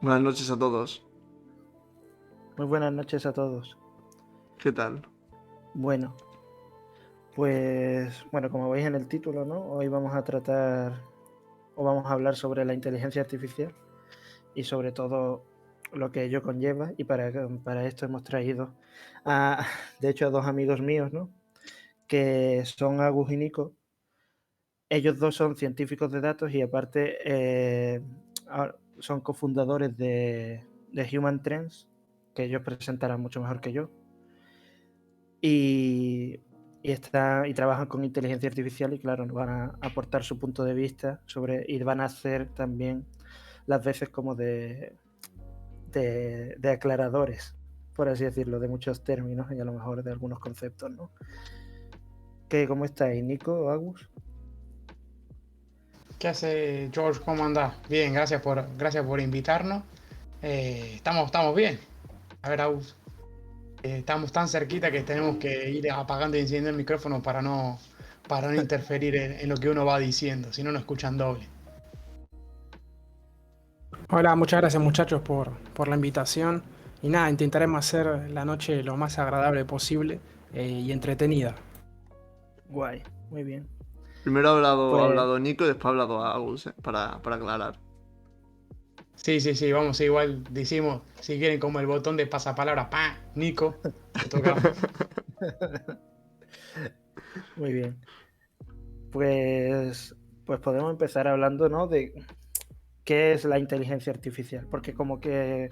Buenas noches a todos. Muy buenas noches a todos. ¿Qué tal? Bueno, pues como veis en el título, ¿no? Hoy vamos a tratar o vamos a hablar sobre la inteligencia artificial y sobre todo lo que ello conlleva. Y para esto hemos traído a, de hecho, a dos amigos míos, ¿no? Que son Agus y Nico. Ellos dos son científicos de datos y aparte son cofundadores de Human Trends, que ellos presentarán mucho mejor que yo. Y, y trabajan con inteligencia artificial y claro, nos van a aportar su punto de vista y van a hacer también las veces como de aclaradores, por así decirlo, de muchos términos y a lo mejor de algunos conceptos, ¿no? ¿Cómo estáis, Nico o Agus? ¿Qué hace George? ¿Cómo andás? Bien, gracias por invitarnos. Estamos bien. A ver, Aus, estamos tan cerquita que tenemos que ir apagando y encendiendo el micrófono para no interferir en lo que uno va diciendo, si no nos escuchan doble. Hola, muchas gracias muchachos por la invitación. Y nada, intentaremos hacer la noche lo más agradable posible y entretenida. Guay, muy bien. Primero ha Pues hablado Nico y después ha hablado Agus, para aclarar. Sí, vamos, igual decimos, si quieren como el botón de pasapalabra, ¡pam! Nico, lo tocamos. muy bien. Pues podemos empezar hablando, ¿no? De qué es la inteligencia artificial, porque como que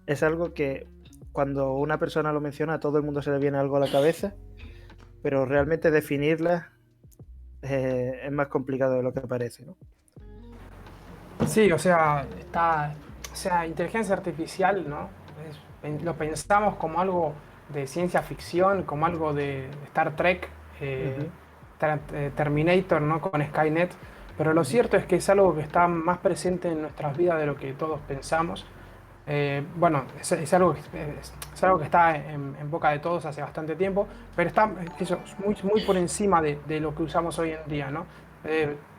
es algo que cuando una persona lo menciona a todo el mundo se le viene algo a la cabeza, pero realmente definirla es más complicado de lo que parece, ¿no? Sí, o sea, inteligencia artificial, ¿no? Lo pensamos como algo de ciencia ficción, como algo de Star Trek, Terminator, ¿no? Con Skynet. Pero lo cierto es que es algo que está más presente en nuestras vidas de lo que todos pensamos. Es algo que está en boca de todos hace bastante tiempo, pero está muy por encima de lo que usamos hoy en día, ¿no?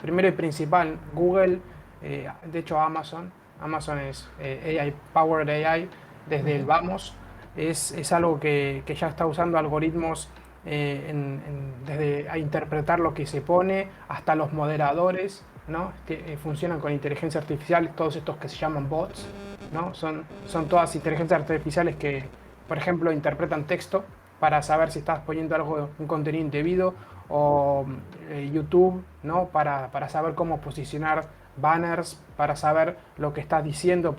Primero y principal, Google, de hecho Amazon es AI, Powered AI, desde el vamos, es algo que ya está usando algoritmos desde a interpretar lo que se pone hasta los moderadores, ¿no? Funcionan con inteligencia artificial, todos estos que se llaman bots, ¿no? Son todas inteligencias artificiales que, por ejemplo, interpretan texto para saber si estás poniendo un contenido indebido, o YouTube, ¿no? Para saber cómo posicionar banners, para saber lo que estás diciendo,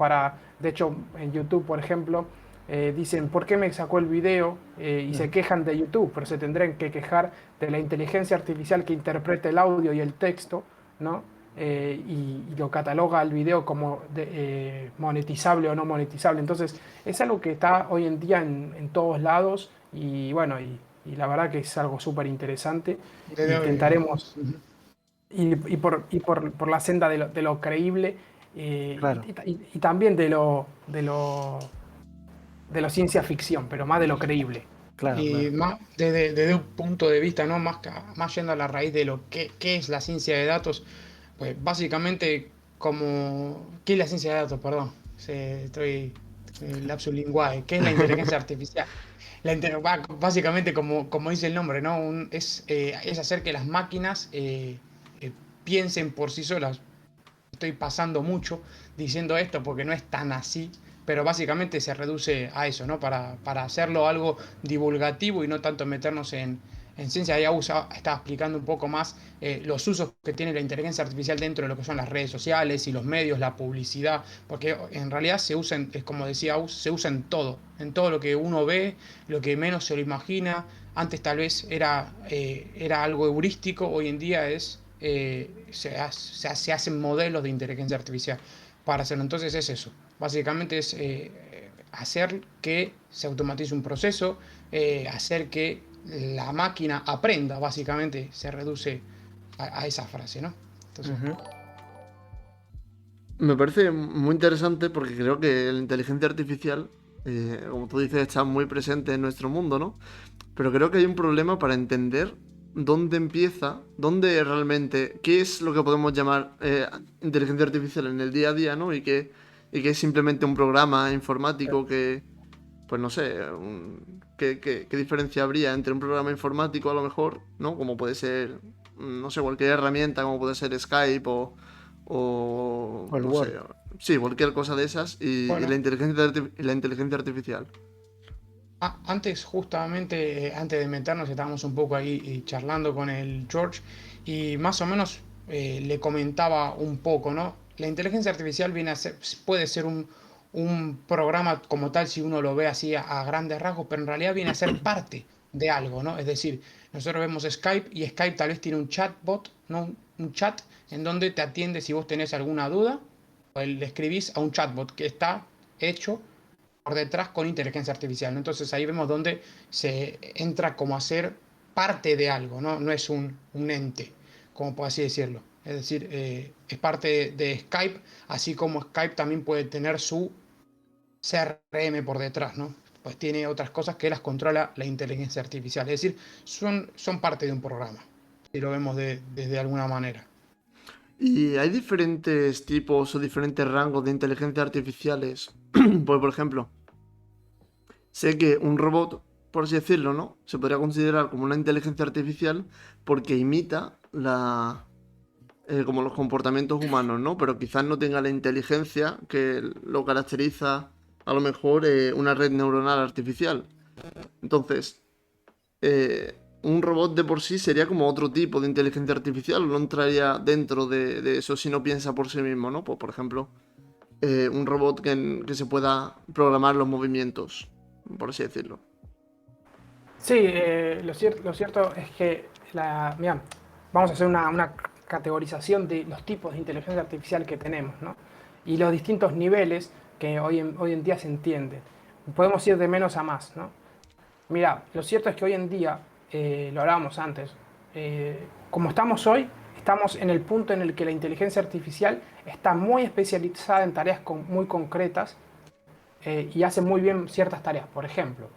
de hecho, en YouTube, por ejemplo, dicen, ¿por qué me sacó el video? Y se quejan de YouTube, pero se tendrían que quejar de la inteligencia artificial que interpreta el audio y el texto, ¿no? Y lo cataloga el video como monetizable o no monetizable. Entonces, es algo que está hoy en día en todos lados y bueno, y la verdad que es algo súper interesante. Intentaremos por la senda de lo creíble Claro. y también de lo ciencia ficción, pero más de lo creíble. Claro, Y claro. más desde un punto de vista, ¿no? Más yendo a la raíz de lo que es la ciencia de datos, pues básicamente ¿qué es la ciencia de datos? Perdón, estoy lapsus linguae. ¿Qué es la inteligencia artificial? Básicamente, como dice el nombre, ¿no? Es hacer que las máquinas piensen por sí solas. Estoy pasando mucho diciendo esto porque no es tan así, pero básicamente se reduce a eso, ¿no? Para hacerlo algo divulgativo y no tanto meternos en ciencia. Ya estaba explicando un poco más los usos que tiene la inteligencia artificial dentro de lo que son las redes sociales y los medios, la publicidad, porque en realidad se usa, es como decía Aus, se usa en todo lo que uno ve, lo que menos se lo imagina. Antes tal vez era algo heurístico, hoy en día se hacen modelos de inteligencia artificial para hacerlo. Entonces es eso. Básicamente es hacer que se automatice un proceso, hacer que la máquina aprenda, básicamente se reduce a esa frase, ¿no? Entonces, Me parece muy interesante porque creo que la inteligencia artificial, como tú dices, está muy presente en nuestro mundo, ¿no? Pero creo que hay un problema para entender dónde empieza, dónde realmente, qué es lo que podemos llamar inteligencia artificial en el día a día, ¿no? Y qué y que es simplemente un programa informático que, pues no sé, ¿qué diferencia habría entre un programa informático a lo mejor, ¿no? Como puede ser, no sé, cualquier herramienta, como puede ser Skype o O el no Word. sé, sí, cualquier cosa de esas y Bueno, la inteligencia artificial. antes justamente, antes de meternos, estábamos un poco ahí charlando con el George y más o menos le comentaba un poco, ¿no? La inteligencia artificial viene a ser, puede ser un programa como tal si uno lo ve así a grandes rasgos, pero en realidad viene a ser parte de algo, ¿no? Es decir, nosotros vemos Skype y Skype tal vez tiene un chatbot, ¿no? Un chat en donde te atiende si vos tenés alguna duda, o le escribís a un chatbot que está hecho por detrás con inteligencia artificial, ¿no? Entonces ahí vemos donde se entra como a ser parte de algo, ¿no? No es un ente, como por así decirlo. Es decir, es parte de Skype, así como Skype también puede tener su CRM por detrás, ¿no? Pues tiene otras cosas que las controla la inteligencia artificial. Es decir, son parte de un programa, si lo vemos desde alguna manera. Y hay diferentes tipos o diferentes rangos de inteligencia artificiales. Pues, por ejemplo, sé que un robot, por así decirlo, ¿no? Se podría considerar como una inteligencia artificial porque imita como los comportamientos humanos, ¿no? Pero quizás no tenga la inteligencia que lo caracteriza a lo mejor una red neuronal artificial. Entonces, un robot de por sí sería como otro tipo de inteligencia artificial, o no entraría dentro de eso si no piensa por sí mismo, ¿no? Pues, por ejemplo, un robot que se pueda programar los movimientos, por así decirlo. Sí, lo cierto es que mira, vamos a hacer una categorización de los tipos de inteligencia artificial que tenemos, ¿no? Y los distintos niveles que hoy en día se entienden. Podemos ir de menos a más, ¿no? Mira, lo cierto es que hoy en día, lo hablábamos antes, como estamos hoy, estamos en el punto en el que la inteligencia artificial está muy especializada en tareas muy concretas y hace muy bien ciertas tareas. Por ejemplo,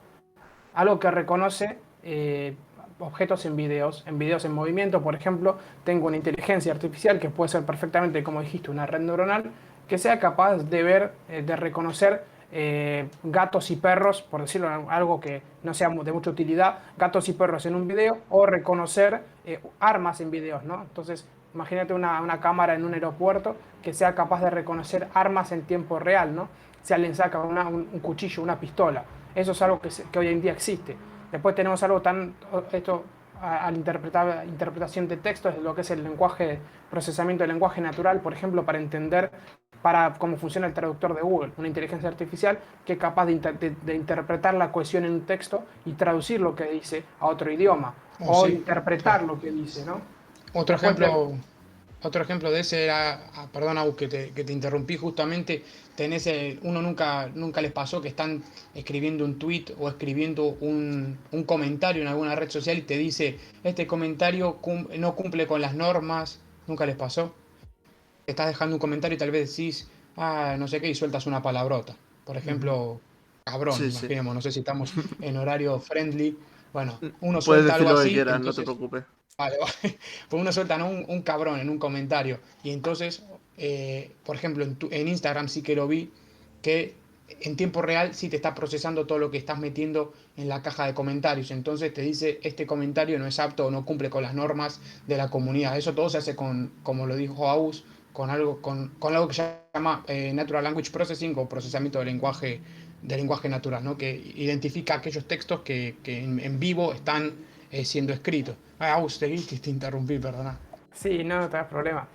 algo que reconoce objetos en videos en movimiento, por ejemplo, tengo una inteligencia artificial que puede ser perfectamente, como dijiste, una red neuronal, que sea capaz de ver, de reconocer gatos y perros, por decirlo algo que no sea de mucha utilidad, gatos y perros en un video, o reconocer armas en videos, ¿no? Entonces, imagínate una cámara en un aeropuerto que sea capaz de reconocer armas en tiempo real, ¿no? Si alguien saca un cuchillo, una pistola. Eso es algo que hoy en día existe. Después tenemos algo esto al interpretar interpretación de textos, lo que es el lenguaje, procesamiento del lenguaje natural, por ejemplo, para entender cómo funciona el traductor de Google, una inteligencia artificial que es capaz de interpretar la cohesión en un texto y traducir lo que dice a otro idioma, o Sí, interpretar claro. lo que dice, ¿no? Otro Después, ejemplo, otro ejemplo de ese era, perdón, Agus, que te interrumpí justamente, uno nunca les pasó que están escribiendo un tweet o escribiendo un comentario en alguna red social y te dice, este comentario no cumple con las normas, nunca les pasó. Estás dejando un comentario y tal vez decís, no sé qué, y sueltas una palabrota. Por Ujú. ejemplo, cabrón, Sí, sí. imaginemos, no sé si estamos en horario friendly. Bueno, uno Puedes suelta decir algo lo que así, quieras, no te entonces preocupes. vale, vale. Pues uno suelta, ¿no? un cabrón en un comentario. Y entonces, por ejemplo, en Instagram sí que lo vi, que en tiempo real sí te está procesando todo lo que estás metiendo en la caja de comentarios. Entonces te dice, este comentario no es apto o no cumple con las normas de la comunidad. Eso todo se hace con, como lo dijo Aus, con algo que se llama Natural Language Processing o procesamiento del lenguaje natural, ¿no? Que identifica aquellos textos que en vivo están siendo escritos. Aus, te interrumpí, perdona. sí, no, no te das problema.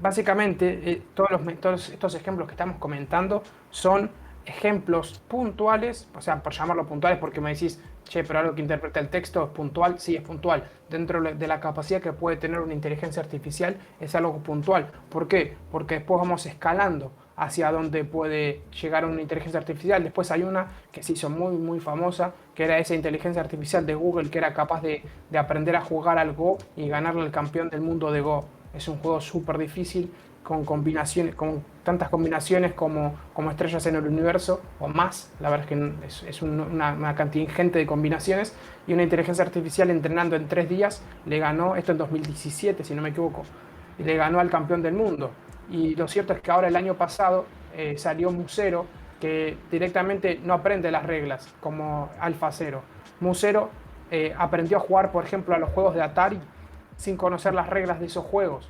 Básicamente, todos estos ejemplos que estamos comentando son ejemplos puntuales, o sea, por llamarlo puntuales, porque me decís, che, pero algo que interpreta el texto es puntual, sí, es puntual. Dentro de la capacidad que puede tener una inteligencia artificial, es algo puntual. ¿Por qué? Porque después vamos escalando hacia dónde puede llegar una inteligencia artificial. Después hay una que se hizo muy, muy famosa, que era esa inteligencia artificial de Google que era capaz de aprender a jugar al Go y ganarle al campeón del mundo de Go. Es un juego súper difícil, con combinaciones, con tantas combinaciones como estrellas en el universo, o más. La verdad es que es una cantidad ingente de combinaciones, y una inteligencia artificial entrenando en 3 días le ganó, esto en 2017 si no me equivoco, y le ganó al campeón del mundo. Y lo cierto es que ahora el año pasado salió Musero, que directamente no aprende las reglas, como AlphaZero. Musero aprendió a jugar, por ejemplo, a los juegos de Atari sin conocer las reglas de esos juegos.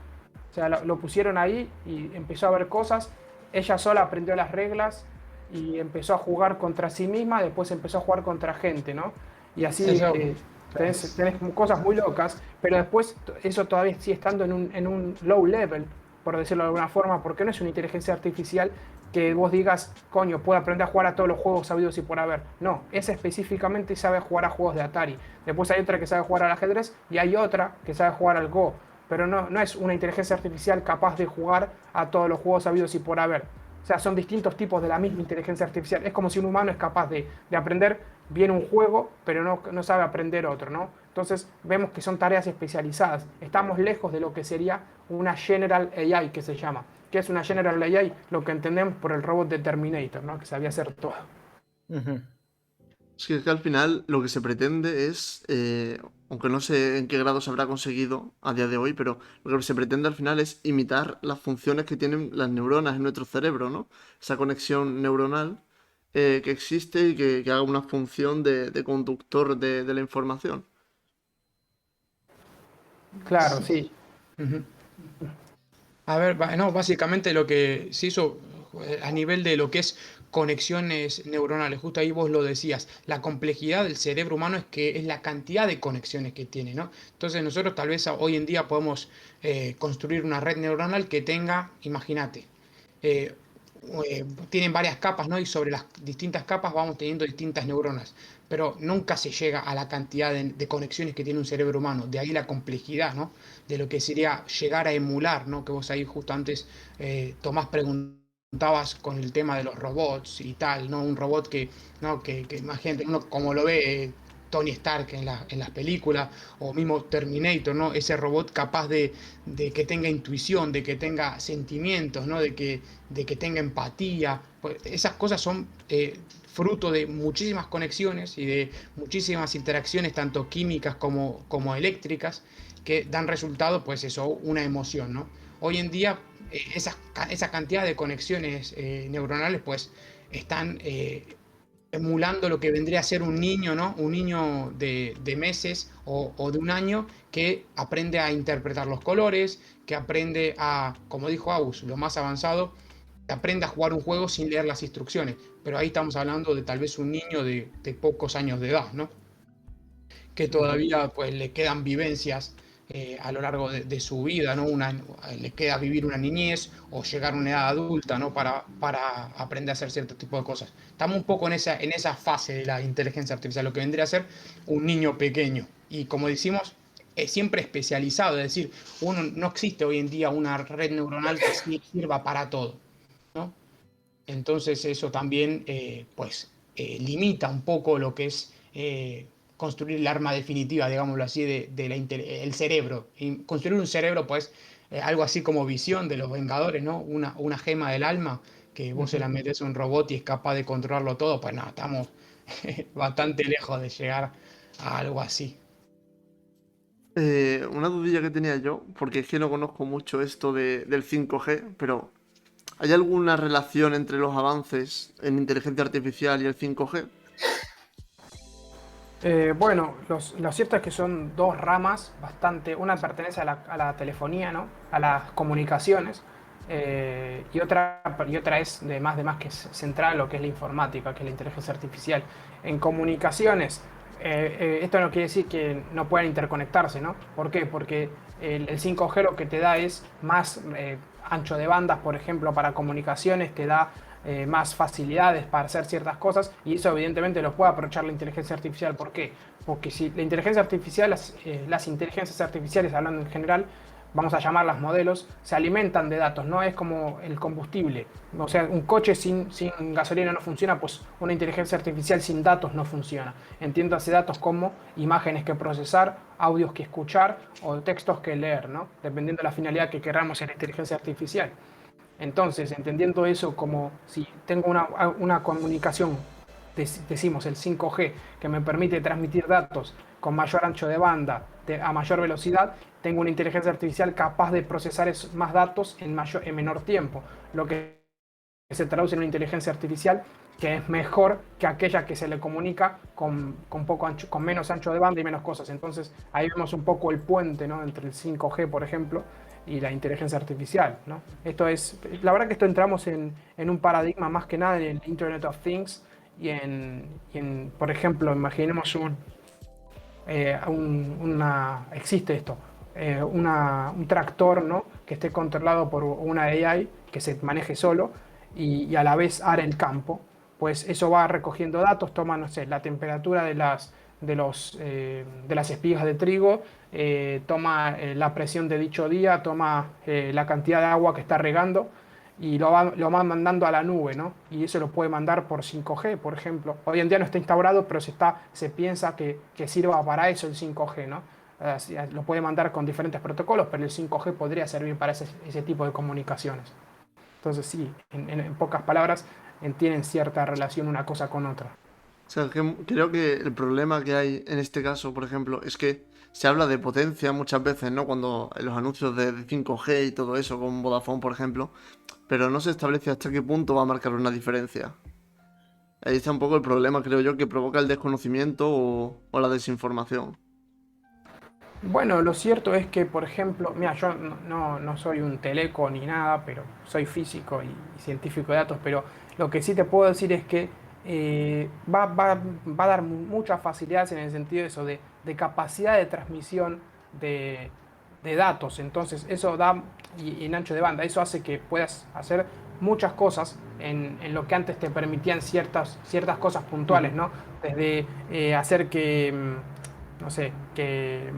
O sea, lo pusieron ahí y empezó a ver cosas. Ella sola aprendió las reglas y empezó a jugar contra sí misma, después empezó a jugar contra gente, ¿no? Y así tenés cosas muy locas, pero después eso todavía sigue estando en un low level, por decirlo de alguna forma, porque no es una inteligencia artificial que vos digas, coño, puedo aprender a jugar a todos los juegos sabidos y por haber. No, esa específicamente sabe jugar a juegos de Atari. Después hay otra que sabe jugar al ajedrez y hay otra que sabe jugar al Go. Pero no es una inteligencia artificial capaz de jugar a todos los juegos sabidos y por haber. O sea, son distintos tipos de la misma inteligencia artificial. Es como si un humano es capaz de aprender bien un juego, pero no sabe aprender otro, ¿no? Entonces vemos que son tareas especializadas. Estamos lejos de lo que sería una General AI, que se llama. ¿Qué es una General AI? Lo que entendemos por el robot de Terminator, ¿no? Que sabía hacer todo. Es que al final lo que se pretende es, aunque no sé en qué grado se habrá conseguido a día de hoy, pero lo que se pretende al final es imitar las funciones que tienen las neuronas en nuestro cerebro, ¿no? Esa conexión neuronal que existe y que haga una función de conductor de la información. Claro, sí. A ver, no, básicamente lo que se hizo a nivel de lo que es conexiones neuronales, justo ahí vos lo decías, la complejidad del cerebro humano es que es la cantidad de conexiones que tiene, ¿no? Entonces nosotros tal vez hoy en día podemos construir una red neuronal que tenga, imagínate, tienen varias capas, ¿no? Y sobre las distintas capas vamos teniendo distintas neuronas, pero nunca se llega a la cantidad de conexiones que tiene un cerebro humano, de ahí la complejidad, ¿no? De lo que sería llegar a emular, ¿no? Que vos ahí justo antes, Tomás, preguntabas con el tema de los robots y tal, ¿no? Un robot que, ¿no? Que imagínate, uno como lo ve Tony Stark en las películas, o mismo Terminator, ¿no? Ese robot capaz de que tenga intuición, de que tenga sentimientos, ¿no? De que tenga empatía. Pues esas cosas son fruto de muchísimas conexiones y de muchísimas interacciones, tanto químicas como eléctricas, que dan resultado, pues eso, una emoción, ¿no? Hoy en día, esa cantidad de conexiones neuronales, pues, están emulando lo que vendría a ser un niño, ¿no? Un niño de meses o de un año que aprende a interpretar los colores, que aprende a, como dijo Agus, lo más avanzado, que aprende a jugar un juego sin leer las instrucciones. Pero ahí estamos hablando de tal vez un niño de pocos años de edad, ¿no? Que todavía pues le quedan vivencias a lo largo de su vida, ¿no? Le queda vivir una niñez o llegar a una edad adulta, ¿no? Para aprender a hacer cierto tipo de cosas. Estamos un poco en esa fase de la inteligencia artificial, lo que vendría a ser un niño pequeño. Y como decimos, es siempre especializado, es decir, no existe hoy en día una red neuronal que sirva para todo, ¿no? Entonces eso también pues limita un poco lo que es construir el arma definitiva, digámoslo así, el cerebro. Y construir un cerebro, pues, algo así como Visión de los Vengadores, ¿no? Una gema del alma, que vos se la metes a un robot y es capaz de controlarlo todo, pues nada, estamos bastante lejos de llegar a algo así. Una dudilla que tenía yo, porque es que no conozco mucho esto del 5G, pero ¿hay alguna relación entre los avances en inteligencia artificial y el 5G? Bueno, lo cierto es que son dos ramas bastante. Una pertenece a la telefonía, ¿no? A las comunicaciones. Y otra es de más que es central, lo que es la informática, que es la inteligencia artificial. En comunicaciones, esto no quiere decir que no puedan interconectarse, ¿no? ¿Por qué? Porque el 5G lo que te da es más ancho de bandas, por ejemplo, para comunicaciones, te da más facilidades para hacer ciertas cosas, y eso evidentemente lo puede aprovechar la inteligencia artificial. ¿Por qué? Porque si la inteligencia artificial, las inteligencias artificiales, hablando en general, vamos a llamarlas modelos, se alimentan de datos, ¿no? Es como el combustible. O sea, un coche sin gasolina no funciona, pues una inteligencia artificial sin datos no funciona. Entiéndase datos como imágenes que procesar, audios que escuchar o textos que leer, ¿no? Dependiendo de la finalidad que queramos en la inteligencia artificial. Entonces, entendiendo eso como si tengo una comunicación, decimos el 5G, que me permite transmitir datos con mayor ancho de banda, a mayor velocidad, tengo una inteligencia artificial capaz de procesar más datos en menor tiempo, lo que se traduce en una inteligencia artificial que es mejor que aquella que se le comunica con poco ancho, con menos ancho de banda y menos cosas. Entonces ahí vemos un poco el puente, ¿no?, entre el 5G, por ejemplo, y la inteligencia artificial, ¿no? Esto es, la verdad que esto entramos en un paradigma más que nada en el Internet of Things por ejemplo, imaginemos existe esto, un tractor, ¿no?, que esté controlado por una AI que se maneje solo y a la vez ara el campo. Pues eso va recogiendo datos, toma, no sé, la temperatura de las espigas de trigo, toma la presión de dicho día, toma la cantidad de agua que está regando y lo va mandando a la nube, ¿no? Y eso lo puede mandar por 5G, por ejemplo. Hoy en día no está instaurado, pero se piensa que sirva para eso el 5G, ¿no? Lo puede mandar con diferentes protocolos, pero el 5G podría servir para ese tipo de comunicaciones. Entonces sí, en pocas palabras, tienen cierta relación una cosa con otra. O sea, creo que el problema que hay en este caso, por ejemplo, es que se habla de potencia muchas veces, ¿no? Cuando en los anuncios de 5G y todo eso, con Vodafone, por ejemplo, pero no se establece hasta qué punto va a marcar una diferencia. Ahí está un poco el problema, creo yo, que provoca el desconocimiento o la desinformación. Bueno, lo cierto es que, por ejemplo, mira, yo no soy un teleco ni nada, pero soy físico y científico de datos, pero lo que sí te puedo decir es que va a dar muchas facilidades en el sentido de eso, de capacidad de transmisión de, de datos. Entonces, eso da, y en ancho de banda, eso hace que puedas hacer muchas cosas en lo que antes te permitían ciertas cosas puntuales, ¿no? Desde hacer que no sé, que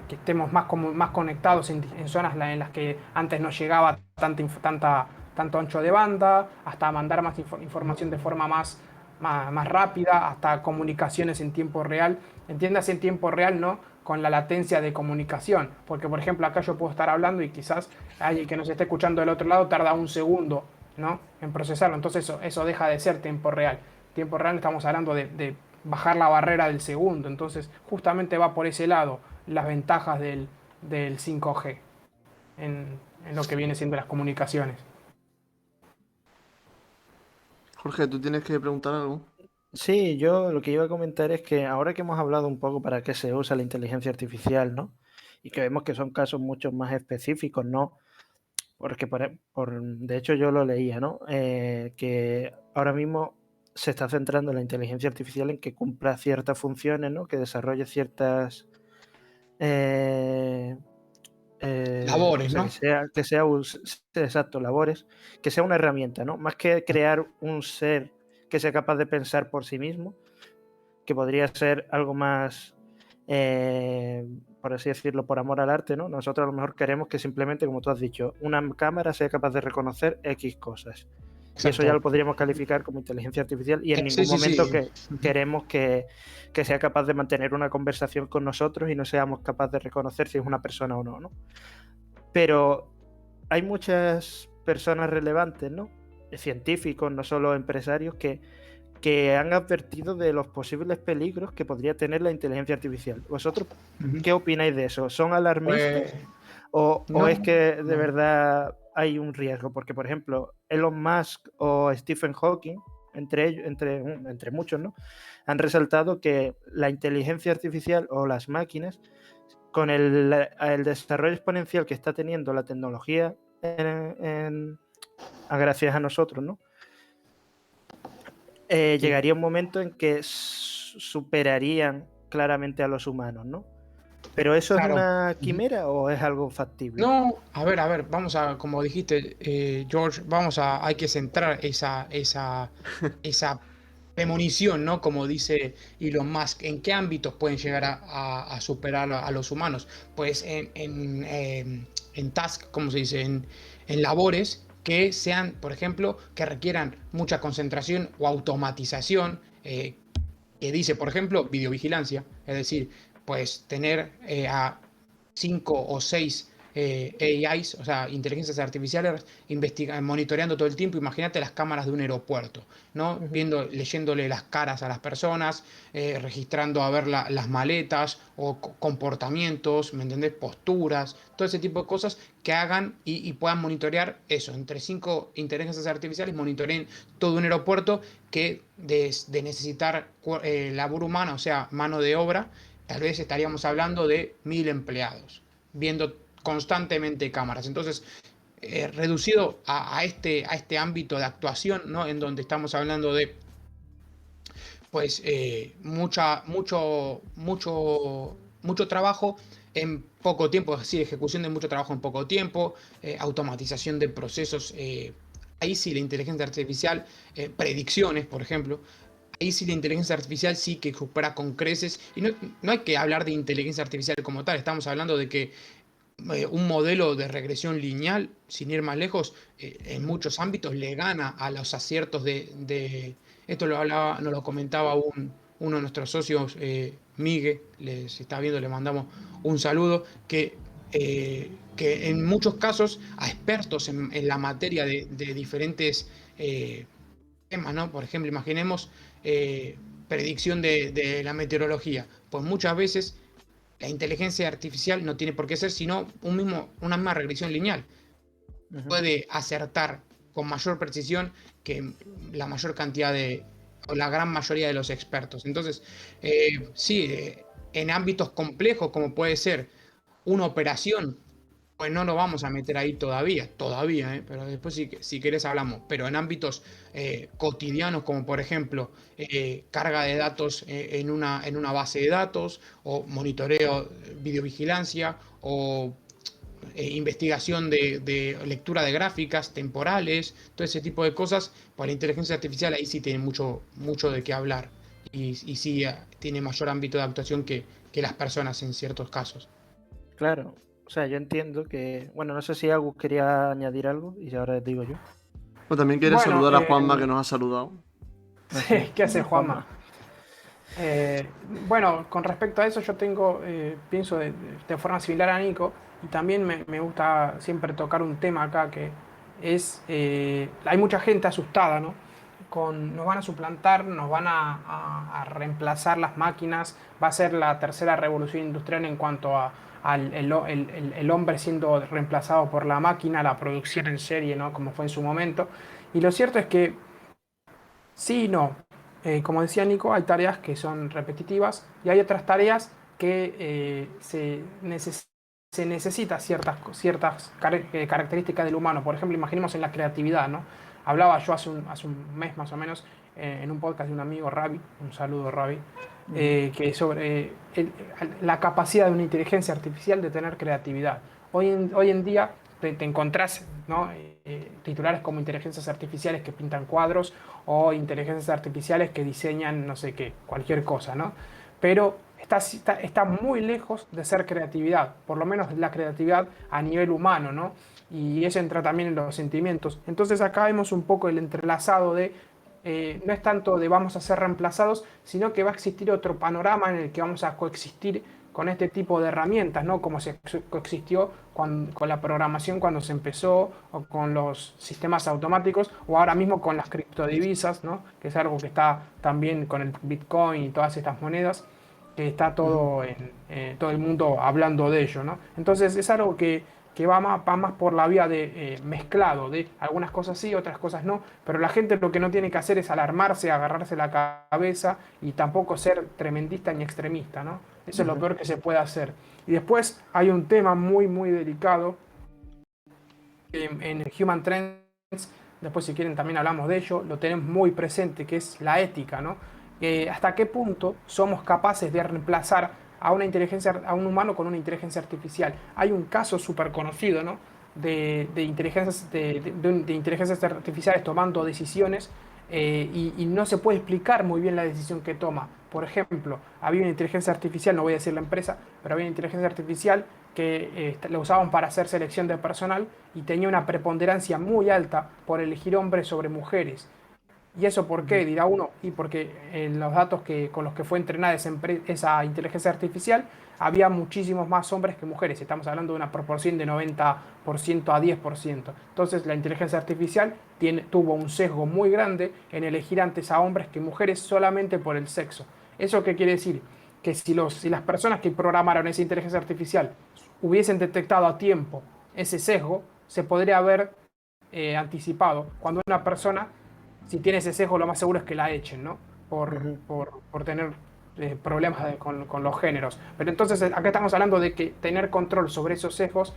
estemos más conectados en zonas en las que antes no llegaba tanto ancho de banda, hasta mandar más información de forma más rápida, hasta comunicaciones en tiempo real. Entiéndase en tiempo real, ¿no?, con la latencia de comunicación. Porque, por ejemplo, acá yo puedo estar hablando y quizás alguien que nos esté escuchando del otro lado tarda un segundo, ¿no?, en procesarlo. Entonces eso deja de ser tiempo real. Tiempo real estamos hablando de bajar la barrera del segundo. Entonces justamente va por ese lado las ventajas del 5G en lo que viene siendo las comunicaciones. Jorge, ¿tú tienes que preguntar algo? Sí, yo lo que iba a comentar es que ahora que hemos hablado un poco para qué se usa la inteligencia artificial, ¿no? Y que vemos que son casos mucho más específicos, ¿no? Porque de hecho yo lo leía, ¿no? Que ahora mismo se está centrando la inteligencia artificial en que cumpla ciertas funciones, ¿no? Que desarrolle ciertas... o Labores, sea, ¿no? exacto, labores, que sea una herramienta, ¿no? Más que crear un ser que sea capaz de pensar por sí mismo, que podría ser algo más, por así decirlo, por amor al arte, ¿no? Nosotros a lo mejor queremos que simplemente, como tú has dicho, una cámara sea capaz de reconocer X cosas. Y eso ya Exacto. lo podríamos calificar como inteligencia artificial y en Sí, ningún sí, momento sí. queremos que sea capaz de mantener una conversación con nosotros y no seamos capaces de reconocer si es una persona o no, ¿no? Pero hay muchas personas relevantes, ¿no?, científicos, no solo empresarios, que han advertido de los posibles peligros que podría tener la inteligencia artificial. ¿Vosotros qué opináis de eso? ¿Son alarmistas Pues, o no, es que de no. verdad hay un riesgo? Porque, por ejemplo, Elon Musk o Stephen Hawking, entre muchos, ¿no?, han resaltado que la inteligencia artificial o las máquinas, con el desarrollo exponencial que está teniendo la tecnología gracias a nosotros, ¿no?, Sí. llegaría un momento en que superarían claramente a los humanos, ¿no? ¿Pero eso es Claro. una quimera o es algo factible? No, a ver, vamos a, como dijiste, George, hay que centrar esa premonición, ¿no? Como dice Elon Musk, ¿en qué ámbitos pueden llegar a superar a los humanos? Pues en task, ¿cómo se dice? En labores que sean, por ejemplo, que requieran mucha concentración o automatización, que dice, por ejemplo, videovigilancia, es decir, pues tener a 5 o 6 AIs, o sea, inteligencias artificiales, monitoreando todo el tiempo. Imagínate las cámaras de un aeropuerto, ¿no? Leyéndole las caras a las personas, registrando a ver las maletas o comportamientos, ¿me entendés? Posturas, todo ese tipo de cosas que hagan y puedan monitorear eso. Entre 5 inteligencias artificiales monitoreen todo un aeropuerto que de necesitar labor humana, o sea, mano de obra, tal vez estaríamos hablando de 1.000 empleados, viendo constantemente cámaras. Entonces, reducido a este ámbito de actuación, ¿no? En donde estamos hablando de pues mucho trabajo en poco tiempo, sí, ejecución de mucho trabajo en poco tiempo, automatización de procesos, ahí sí la inteligencia artificial, predicciones, por ejemplo, ahí sí la inteligencia artificial sí que supera con creces, y no hay que hablar de inteligencia artificial como tal, estamos hablando de que un modelo de regresión lineal, sin ir más lejos, en muchos ámbitos le gana a los aciertos esto nos lo comentaba uno de nuestros socios, Migue, si está viendo, le mandamos un saludo, que en muchos casos a expertos en la materia de diferentes temas, ¿no? Por ejemplo, imaginemos predicción de la meteorología, pues muchas veces la inteligencia artificial no tiene por qué ser sino una misma regresión lineal. Puede acertar con mayor precisión que la mayor cantidad o la gran mayoría de los expertos. Entonces, sí, en ámbitos complejos como puede ser una operación, pues no nos vamos a meter ahí todavía, pero después si querés hablamos. Pero en ámbitos cotidianos, como por ejemplo carga de datos en una base de datos, o monitoreo, videovigilancia, o investigación de lectura de gráficas temporales, todo ese tipo de cosas, pues la inteligencia artificial ahí sí tiene mucho de qué hablar. Y sí tiene mayor ámbito de actuación que las personas en ciertos casos. Claro, o sea, yo entiendo que, bueno, no sé si Agus quería añadir algo y ahora les digo yo. O también quiere Bueno, saludar a Juanma, que nos ha saludado. sí, ¿qué hace Juanma? Bueno, con respecto a eso yo pienso de forma similar a Nico, y también me gusta siempre tocar un tema acá que es, hay mucha gente asustada, ¿no? Nos van a suplantar, nos van a reemplazar las máquinas, va a ser la tercera revolución industrial en cuanto al el hombre siendo reemplazado por la máquina, la producción en serie, ¿no? Como fue en su momento. Y lo cierto es que sí y no. Como decía Nico, hay tareas que son repetitivas y hay otras tareas que se necesita ciertas características del humano. Por ejemplo, imaginemos en la creatividad, ¿no? Hablaba yo hace un mes más o menos en un podcast de un amigo, Ravi, un saludo Ravi, que sobre la capacidad de una inteligencia artificial de tener creatividad. Hoy en día te encontrás, ¿no? Titulares como inteligencias artificiales que pintan cuadros o inteligencias artificiales que diseñan no sé qué, cualquier cosa, ¿no? Pero está muy lejos de ser creatividad, por lo menos la creatividad a nivel humano, ¿no? Y eso entra también en los sentimientos. Entonces acá vemos un poco el entrelazado de, no es tanto de vamos a ser reemplazados, sino que va a existir otro panorama en el que vamos a coexistir con este tipo de herramientas, ¿no? Como se coexistió con la programación cuando se empezó, o con los sistemas automáticos, o ahora mismo con las criptodivisas, ¿no? Que es algo que está también con el Bitcoin y todas estas monedas, que está todo todo el mundo hablando de ello, ¿no? Entonces es algo que va más por la vía de mezclado, de algunas cosas sí, otras cosas no, pero la gente lo que no tiene que hacer es alarmarse, agarrarse la cabeza y tampoco ser tremendista ni extremista, ¿no? Eso es lo peor que se puede hacer. Y después hay un tema muy, muy delicado en el Human Trends, después si quieren también hablamos de ello, lo tenemos muy presente, que es la ética, ¿no? ¿Hasta qué punto somos capaces de reemplazar a a un humano con una inteligencia artificial? Hay un caso súper conocido, ¿no? de inteligencias artificiales tomando decisiones, y no se puede explicar muy bien la decisión que toma. Por ejemplo, había una inteligencia artificial, no voy a decir la empresa, pero había una inteligencia artificial que la usaban para hacer selección de personal y tenía una preponderancia muy alta por elegir hombres sobre mujeres. ¿Y eso por qué? Dirá uno, y porque en los datos con los que fue entrenada esa inteligencia artificial había muchísimos más hombres que mujeres. Estamos hablando de una proporción de 90% a 10%. Entonces la inteligencia artificial tuvo un sesgo muy grande en elegir antes a hombres que mujeres solamente por el sexo. ¿Eso qué quiere decir? Que si las personas que programaron esa inteligencia artificial hubiesen detectado a tiempo ese sesgo, se podría haber anticipado. Cuando una persona, si tiene ese sesgo, lo más seguro es que la echen, ¿no? Por tener problemas con los géneros. Pero entonces acá estamos hablando de que tener control sobre esos sesgos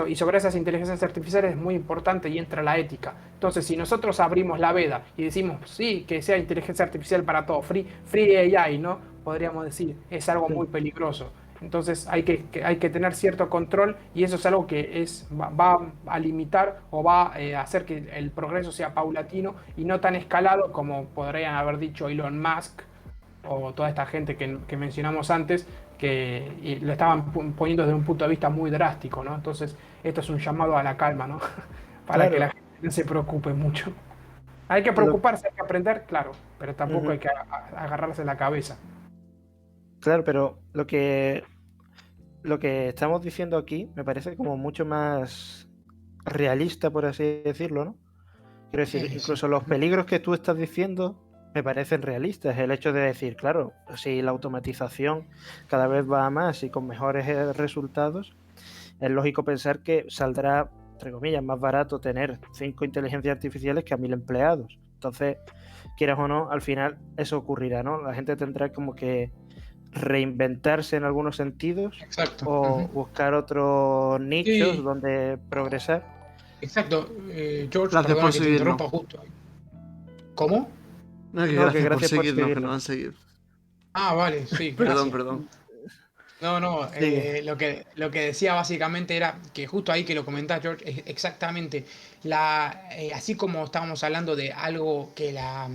y sobre esas inteligencias artificiales es muy importante y entra la ética. Entonces, si nosotros abrimos la veda y decimos, sí, que sea inteligencia artificial para todo, free AI, ¿no? Podríamos decir, es algo muy peligroso. Entonces hay que tener cierto control y eso es algo que va a limitar o va a hacer que el progreso sea paulatino y no tan escalado como podrían haber dicho Elon Musk o toda esta gente que mencionamos antes, que lo estaban poniendo desde un punto de vista muy drástico, ¿no? Entonces esto es un llamado a la calma, ¿no? Para que la Claro. gente no se preocupe mucho. Hay que Lo- preocuparse, hay que aprender, claro, pero tampoco Ujú. hay que agarrarse la cabeza. Claro, pero lo que estamos diciendo aquí me parece como mucho más realista, por así decirlo, ¿no? Quiero decir, Sí. incluso los peligros que tú estás diciendo me parecen realistas. El hecho de decir, claro, si la automatización cada vez va a más y con mejores resultados, es lógico pensar que saldrá, entre comillas, más barato tener 5 inteligencias artificiales que a 1000 empleados. Entonces, quieras o no, al final eso ocurrirá, ¿no? La gente tendrá como que reinventarse en algunos sentidos Exacto. o Ujú. buscar otros nichos Sí, donde progresar. exacto. George, Gracias por perdona que te seguirnos. interrumpa justo ahí. ¿Cómo? No, que No, que gracias por gracias por seguirnos, que nos seguirnos. han seguido. Ah, vale, sí, Perdón, gracias. perdón. No, no, Sigue. lo que decía básicamente era que justo ahí que lo comentás, George, es exactamente, así como estábamos hablando de algo que la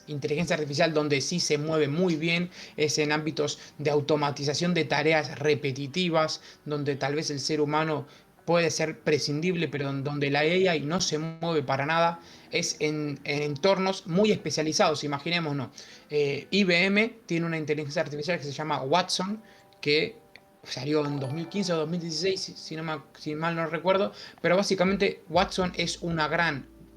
inteligencia artificial donde sí se mueve muy bien es en ámbitos de automatización de tareas repetitivas, donde tal vez el ser humano puede ser prescindible, pero donde la AI no se mueve para nada, es en entornos muy especializados, imaginémonos. IBM tiene una inteligencia artificial que se llama Watson, que salió en 2015 o 2016, si mal no recuerdo, pero básicamente Watson es una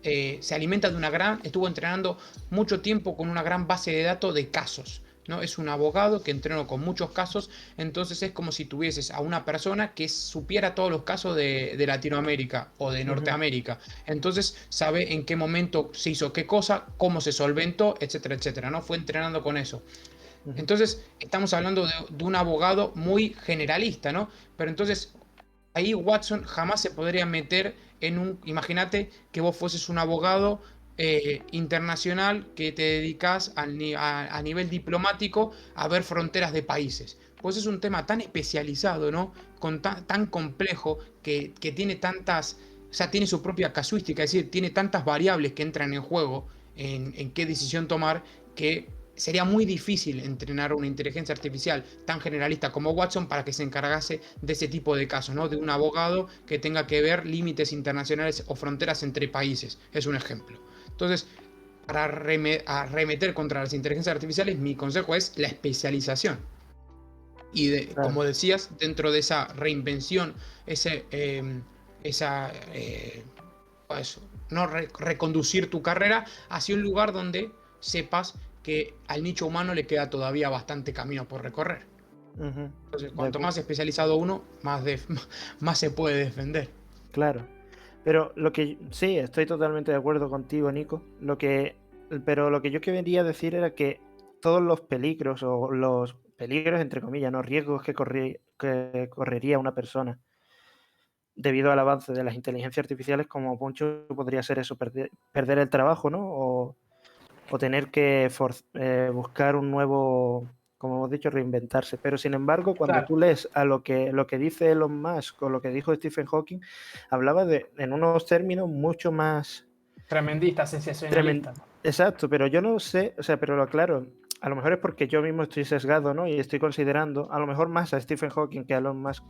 se alimenta de estuvo entrenando mucho tiempo con una gran base de datos de casos. ¿No? Es un abogado que entrenó con muchos casos, entonces es como si tuvieses a una persona que supiera todos los casos de Latinoamérica o de Ujú, Norteamérica. Entonces sabe en qué momento se hizo qué cosa, cómo se solventó, etcétera, etcétera. ¿No? Fue entrenando con eso. ujú. Entonces, estamos hablando de un abogado muy generalista, ¿no? Pero entonces, ahí Watson jamás se podría meter en imagínate que vos fueses un abogado internacional que te dedicas a nivel diplomático a ver fronteras de países. Pues es un tema tan especializado, ¿no? Tan complejo que tiene tantas, o sea, tiene su propia casuística, es decir, tiene tantas variables que entran en juego en qué decisión tomar que sería muy difícil entrenar una inteligencia artificial tan generalista como Watson para que se encargase de ese tipo de casos, ¿no? De un abogado que tenga que ver límites internacionales o fronteras entre países. Es un ejemplo. Entonces, para arremeter contra las inteligencias artificiales, mi consejo es la especialización. Y Claro. como decías, dentro de esa reinvención, ese, esa, pues, no reconducir tu carrera hacia un lugar donde sepas que al nicho humano le queda todavía bastante camino por recorrer. Ujú. Entonces, De cuanto acu- más especializado uno, más se puede defender. Claro. Pero sí, estoy totalmente de acuerdo contigo, Nico. Pero lo que yo quería decir era que todos los peligros o los peligros, entre comillas, no riesgos que correría una persona debido al avance de las inteligencias artificiales, como mucho podría ser eso, perder el trabajo, ¿no? O tener que buscar un nuevo, como hemos dicho, reinventarse. Pero sin embargo, cuando Claro, tú lees a lo que dice Elon Musk o lo que dijo Stephen Hawking, hablaba en unos términos mucho más tremendista, tremendos. sensacionalista. Exacto, pero yo no sé, o sea, pero lo aclaro, a lo mejor es porque yo mismo estoy sesgado, ¿no? Y estoy considerando a lo mejor más a Stephen Hawking que a Elon Musk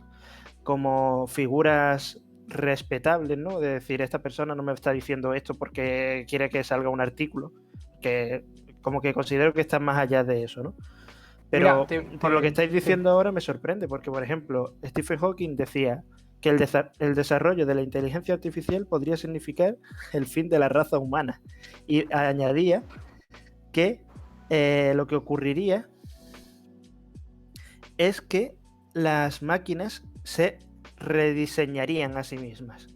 como figuras respetables, ¿no? De decir, esta persona no me está diciendo esto porque quiere que salga un artículo, que como que considero que está más allá de eso, ¿no? Pero Mira, por lo que estáis diciendo ahora me sorprende, porque por ejemplo, Stephen Hawking decía que el desarrollo de la inteligencia artificial podría significar el fin de la raza humana. Y añadía que lo que ocurriría es que las máquinas se rediseñarían a sí mismas.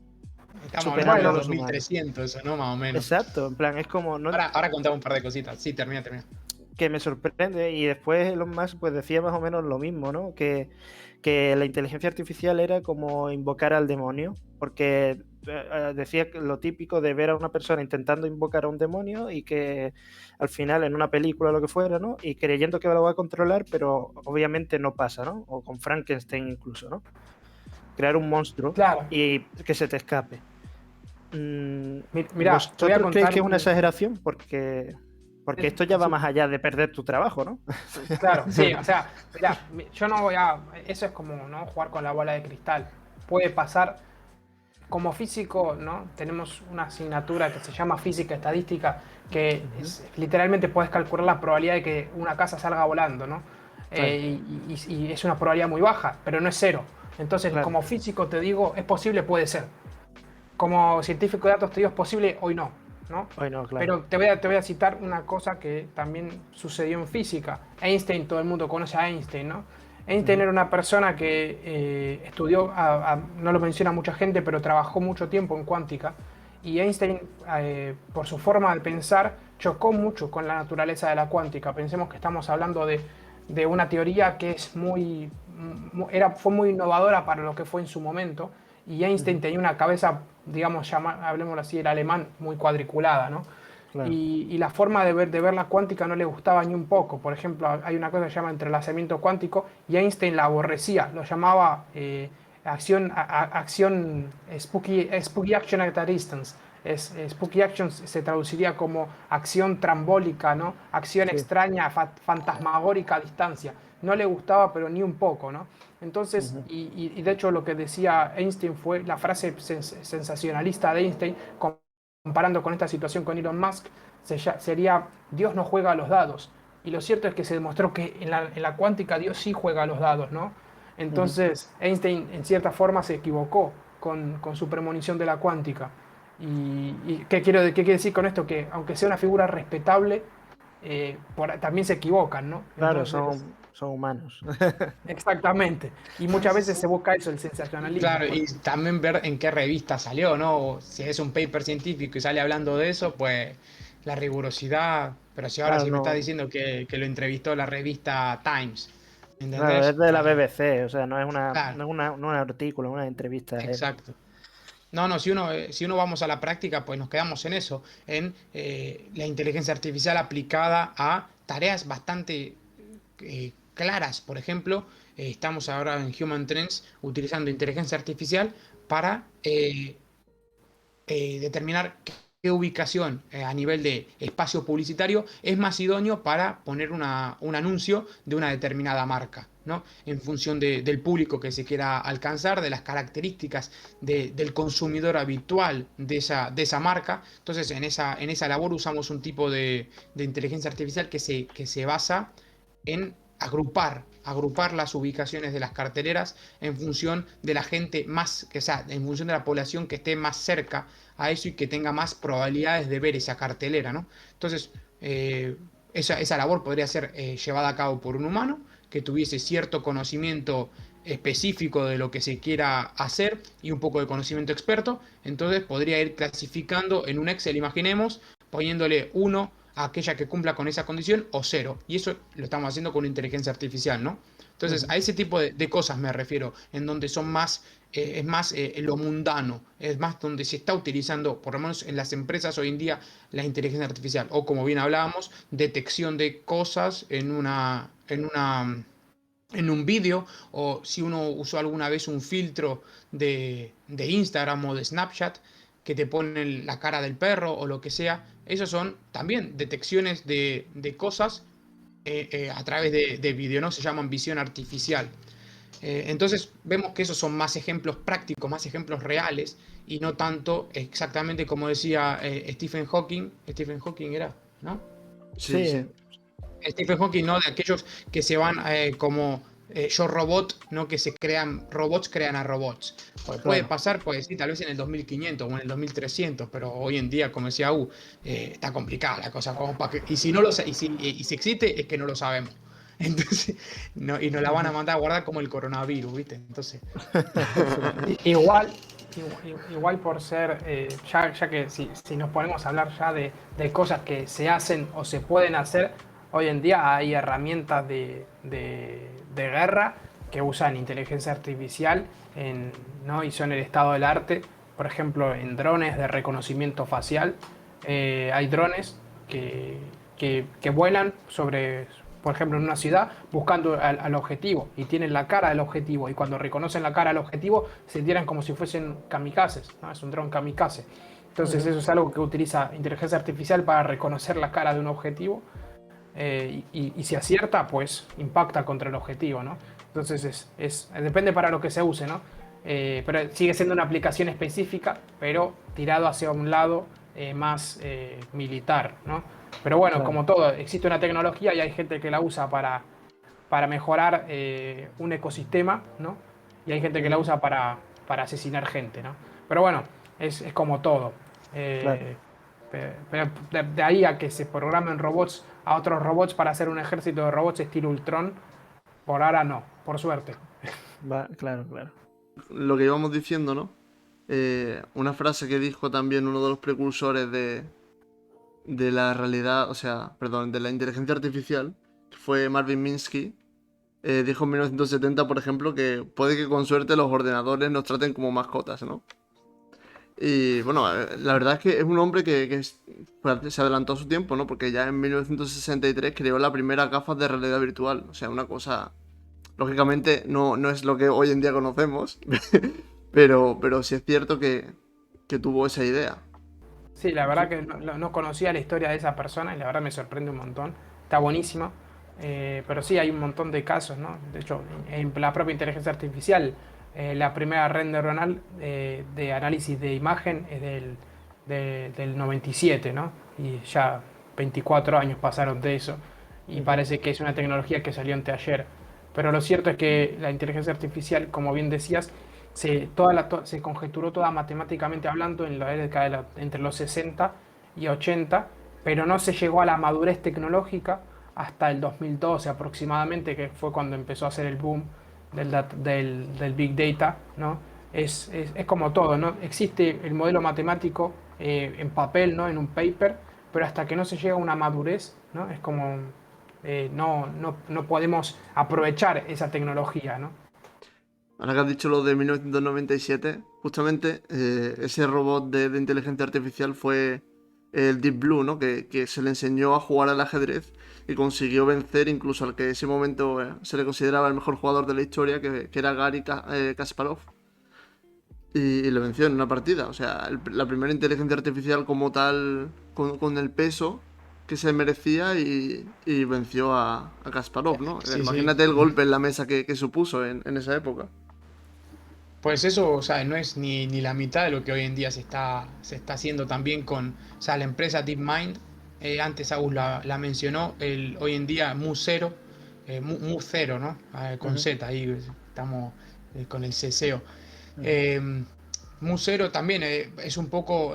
Estamos Superando hablando a de los 2300, eso, ¿no? Más o menos. Exacto, en plan, es como... No, Ahora contamos un par de cositas. Sí, termina. que me sorprende, y después Elon Musk pues decía más o menos lo mismo, ¿no? Que la inteligencia artificial era como invocar al demonio, porque decía que lo típico de ver a una persona intentando invocar a un demonio y que al final en una película o lo que fuera, ¿no? Y creyendo que lo va a controlar, pero obviamente no pasa, ¿no? O con Frankenstein incluso, ¿no? Crear un monstruo claro, y que se te escape. mira, te voy a ¿Vosotros creéis contar que es una exageración? Porque esto ya va su- más allá de perder tu trabajo, ¿no? Claro, sí, o sea, mirá, yo no voy a. Eso es como, ¿no? Jugar con la bola de cristal. Puede pasar. Como físico, ¿no? Tenemos una asignatura que se llama física estadística, que literalmente puedes calcular la probabilidad de que una casa salga volando, ¿no? Claro, Y es una probabilidad muy baja, pero no es cero. Entonces, claro. como físico te digo, es posible, puede ser. Como científico de datos te digo, es posible, hoy no, ¿no? Hoy no, claro. Pero te voy a citar una cosa que también sucedió en física. Einstein, todo el mundo conoce a Einstein, ¿no? Einstein era una persona que estudió, no lo menciona mucha gente, pero trabajó mucho tiempo en cuántica. Y Einstein, por su forma de pensar, chocó mucho con la naturaleza de la cuántica. Pensemos que estamos hablando de una teoría que es fue muy innovadora para lo que fue en su momento. Y Einstein tenía una cabeza, digamos, hablemoslo así, el alemán, muy cuadriculada, ¿no? Claro. Y la forma de ver la cuántica no le gustaba ni un poco. Por ejemplo, hay una cosa que se llama entrelazamiento cuántico y Einstein la aborrecía, lo llamaba acción spooky action at a distance. Spooky action se traduciría como acción trambólica, ¿no? Acción Sí. extraña, fantasmagórica a distancia. No le gustaba, pero ni un poco, ¿no? Entonces, y de hecho lo que decía Einstein fue la frase sensacionalista de Einstein, comparando con esta situación con Elon Musk, sería Dios no juega a los dados. Y lo cierto es que se demostró que en la cuántica Dios sí juega a los dados, ¿no? Entonces Einstein en cierta forma se equivocó con su premonición de la cuántica. ¿Y qué quiere decir con esto? Que aunque sea una figura respetable, también se equivocan, ¿no? Claro, Entonces, son humanos. exactamente. Y muchas veces se busca eso, el sensacionalismo. Claro, y también ver en qué revista salió, ¿no? O si es un paper científico y sale hablando de eso, pues la rigurosidad. Pero si ahora Claro, sí me está no. diciendo que lo entrevistó la revista Times, Claro, ¿entendés? es de la BBC, o sea, no es Claro, no es un artículo, es una entrevista. exacto. No, no, si uno vamos a la práctica, pues nos quedamos en eso, en la inteligencia artificial aplicada a tareas bastante claras. Por ejemplo, estamos ahora en Human Trends utilizando inteligencia artificial para determinar qué ubicación a nivel de espacio publicitario es más idóneo para poner un anuncio de una determinada marca, ¿no? En función del público que se quiera alcanzar, de las características del consumidor habitual de esa marca. Entonces, en esa labor usamos un tipo de inteligencia artificial que se basa en agrupar las ubicaciones de las carteleras en función de la gente o sea, en función de la población que esté más cerca a eso y que tenga más probabilidades de ver esa cartelera, ¿no? Entonces, esa labor podría ser llevada a cabo por un humano que tuviese cierto conocimiento específico de lo que se quiera hacer y un poco de conocimiento experto, entonces podría ir clasificando en un Excel, imaginemos, poniéndole 1 a aquella que cumpla con esa condición o 0. Y eso lo estamos haciendo con inteligencia artificial, ¿no? Entonces, a ese tipo de cosas me refiero, en donde es más lo mundano, es más donde se está utilizando, por lo menos en las empresas hoy en día, la inteligencia artificial. O como bien hablábamos, detección de cosas en un vídeo, o si uno usó alguna vez un filtro de Instagram o de Snapchat que te pone la cara del perro o lo que sea, esos son también detecciones de cosas a través de vídeo, ¿no? Se llaman visión artificial. Entonces vemos que esos son más ejemplos prácticos, más ejemplos reales y no tanto exactamente como decía Stephen Hawking era, ¿no? Sí, sí. Sí, Stephen Hawking, ¿no? De aquellos que se van como Yo Robot, ¿no? Que se crean robots, crean a robots. Pues puede claro. pasar, pues sí, tal vez en el 2500 o en el 2300, pero hoy en día, como decía está complicada la cosa. Como para y si no lo y si existe, es que no lo sabemos. Entonces, no, y nos la van a Ujú. mandar a guardar como el coronavirus, ¿viste? Entonces, Sí. Igual, igual por ser, ya que si nos ponemos a hablar ya de cosas que se hacen o se pueden hacer, hoy en día hay herramientas de guerra que usan inteligencia artificial ¿no? Y son el estado del arte. Por ejemplo, en drones de reconocimiento facial, hay drones que, que vuelan sobre, por ejemplo, en una ciudad buscando al objetivo y tienen la cara del objetivo y cuando reconocen la cara del objetivo se tiran como si fuesen kamikazes, ¿no? Es un dron kamikaze. Entonces Ujú. eso es algo que utiliza inteligencia artificial para reconocer la cara de un objetivo y si acierta, pues impacta contra el objetivo, ¿no? Entonces depende para lo que se use, ¿no? Pero sigue siendo una aplicación específica, pero tirado hacia un lado más militar, ¿no? Pero bueno, Claro. como todo, existe una tecnología y hay gente que la usa para mejorar un ecosistema, ¿no? Y hay gente que la Ujú. usa para asesinar gente, ¿no? Pero bueno, es como todo. Claro. Eh, pero de ahí a que se programen robots a otros robots para hacer un ejército de robots estilo Ultron, por ahora no, por suerte. Claro, claro. Lo que íbamos diciendo, ¿no? Una frase que dijo también uno de los precursores de la realidad, o sea, perdón, de la inteligencia artificial, que fue Marvin Minsky, dijo en 1970, por ejemplo, que puede que con suerte los ordenadores nos traten como mascotas, ¿no? Y bueno, la verdad es que es un hombre pues, se adelantó a su tiempo, ¿no? Porque ya en 1963 creó la primera gafas de realidad virtual. O sea, una cosa, lógicamente, no es lo que hoy en día conocemos, pero sí es cierto que tuvo esa idea. Sí, la verdad Sí. que no conocía la historia de esa persona y la verdad me sorprende un montón. Está buenísimo. Pero sí, hay un montón de casos, ¿no? De hecho, en la propia inteligencia artificial, la primera red neuronal de análisis de imagen es del 97, ¿no? Y ya 24 años pasaron de eso y Ujú. parece que es una tecnología que salió anteayer. Pero lo cierto es que la inteligencia artificial, como bien decías, se conjeturó toda matemáticamente hablando en la década entre los 60 y 80, pero no se llegó a la madurez tecnológica hasta el 2012 aproximadamente, que fue cuando empezó a hacer el boom del Big Data, ¿no? Es como todo, ¿no? Existe el modelo matemático en papel, ¿no? En un paper, pero hasta que no se llega a una madurez, ¿no? Es como no podemos aprovechar esa tecnología, ¿no? Ahora que has dicho lo de 1997, justamente ese robot de inteligencia artificial fue el Deep Blue, ¿no? Que se le enseñó a jugar al ajedrez y consiguió vencer incluso al que en ese momento se le consideraba el mejor jugador de la historia, que era Kasparov. Y le venció en una partida. O sea, la primera inteligencia artificial como tal, con el peso que se merecía y venció a Kasparov, ¿no? sí, sí. Imagínate el golpe en la mesa que supuso en esa época. Pues eso, o sea, no es ni la mitad de lo que hoy en día se está haciendo también con, o sea, la empresa DeepMind, antes Agus la mencionó, hoy en día Mu0, Mu0, ¿no? Con Ujú. Z, ahí estamos con el ceseo. Ujú. Eh, Mu0 también es un poco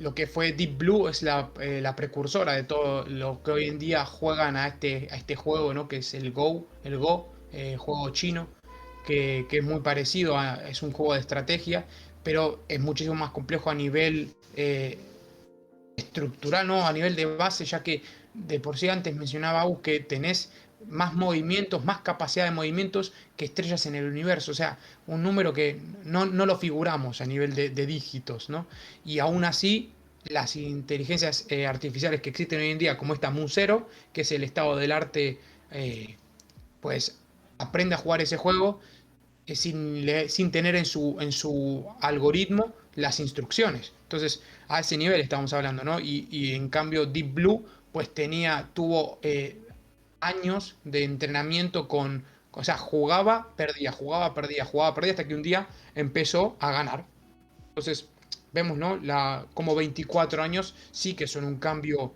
lo que fue Deep Blue, es la precursora de todo lo que hoy en día juegan a este juego, ¿no? Que es el Go, juego chino que es muy parecido es un juego de estrategia, pero es muchísimo más complejo a nivel estructural, ¿no? A nivel de base, ya que de por sí antes mencionaba vos que tenés más movimientos, más capacidad de movimientos que estrellas en el universo, o sea, un número que no lo figuramos a nivel de dígitos, ¿no? Y aún así, las inteligencias artificiales que existen hoy en día, como esta Mu0, que es el estado del arte, pues aprende a jugar ese juego sin tener en su algoritmo las instrucciones. Entonces, a ese nivel estamos hablando, ¿no? Y en cambio, Deep Blue, pues tuvo años de entrenamiento o sea, jugaba, perdía, jugaba, perdía, jugaba, perdía, hasta que un día empezó a ganar. Entonces, vemos, ¿no? Como 24 años sí que son un cambio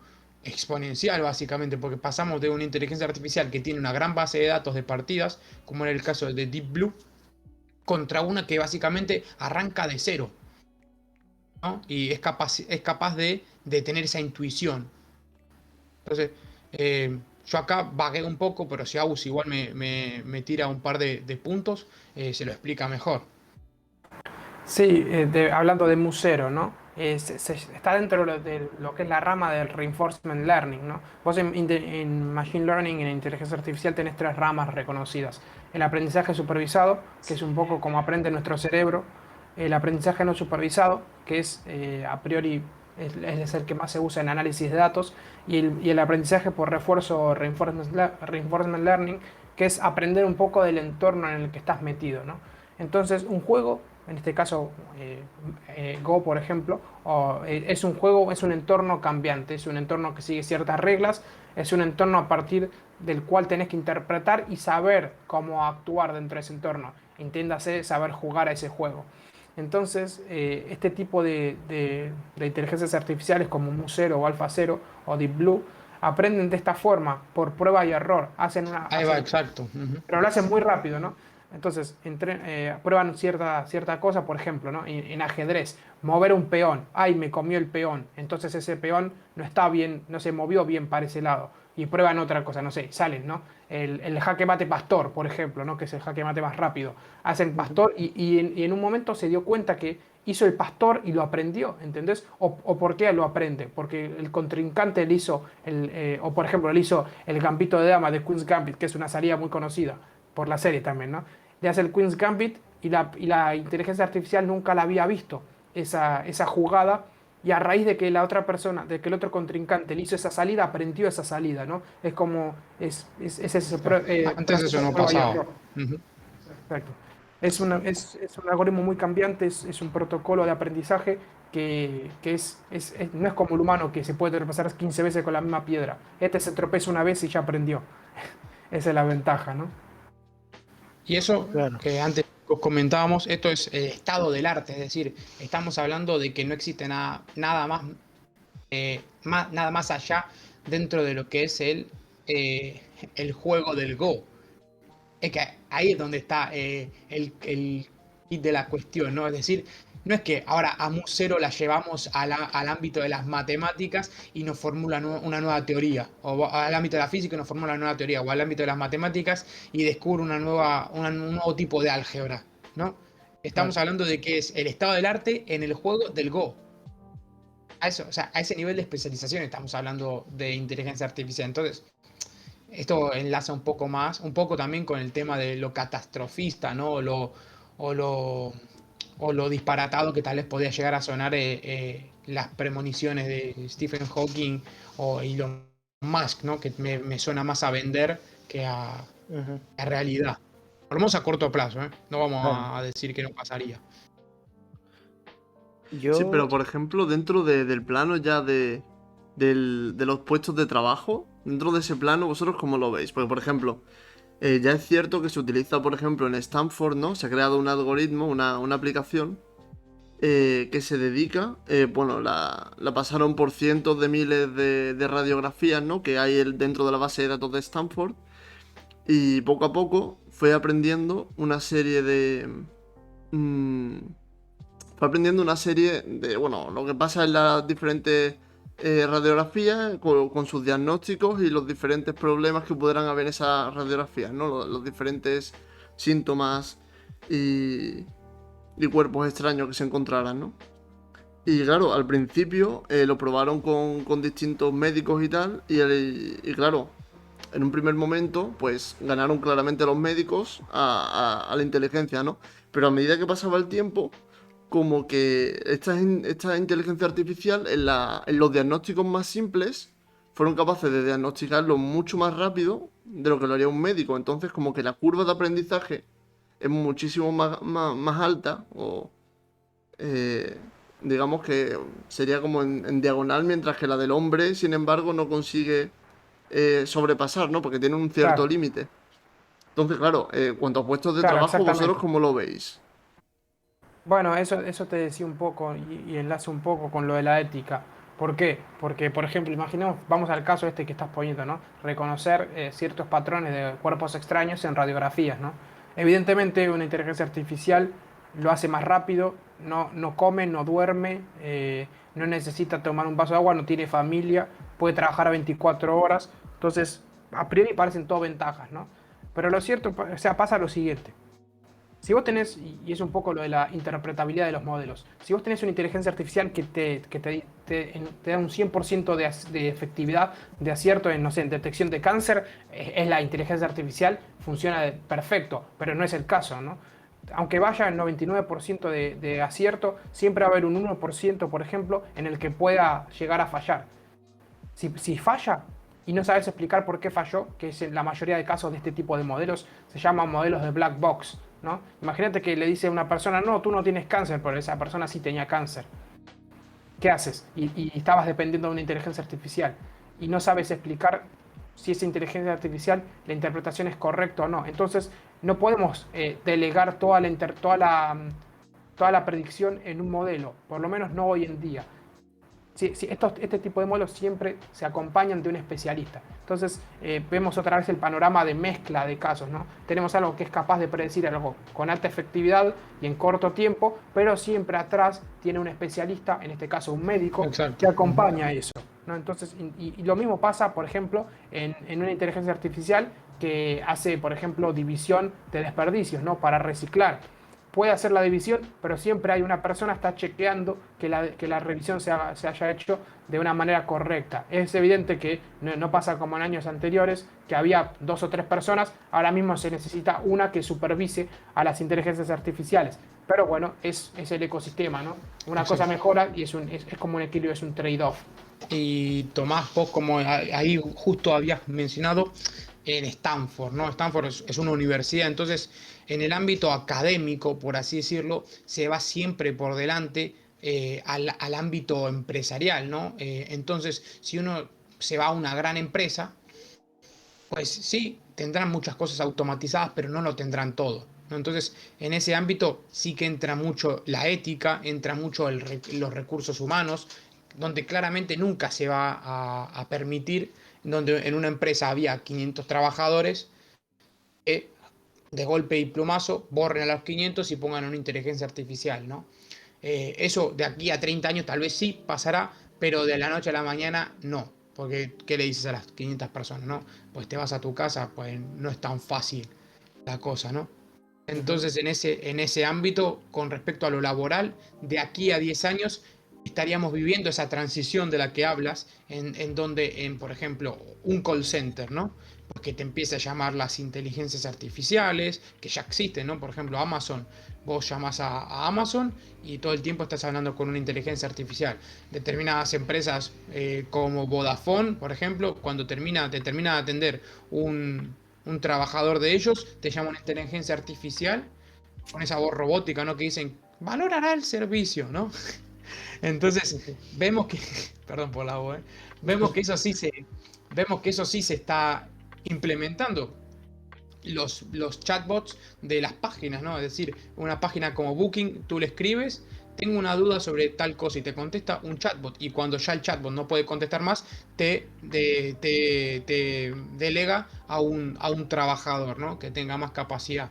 exponencial básicamente, porque pasamos de una inteligencia artificial que tiene una gran base de datos de partidas, como era el caso de Deep Blue, contra una que básicamente arranca de cero, ¿no? Y es capaz de tener esa intuición. Entonces, yo acá vagué un poco, pero si Aus igual me tira un par de puntos, se lo explica mejor. Sí, hablando de Musero, ¿no? Está dentro de lo que es la rama del reinforcement learning, ¿no? Vos en Machine Learning, en inteligencia artificial, tenés tres ramas reconocidas. El aprendizaje supervisado, que es un poco como aprende nuestro cerebro. El aprendizaje no supervisado, que es a priori es el que más se usa en análisis de datos. Y el aprendizaje por refuerzo, reinforcement learning, que es aprender un poco del entorno en el que estás metido, ¿no? Entonces, un juego, en este caso Go, por ejemplo, es un juego, es un entorno cambiante, es un entorno que sigue ciertas reglas, es un entorno a partir del cual tenés que interpretar y saber cómo actuar dentro de ese entorno. Entiéndase, saber jugar a ese juego. Entonces, este tipo de inteligencias artificiales como Musero o AlphaZero o Deep Blue aprenden de esta forma, por prueba y error. Ahí va, exacto. Pero lo hacen muy rápido, ¿no? Entonces, prueban cierta cosa, por ejemplo, ¿no? En ajedrez, mover un peón. ¡Ay, me comió el peón! Entonces ese peón no está bien, no se movió bien para ese lado. Y prueban otra cosa, no sé, salen, ¿no? El jaque mate pastor, por ejemplo, ¿no? Que es el jaque mate más rápido. Hacen pastor y en un momento se dio cuenta que hizo el pastor y lo aprendió, ¿entendés? O por qué lo aprende, porque el contrincante le hizo, o por ejemplo, le hizo el gambito de dama de Queen's Gambit, que es una salida muy conocida por la serie también, ¿no? Le hace el Queen's Gambit y la inteligencia artificial nunca la había visto, esa jugada, y a raíz de que la otra persona, de que el otro contrincante le hizo esa salida, aprendió esa salida, ¿no? Es como, es ese... Antes eso no pasaba. Exacto. Es un algoritmo muy cambiante, es un protocolo de aprendizaje que no es como el humano que se puede tropezar 15 veces con la misma piedra. Este se tropeza una vez y ya aprendió. Esa es la ventaja, ¿no? Y eso Claro. que antes os comentábamos, esto es el estado del arte, es decir, estamos hablando de que no existe nada más allá dentro de lo que es el juego del Go. Es que ahí es donde está el kit de la cuestión, ¿no? Es decir, no es que ahora a Musero la llevamos al ámbito de las matemáticas y nos formula una nueva teoría, o al ámbito de la física y nos formula una nueva teoría, o al ámbito de las matemáticas y descubre un nuevo tipo de álgebra, ¿no? Estamos Claro. hablando de que es el estado del arte en el juego del Go. O sea, a ese nivel de especialización estamos hablando de inteligencia artificial. Entonces, esto enlaza un poco más, un poco también con el tema de lo catastrofista, ¿no? O lo, o lo disparatado que tal vez podía llegar a sonar las premoniciones de Stephen Hawking o Elon Musk, ¿no? Que me suena más a vender que a realidad. Por lo menos a corto plazo, ¿eh? No vamos Claro. a decir que no pasaría. Sí, Yo, pero por ejemplo, dentro del plano ya de los puestos de trabajo, dentro de ese plano, ¿vosotros cómo lo veis? Porque, por ejemplo, ya es cierto que se utiliza, por ejemplo, en Stanford, ¿no? Se ha creado un algoritmo, una aplicación que se dedica, bueno, la pasaron por cientos de miles de radiografías, ¿no? Que hay dentro de la base de datos de Stanford. Y poco a poco fue aprendiendo una serie mm, fue aprendiendo una serie de, bueno, lo que pasa en las diferentes radiografías con sus diagnósticos y los diferentes problemas que pudieran haber en esas radiografías, ¿no? Los diferentes síntomas y, y cuerpos extraños que se encontraran, ¿no? Y claro, al principio lo probaron con distintos médicos y tal, y claro, en un primer momento, pues ganaron claramente los médicos a la inteligencia, ¿no? Pero a medida que pasaba el tiempo, como que esta inteligencia artificial en los diagnósticos más simples fueron capaces de diagnosticarlo mucho más rápido de lo que lo haría un médico. Entonces, como que la curva de aprendizaje es muchísimo más alta, o eh, digamos que sería como en diagonal, mientras que la del hombre, sin embargo, no consigue sobrepasar, ¿no? Porque tiene un cierto Claro, límite. Entonces, claro, cuanto a puestos de claro, trabajo, ¿vosotros exactamente. cómo lo veis? Bueno, eso te decía un poco y enlace un poco con lo de la ética. ¿Por qué? Porque, por ejemplo, imaginemos, vamos al caso este que estás poniendo, ¿no? Reconocer ciertos patrones de cuerpos extraños en radiografías, ¿no? Evidentemente, una inteligencia artificial lo hace más rápido, no come, no duerme, no necesita tomar un vaso de agua, no tiene familia, puede trabajar a 24 horas. Entonces, a priori parecen todo ventajas, ¿no? Pero lo cierto, o sea, pasa lo siguiente. Si vos tenés, y es un poco lo de la interpretabilidad de los modelos, si vos tenés una inteligencia artificial que te da un 100% de efectividad, de acierto en, no sé, en detección de cáncer, es la inteligencia artificial, funciona perfecto, pero no es el caso, ¿no? Aunque vaya el 99% de acierto, siempre va a haber un 1%, por ejemplo, en el que pueda llegar a fallar. Si falla y no sabes explicar por qué falló, que es en la mayoría de casos de este tipo de modelos, se llaman modelos de black box, ¿no? Imagínate que le dice a una persona, no, tú no tienes cáncer, pero esa persona sí tenía cáncer. ¿Qué haces? Y estabas dependiendo de una inteligencia artificial y no sabes explicar si esa inteligencia artificial, la interpretación es correcta o no. Entonces, no podemos delegar toda la predicción en un modelo, por lo menos no hoy en día. Sí, sí, este tipo de modelos siempre se acompañan de un especialista. Entonces, vemos otra vez el panorama de mezcla de casos, ¿no? Tenemos algo que es capaz de predecir algo con alta efectividad y en corto tiempo, pero siempre atrás tiene un especialista, en este caso un médico, Exacto. que acompaña eso, ¿no? Entonces, y lo mismo pasa, por ejemplo, en una inteligencia artificial que hace, por ejemplo, división de desperdicios, ¿no? Para reciclar. Puede hacer la división, pero siempre hay una persona que está chequeando que la revisión se haya hecho de una manera correcta. Es evidente que no pasa como en años anteriores, que había 2 o 3 personas, ahora mismo se necesita una que supervise a las inteligencias artificiales. Pero bueno, es el ecosistema, ¿no? Una cosa Exacto. mejora y es como un equilibrio, es un trade-off. Y Tomás, vos como ahí justo habías mencionado en Stanford, ¿no? Stanford es una universidad, entonces en el ámbito académico, por así decirlo, se va siempre por delante al ámbito empresarial, ¿no? Entonces, si uno se va a una gran empresa, pues sí, tendrán muchas cosas automatizadas, pero no lo tendrán todo, ¿no? Entonces, en ese ámbito sí que entra mucho la ética, entra mucho los recursos humanos, donde claramente nunca se va a permitir, donde en una empresa había 500 trabajadores, que de golpe y plumazo borren a los 500 y pongan una inteligencia artificial, ¿no? Eso de aquí a 30 años tal vez sí pasará, pero de la noche a la mañana no. Porque, ¿qué le dices a las 500 personas, no? Pues te vas a tu casa, pues no es tan fácil la cosa, ¿no? Ujú. Entonces, en ese ámbito, con respecto a lo laboral, de aquí a 10 años estaríamos viviendo esa transición de la que hablas, en donde, por ejemplo, un call center, ¿no? Pues que te empieza a llamar las inteligencias artificiales, que ya existen, ¿no? Por ejemplo, Amazon. Vos llamas a Amazon y todo el tiempo estás hablando con una inteligencia artificial. Determinadas empresas como Vodafone, por ejemplo, cuando te termina de atender un trabajador de ellos, te llama una inteligencia artificial con esa voz robótica, ¿no? Que dicen, valorará el servicio, ¿no? Sí, Entonces, sí. vemos que, perdón por la voz, vemos que eso sí vemos que eso sí se está implementando. Los chatbots de las páginas, ¿no? Es decir, una página como Booking, tú le escribes, tengo una duda sobre tal cosa y te contesta un chatbot. Y cuando ya el chatbot no puede contestar más, te delega a un trabajador, ¿no? Que tenga más capacidad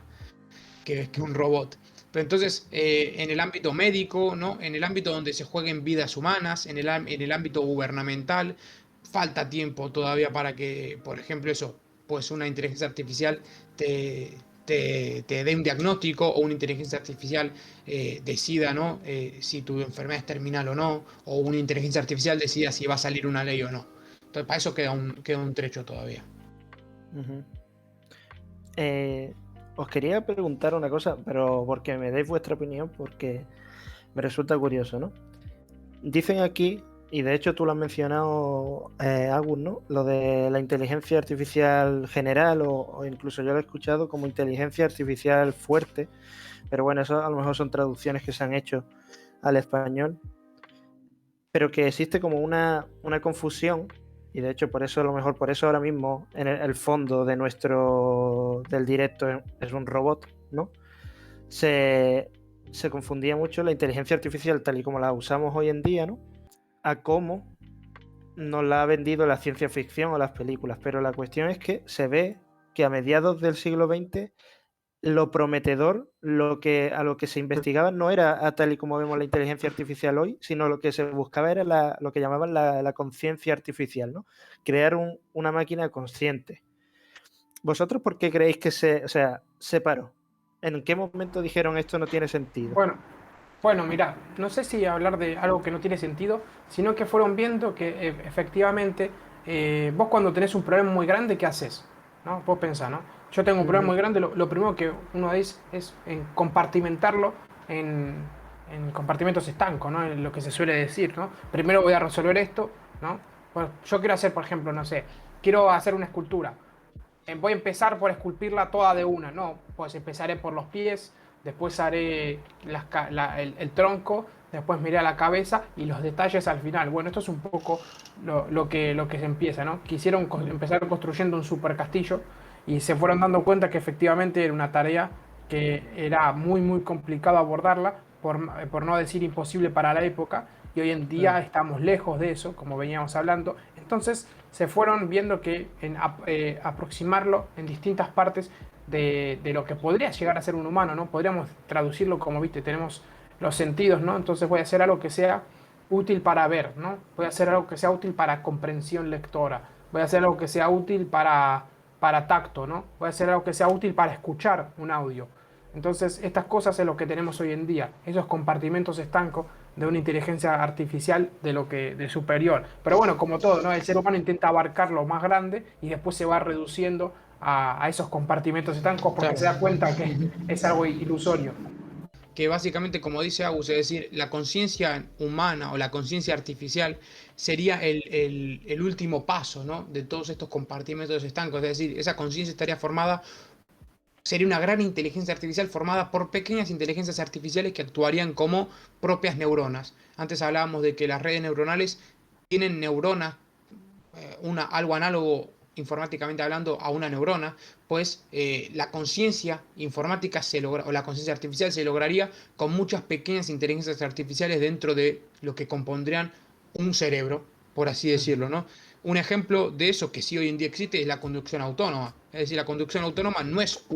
que un robot. Pero entonces, en el ámbito médico, ¿no? En el ámbito donde se jueguen vidas humanas, en el ámbito gubernamental, falta tiempo todavía para que, por ejemplo, eso, pues una inteligencia artificial te dé un diagnóstico o una inteligencia artificial decida, ¿no? Si tu enfermedad es terminal o no, o una inteligencia artificial decida si va a salir una ley o no. Entonces, para eso queda un trecho todavía. Ujú. Eh, Os quería preguntar una cosa, pero porque me deis vuestra opinión, porque me resulta curioso, ¿no? Dicen aquí, y de hecho tú lo has mencionado, Agus, ¿no? Lo de la inteligencia artificial general, o incluso yo lo he escuchado como inteligencia artificial fuerte, pero bueno, eso a lo mejor son traducciones que se han hecho al español, pero que existe como una confusión, y de hecho por eso a lo mejor por eso ahora mismo en el fondo de del directo es un robot, ¿no? Se confundía mucho la inteligencia artificial tal y como la usamos hoy en día, ¿no? A cómo nos la ha vendido la ciencia ficción o las películas, pero la cuestión es que se ve que a mediados del siglo XX lo prometedor, a lo que se investigaba no era tal y como vemos la inteligencia artificial hoy, sino lo que se buscaba era lo que llamaban la conciencia artificial, ¿no? Crear una máquina consciente. ¿Vosotros por qué creéis que se paró? ¿En qué momento dijeron esto no tiene sentido? Bueno, mirá, no sé si hablar de algo que no tiene sentido, sino que fueron viendo que efectivamente vos cuando tenés un problema muy grande, ¿qué haces? ¿No? Vos pensás, ¿no? Yo tengo un problema muy grande, lo primero que uno dice es en compartimentarlo en compartimentos estancos, ¿no? En lo que se suele decir, ¿no? Primero voy a resolver esto, ¿no? Bueno, yo quiero hacer, por ejemplo, no sé, quiero hacer una escultura. Voy a empezar por esculpirla toda de una, no, pues empezaré por los pies, después haré el tronco, después miré a la cabeza y los detalles al final. Bueno, esto es un poco lo que se empieza, ¿no? Quisieron empezar construyendo un super castillo y se fueron dando cuenta que efectivamente era una tarea que era muy, muy complicado abordarla, por no decir imposible para la época, y hoy en día estamos lejos de eso, como veníamos hablando. Entonces se fueron viendo que aproximarlo en distintas partes de lo que podría llegar a ser un humano, ¿no? Podríamos traducirlo como, viste, tenemos los sentidos, ¿no? Entonces voy a hacer algo que sea útil para ver, ¿no? Voy a hacer algo que sea útil para comprensión lectora, voy a hacer algo que sea útil para tacto, ¿no? Voy a hacer algo que sea útil para escuchar un audio. Entonces, estas cosas es lo que tenemos hoy en día, esos compartimentos estancos de una inteligencia artificial de superior. Pero bueno, como todo, ¿no? El ser humano intenta abarcar lo más grande y después se va reduciendo a esos compartimentos estancos porque Claro. se da cuenta que es algo ilusorio. Que básicamente, como dice Agus, es decir, la conciencia humana o la conciencia artificial sería el último paso, ¿no? De todos estos compartimentos estancos. Es decir, esa conciencia estaría formada, sería una gran inteligencia artificial formada por pequeñas inteligencias artificiales que actuarían como propias neuronas. Antes hablábamos de que las redes neuronales tienen neuronas, algo análogo informáticamente hablando a una neurona, pues la conciencia informática o la conciencia artificial se lograría con muchas pequeñas inteligencias artificiales dentro de lo que compondrían un cerebro, por así decirlo, ¿no? Un ejemplo de eso que sí hoy en día existe es la conducción autónoma. Es decir, la conducción autónoma no es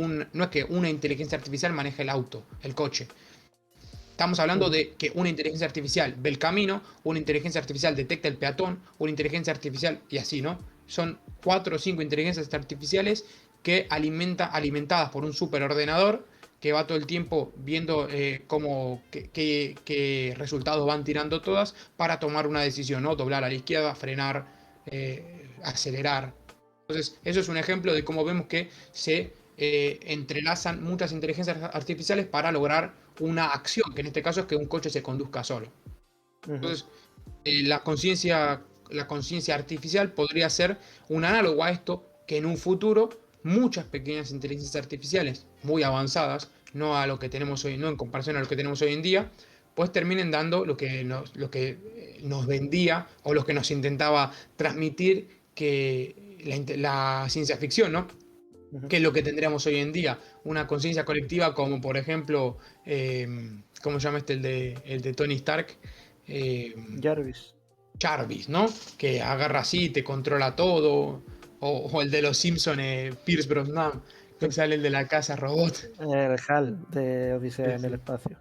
que una inteligencia artificial maneje el auto, el coche. Estamos hablando de que una inteligencia artificial ve el camino, una inteligencia artificial detecta el peatón, una inteligencia artificial y así, ¿no? Son 4 o 5 inteligencias artificiales que alimentadas por un superordenador que va todo el tiempo viendo qué resultados van tirando todas para tomar una decisión, ¿no? Doblar a la izquierda, frenar, acelerar. Entonces, eso es un ejemplo de cómo vemos que se entrelazan muchas inteligencias artificiales para lograr una acción, que en este caso es que un coche se conduzca solo. Entonces, la conciencia artificial podría ser un análogo a esto, que en un futuro muchas pequeñas inteligencias artificiales muy avanzadas, no a lo que tenemos hoy, no en comparación a lo que tenemos hoy en día, pues terminen dando lo que nos vendía o lo que nos intentaba transmitir que la ciencia ficción, ¿no? Que es lo que tendríamos hoy en día, una conciencia colectiva como por ejemplo, ¿cómo se llama el de Tony Stark? Jarvis, ¿no? Que agarra así, te controla todo, o el de los Simpsons, Pierce Brosnan, que sale el de la casa robot. El HAL de Odisea en el espacio.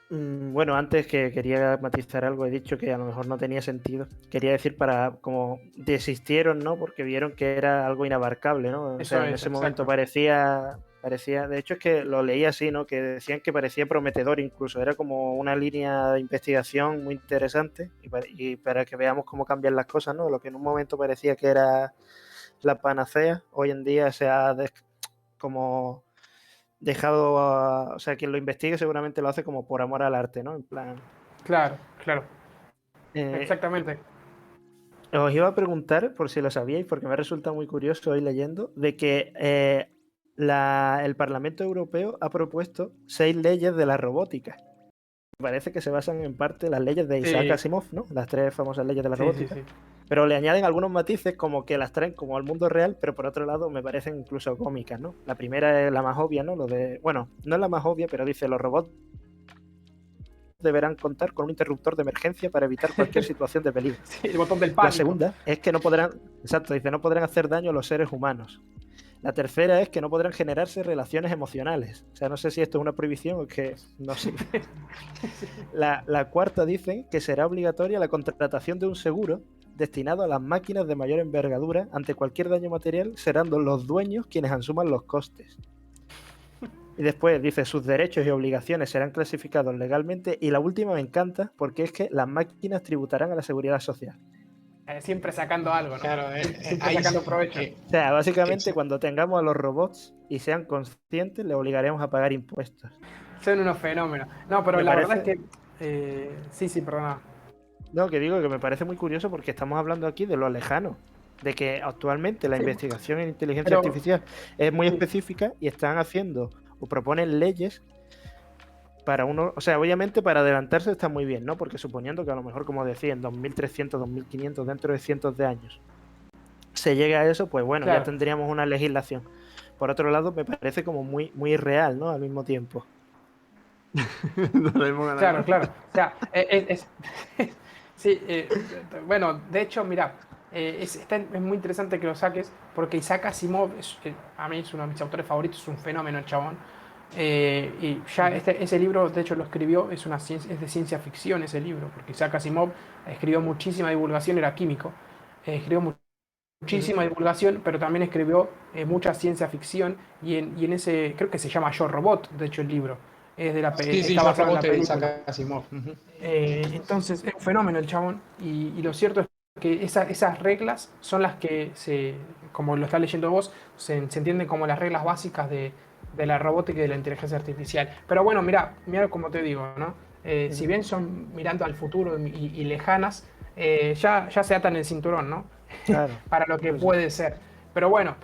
Bueno, antes que quería matizar algo, he dicho que a lo mejor no tenía sentido. Quería decir para como desistieron, ¿no? Porque vieron que era algo inabarcable, ¿no? O sea, en ese momento parecía, de hecho es que lo leí así, ¿no? Que decían que parecía prometedor incluso, era como una línea de investigación muy interesante y para que veamos cómo cambian las cosas, ¿no? Lo que en un momento parecía que era la panacea, hoy en día se ha como dejado o sea, quien lo investigue seguramente lo hace como por amor al arte, ¿no? En plan... Claro. Exactamente. Os iba a preguntar, por si lo sabíais, porque me resulta muy curioso hoy leyendo, de que el Parlamento Europeo ha propuesto 6 leyes de la robótica. Parece que se basan en parte en las leyes de Isaac Asimov, ¿no? Las 3 famosas leyes de la robótica. Sí. Pero le añaden algunos matices como que las traen como al mundo real, pero por otro lado me parecen incluso cómicas, ¿no? La primera es la más obvia, ¿no? Bueno, no es la más obvia, pero dice los robots deberán contar con un interruptor de emergencia para evitar cualquier situación de peligro. Sí, el botón del pánico. La segunda es que no podrán, exacto, dice, no podrán hacer daño a los seres humanos. La tercera es que no podrán generarse relaciones emocionales. O sea, no sé si esto es una prohibición o que no sé. La cuarta dice que será obligatoria la contratación de un seguro destinado a las máquinas de mayor envergadura. Ante cualquier daño material serán los dueños quienes asuman los costes. Y después dice, sus derechos y obligaciones serán clasificados legalmente. Y la última me encanta porque es que las máquinas tributarán a la seguridad social. Siempre sacando algo, ¿no? Claro, Siempre ahí sacando sí, provecho. O sea, básicamente Exacto. cuando tengamos a los robots y sean conscientes, les obligaremos a pagar impuestos. Son unos fenómenos. No, pero Me la parece- verdad es que... sí, perdona. No, que digo que me parece muy curioso porque estamos hablando aquí de lo lejano. De que actualmente la Sí, investigación en inteligencia pero- artificial es muy sí. específica y están haciendo o proponen leyes para uno, o sea, obviamente para adelantarse está muy bien, ¿no? Porque suponiendo que a lo mejor, como decía, en 2300, 2500, dentro de cientos de años, se llegue a eso, pues bueno, ya Claro. tendríamos una legislación. Por otro lado, me parece como muy, muy irreal, ¿no? Al mismo tiempo. Doraemon gana Claro, más. claro. O sea, sí, bueno, de hecho, mira, es muy interesante que lo saques porque Isaac Asimov, a mí es uno de mis autores favoritos, es un fenómeno el chabón. Y ya ese libro, de hecho, lo escribió, es de ciencia ficción ese libro, porque Isaac Asimov escribió muchísima divulgación, era químico, escribió muchísima divulgación, pero también escribió mucha ciencia ficción y en ese, creo que se llama Yo Robot, de hecho el libro, es de Sí, está yo basado en la rebote de película. Isaac Asimov. Ujú. Entonces es un fenómeno el chabón y lo cierto es que esas reglas son las que, como lo estás leyendo vos, se entienden como las reglas básicas de la robótica y de la inteligencia artificial. Pero bueno, mira como te digo, ¿no? Si bien son mirando al futuro y lejanas, ya se atan el cinturón, ¿no? Claro. Para lo que Sí, sí. puede ser. Pero bueno,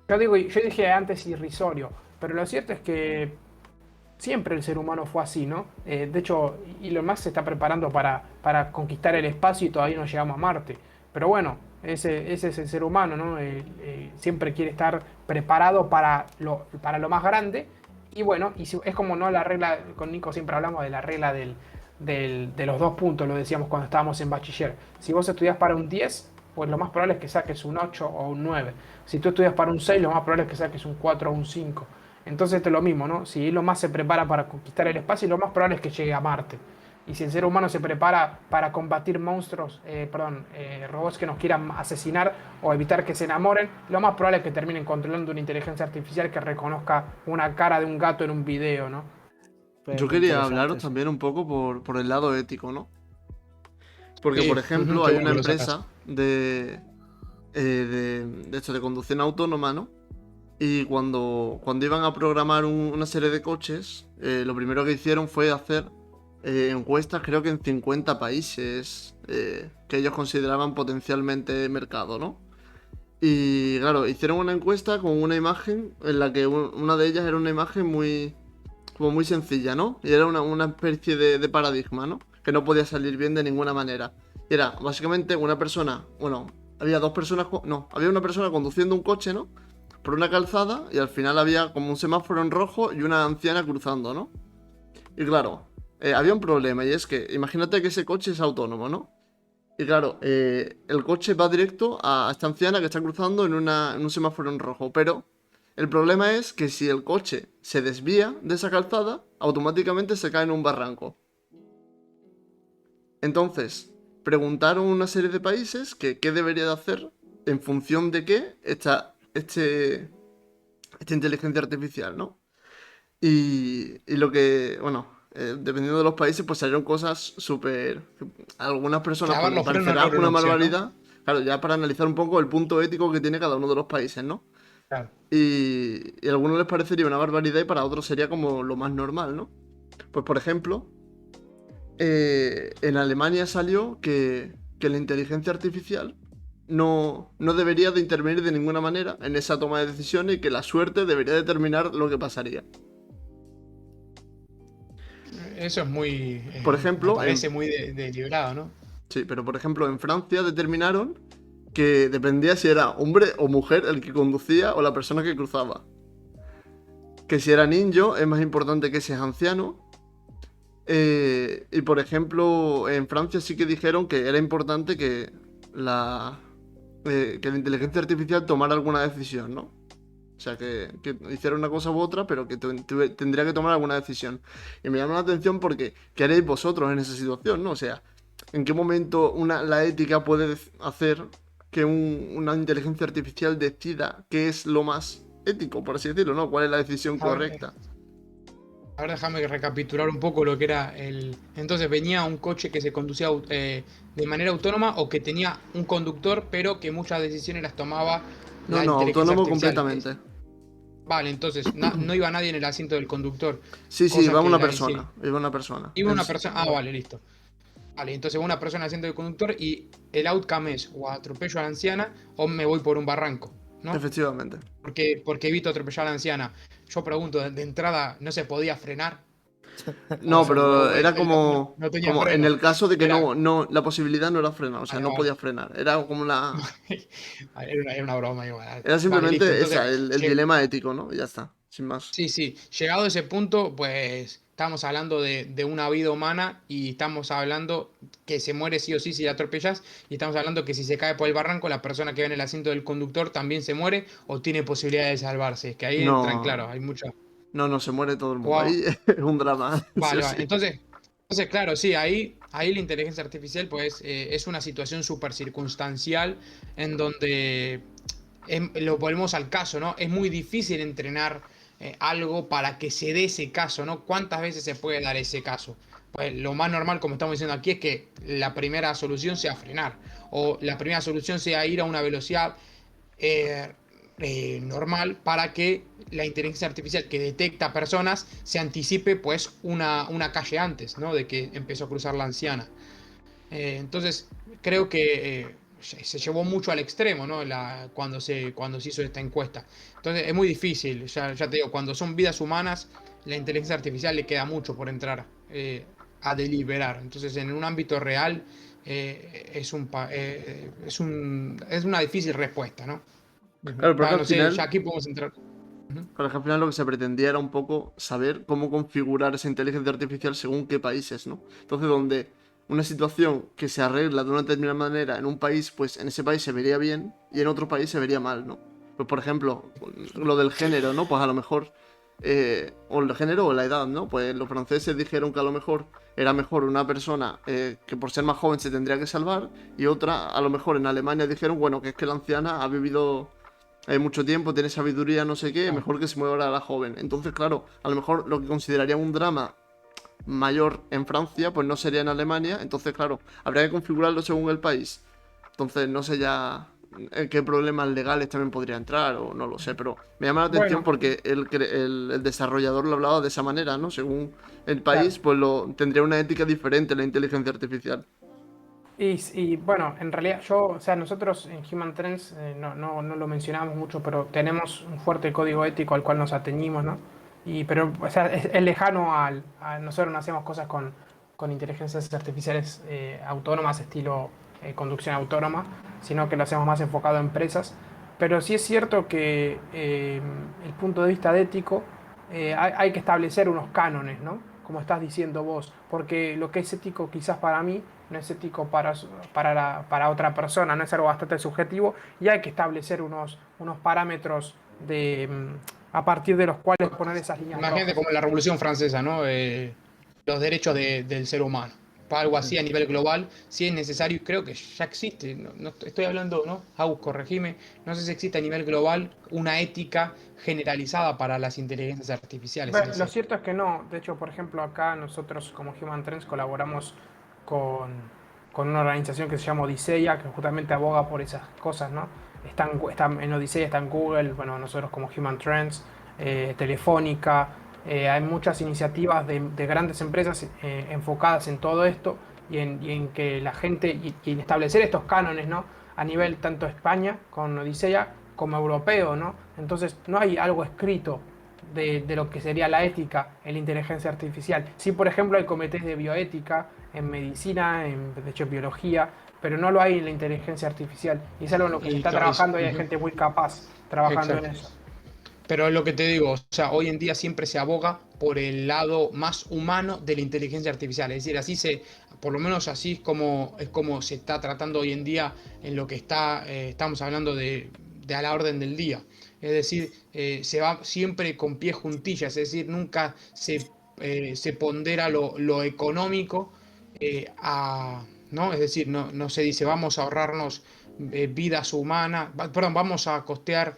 yo dije antes irrisorio, pero lo cierto es que siempre el ser humano fue así, ¿no? De hecho, Elon Musk se está preparando para conquistar el espacio y todavía no llegamos a Marte. Pero bueno, ese es el ser humano, ¿no? Siempre quiere estar preparado para lo más grande. Y bueno, es como no la regla, con Nico siempre hablamos de la regla de los 2 puntos, lo decíamos cuando estábamos en bachiller. Si vos estudias para un 10, pues lo más probable es que saques un 8 o un 9. Si tú estudias para un 6, lo más probable es que saques un 4 o un 5. Entonces esto es lo mismo, ¿no? Si Elon Musk se prepara para conquistar el espacio, lo más probable es que llegue a Marte. Y si el ser humano se prepara para combatir monstruos, robots que nos quieran asesinar o evitar que se enamoren, lo más probable es que terminen controlando una inteligencia artificial que reconozca una cara de un gato en un video, ¿no? Pues Yo muy quería interesante hablaros eso. también un poco por el lado ético, ¿no? Porque, Sí, por ujú, ejemplo, qué hay bueno una que lo sacas. empresa de hecho, de conducción autónoma, ¿no? Y cuando iban a programar una serie de coches, lo primero que hicieron fue hacer encuestas, creo que en 50 países que ellos consideraban potencialmente mercado, ¿no? Y claro, hicieron una encuesta con una imagen en la que una de ellas era una imagen como muy sencilla, ¿no? Y era una especie de paradigma, ¿no? Que no podía salir bien de ninguna manera. Y era básicamente una persona, bueno, había dos personas, no, había una persona conduciendo un coche, ¿no? Por una calzada y al final había como un semáforo en rojo y una anciana cruzando, ¿no? Y claro, había un problema y es que imagínate que ese coche es autónomo, ¿no? Y claro, el coche va directo a esta anciana que está cruzando en un semáforo en rojo, pero el problema es que si el coche se desvía de esa calzada, automáticamente se cae en un barranco. Entonces, preguntaron a una serie de países que qué debería de hacer en función de qué esta inteligencia artificial, ¿no? Y lo que, bueno, dependiendo de los países, pues salieron cosas súper... A algunas personas pues Clavar les los frenos no parecerá era una una opción, ¿no? barbaridad. Claro, ya para analizar un poco el punto ético que tiene cada uno de los países, ¿no? Claro. Y a algunos les parecería una barbaridad y para otros sería como lo más normal, ¿no? Pues por ejemplo, en Alemania salió que la inteligencia artificial no debería de intervenir de ninguna manera en esa toma de decisiones y que la suerte debería determinar lo que pasaría. Eso es muy, Por me ejemplo, parece muy deliberado, ¿no? sí, pero por ejemplo en Francia determinaron que dependía si era hombre o mujer el que conducía o la persona que cruzaba. Que si era niño es más importante que si es anciano. Y por ejemplo, en Francia sí que dijeron que era importante que la inteligencia artificial tomara alguna decisión, ¿no? O sea, que hiciera una cosa u otra, pero que tendría que tomar alguna decisión. Y me llama la atención porque, ¿qué haréis vosotros en esa situación, no? O sea, ¿en qué momento la ética puede hacer que una inteligencia artificial decida qué es lo más ético, por así decirlo, ¿no? ¿Cuál es la decisión A ver, correcta? ahora déjame recapitular un poco lo que era el... Entonces venía un coche que se conducía de manera autónoma o que tenía un conductor, pero que muchas decisiones las tomaba No, la no, inteligencia autónomo artificial. completamente. Vale, entonces no iba nadie en el asiento del conductor, Sí, sí, cosa iba que una la decisión... persona, iba una persona. Iba una persona... Ah, vale, listo. Vale, entonces va una persona en el asiento del conductor y el outcome es o atropello a la anciana o me voy por un barranco, ¿no? Efectivamente. Porque evito atropellar a la anciana. Yo pregunto, de entrada, ¿no se podía frenar? No, pero era No tenía como en freno. el caso de que Era, no, la posibilidad no era frenar, o sea, vale, no vale. podía frenar. Era como Era una broma igual. era Vale, listo. simplemente Entonces, el dilema ético, ¿no? Y ya está, sin más. sí, sí. Llegado a ese punto, pues estamos hablando de una vida humana y estamos hablando que se muere sí o sí si la atropellas y estamos hablando que si se cae por el barranco, la persona que va en el asiento del conductor también se muere o tiene posibilidad de salvarse. Es que ahí entran, claro, No, hay mucho... no se muere todo el mundo. Wow. Ahí es un drama, sí o Vale, vale. sí. Entonces, claro, sí, ahí la inteligencia artificial pues es una situación súper circunstancial en donde lo volvemos al caso, ¿no? Es muy difícil entrenar algo para que se dé ese caso, ¿no? ¿Cuántas veces se puede dar ese caso? Pues lo más normal, como estamos diciendo aquí, es que la primera solución sea frenar o la primera solución sea ir a una velocidad eh, normal para que la inteligencia artificial que detecta personas se anticipe pues una calle antes, ¿no? De que empezó a cruzar la anciana. Entonces, creo que se llevó mucho al extremo, ¿no? Cuando se hizo esta encuesta. Entonces, es muy difícil, ya te digo, cuando son vidas humanas, la inteligencia artificial le queda mucho por entrar a deliberar. Entonces, en un ámbito real, es una difícil respuesta, ¿no? Ujú. Claro, porque Va, al no sé, ya final, aquí podemos entrar. Ujú. claro, que al final lo que se pretendía era un poco saber cómo configurar esa inteligencia artificial según qué países, ¿no? Entonces, donde una situación que se arregla de una determinada manera en un país, pues en ese país se vería bien y en otro país se vería mal, ¿no? Pues por ejemplo, lo del género, ¿no? Pues a lo mejor, o el género o la edad, ¿no? Pues los franceses dijeron que a lo mejor era mejor una persona que por ser más joven se tendría que salvar y otra, a lo mejor en Alemania dijeron, bueno, que es que la anciana ha vivido hay mucho tiempo, tiene sabiduría, no sé qué, Ah, mejor que se mueva ahora la joven. Entonces, claro, a lo mejor lo que considerarían un drama mayor en Francia, pues no sería en Alemania. Entonces, claro, habría que configurarlo según el país. Entonces, no sé ya en qué problemas legales también podría entrar, o no lo sé, pero me llama la atención Bueno, porque el desarrollador lo hablaba de esa manera, ¿no? Según el claro. país, pues tendría una ética diferente la inteligencia artificial. Y, bueno, en realidad o sea, nosotros en Human Trends no lo mencionamos mucho, pero tenemos un fuerte código ético al cual nos ateñimos, ¿no? Pero, o sea, es lejano nosotros no hacemos cosas con inteligencias artificiales autónomas, estilo conducción autónoma, sino que lo hacemos más enfocado a empresas. Pero sí es cierto que el punto de vista de ético, hay que establecer unos cánones, ¿no? Como estás diciendo vos, porque lo que es ético quizás para mí no es ético para otra persona, no es algo bastante subjetivo y hay que establecer unos parámetros a partir de los cuales poner esas líneas imagínate rojas. como en la Revolución Francesa, ¿no? Los derechos del ser humano. Para algo así a nivel global, si es necesario, y creo que ya existe, no estoy hablando, ¿no? Agus, corregime, no sé si existe a nivel global una ética generalizada para las inteligencias artificiales. Bueno, lo cierto es que no. De hecho, por ejemplo, acá nosotros como Human Trends colaboramos con, con una organización que se llama Odisea, que justamente aboga por esas cosas, ¿no? Están en Odisea, está en Google, bueno, nosotros como Human Trends, Telefónica, hay muchas iniciativas de grandes empresas enfocadas en todo esto y en que la gente, y en establecer estos cánones, ¿no? A nivel tanto España con Odisea como europeo, ¿no? Entonces no hay algo escrito de lo que sería la ética en la inteligencia artificial. Sí, por ejemplo, hay comités de bioética en medicina, de hecho en biología, pero no lo hay en la inteligencia artificial. Y es algo en lo que se Y está claro, trabajando y hay ujú, gente muy capaz trabajando en exacto. eso. Pero es lo que te digo, o sea, hoy en día siempre se aboga por el lado más humano de la inteligencia artificial. Es decir, por lo menos así es como se está tratando hoy en día en lo que estamos hablando de a la orden del día. Es decir, se va siempre con pies juntillas, es decir, nunca se pondera lo económico ¿no? Es decir, no se dice vamos a ahorrarnos vidas humanas, perdón, vamos a costear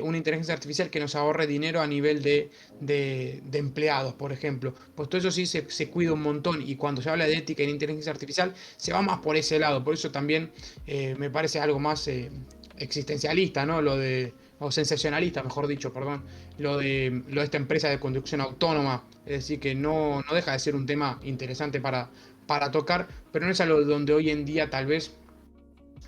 una inteligencia artificial que nos ahorre dinero a nivel de empleados, por ejemplo. Pues todo eso sí se cuida un montón, y cuando se habla de ética en inteligencia artificial se va más por ese lado. Por eso también me parece algo más existencialista, ¿no? O sensacionalista, mejor dicho, perdón, lo de esta empresa de conducción autónoma. Es decir, que no deja de ser un tema interesante para tocar, pero no es algo donde hoy en día tal vez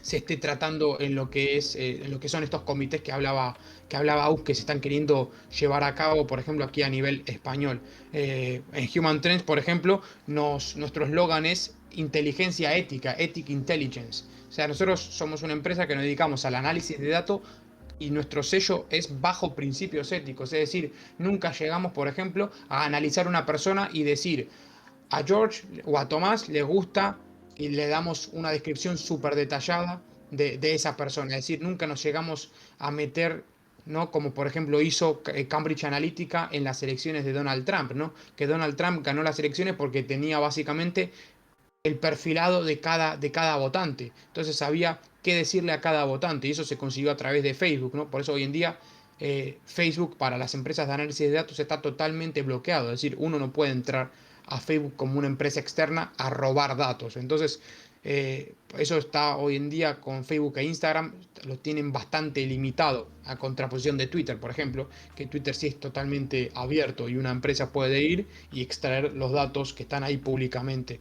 se esté tratando en lo que son estos comités que hablaba AUS, que se están queriendo llevar a cabo, por ejemplo, aquí a nivel español. En Human Trends, por ejemplo, nuestro eslogan es inteligencia ética, ethic intelligence. O sea, nosotros somos una empresa que nos dedicamos al análisis de datos, y nuestro sello es bajo principios éticos. Es decir, nunca llegamos, por ejemplo, a analizar una persona y decir a George o a Tomás les gusta, y le damos una descripción súper detallada de esa persona. Es decir, nunca nos llegamos a meter, ¿no? Como por ejemplo hizo Cambridge Analytica en las elecciones de Donald Trump, ¿no? Que Donald Trump ganó las elecciones porque tenía básicamente el perfilado de cada votante. Entonces sabía qué decirle a cada votante, y eso se consiguió a través de Facebook, ¿no? Por eso hoy en día Facebook para las empresas de análisis de datos está totalmente bloqueado. Es decir, uno no puede entrar a Facebook como una empresa externa a robar datos. Entonces, eso está hoy en día con Facebook e Instagram, lo tienen bastante limitado, a contraposición de Twitter, por ejemplo, que Twitter sí es totalmente abierto y una empresa puede ir y extraer los datos que están ahí públicamente.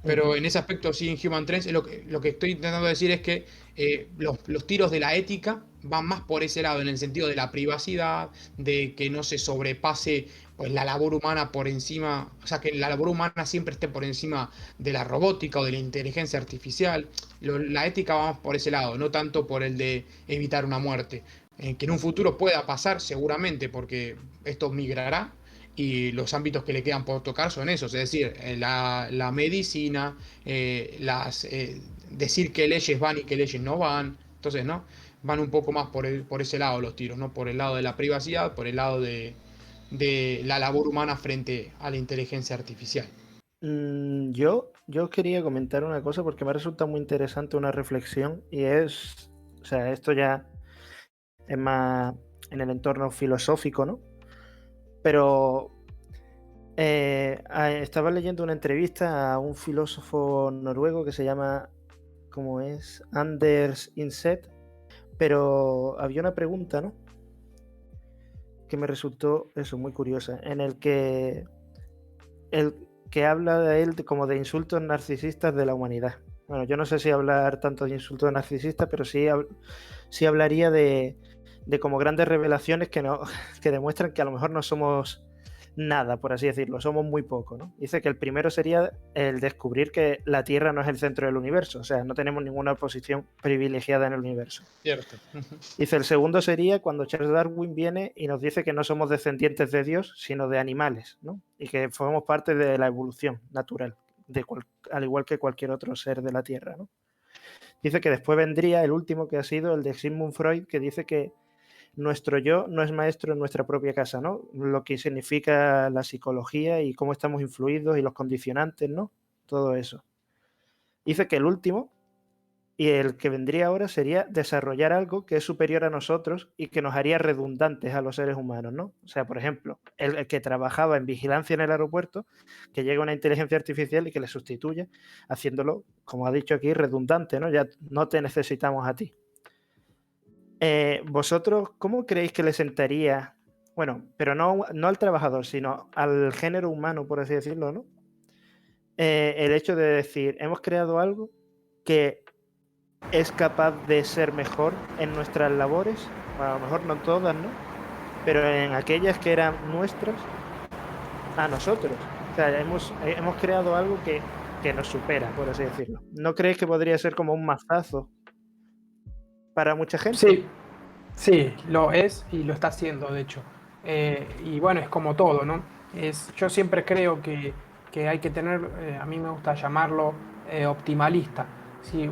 Pero en ese aspecto, sí, en Human Trends, lo que estoy intentando decir es que los tiros de la ética van más por ese lado, en el sentido de la privacidad, de que no se sobrepase pues, la labor humana por encima, o sea, que la labor humana siempre esté por encima de la robótica o de la inteligencia artificial. La ética va más por ese lado, no tanto por el de evitar una muerte. Que en un futuro pueda pasar, seguramente, porque esto migrará, y los ámbitos que le quedan por tocar son esos, es decir, la medicina, decir qué leyes van y qué leyes no van. Entonces, ¿no? Van un poco más por ese lado los tiros, ¿no? Por el lado de la privacidad, por el lado de la labor humana frente a la inteligencia artificial. Yo quería comentar una cosa porque me resulta muy interesante una reflexión, y es, o sea, esto ya es más en el entorno filosófico, ¿no? Pero estaba leyendo una entrevista a un filósofo noruego que se llama, ¿cómo es? Anders Inset, pero había una pregunta, ¿no? Que me resultó eso muy curiosa, en el que habla de él como de insultos narcisistas de la humanidad. Bueno, yo no sé si hablar tanto de insultos narcisistas, pero sí hablaría de como grandes revelaciones que demuestran que a lo mejor no somos nada, por así decirlo, somos muy poco, ¿no? Dice que el primero sería el descubrir que la Tierra no es el centro del universo, o sea, no tenemos ninguna posición privilegiada en el universo. Cierto. Dice, el segundo sería cuando Charles Darwin viene y nos dice que no somos descendientes de Dios, sino de animales, ¿no? Y que formamos parte de la evolución natural, al igual que cualquier otro ser de la Tierra, ¿no? Dice que después vendría el último, que ha sido el de Sigmund Freud, que dice que nuestro yo no es maestro en nuestra propia casa, ¿no? Lo que significa la psicología y cómo estamos influidos y los condicionantes, ¿no? Todo eso. Dice que el último y el que vendría ahora sería desarrollar algo que es superior a nosotros y que nos haría redundantes a los seres humanos, ¿no? O sea, por ejemplo, el que trabajaba en vigilancia en el aeropuerto, que llegue una inteligencia artificial y que le sustituya, haciéndolo, como ha dicho aquí, redundante, ¿no? Ya no te necesitamos a ti. ¿Vosotros cómo creéis que le sentaría, bueno, pero no al trabajador, sino al género humano, por así decirlo, ¿no? El hecho de decir, hemos creado algo que es capaz de ser mejor en nuestras labores, a lo mejor no todas, ¿no? Pero en aquellas que eran nuestras, a nosotros. O sea, hemos creado algo que nos supera, por así decirlo. ¿No creéis que podría ser como un mazazo para mucha gente? Sí, lo es y lo está haciendo, de hecho. Y bueno, es como todo, ¿no? yo siempre creo que hay que tener, a mí me gusta llamarlo optimalista. Sí,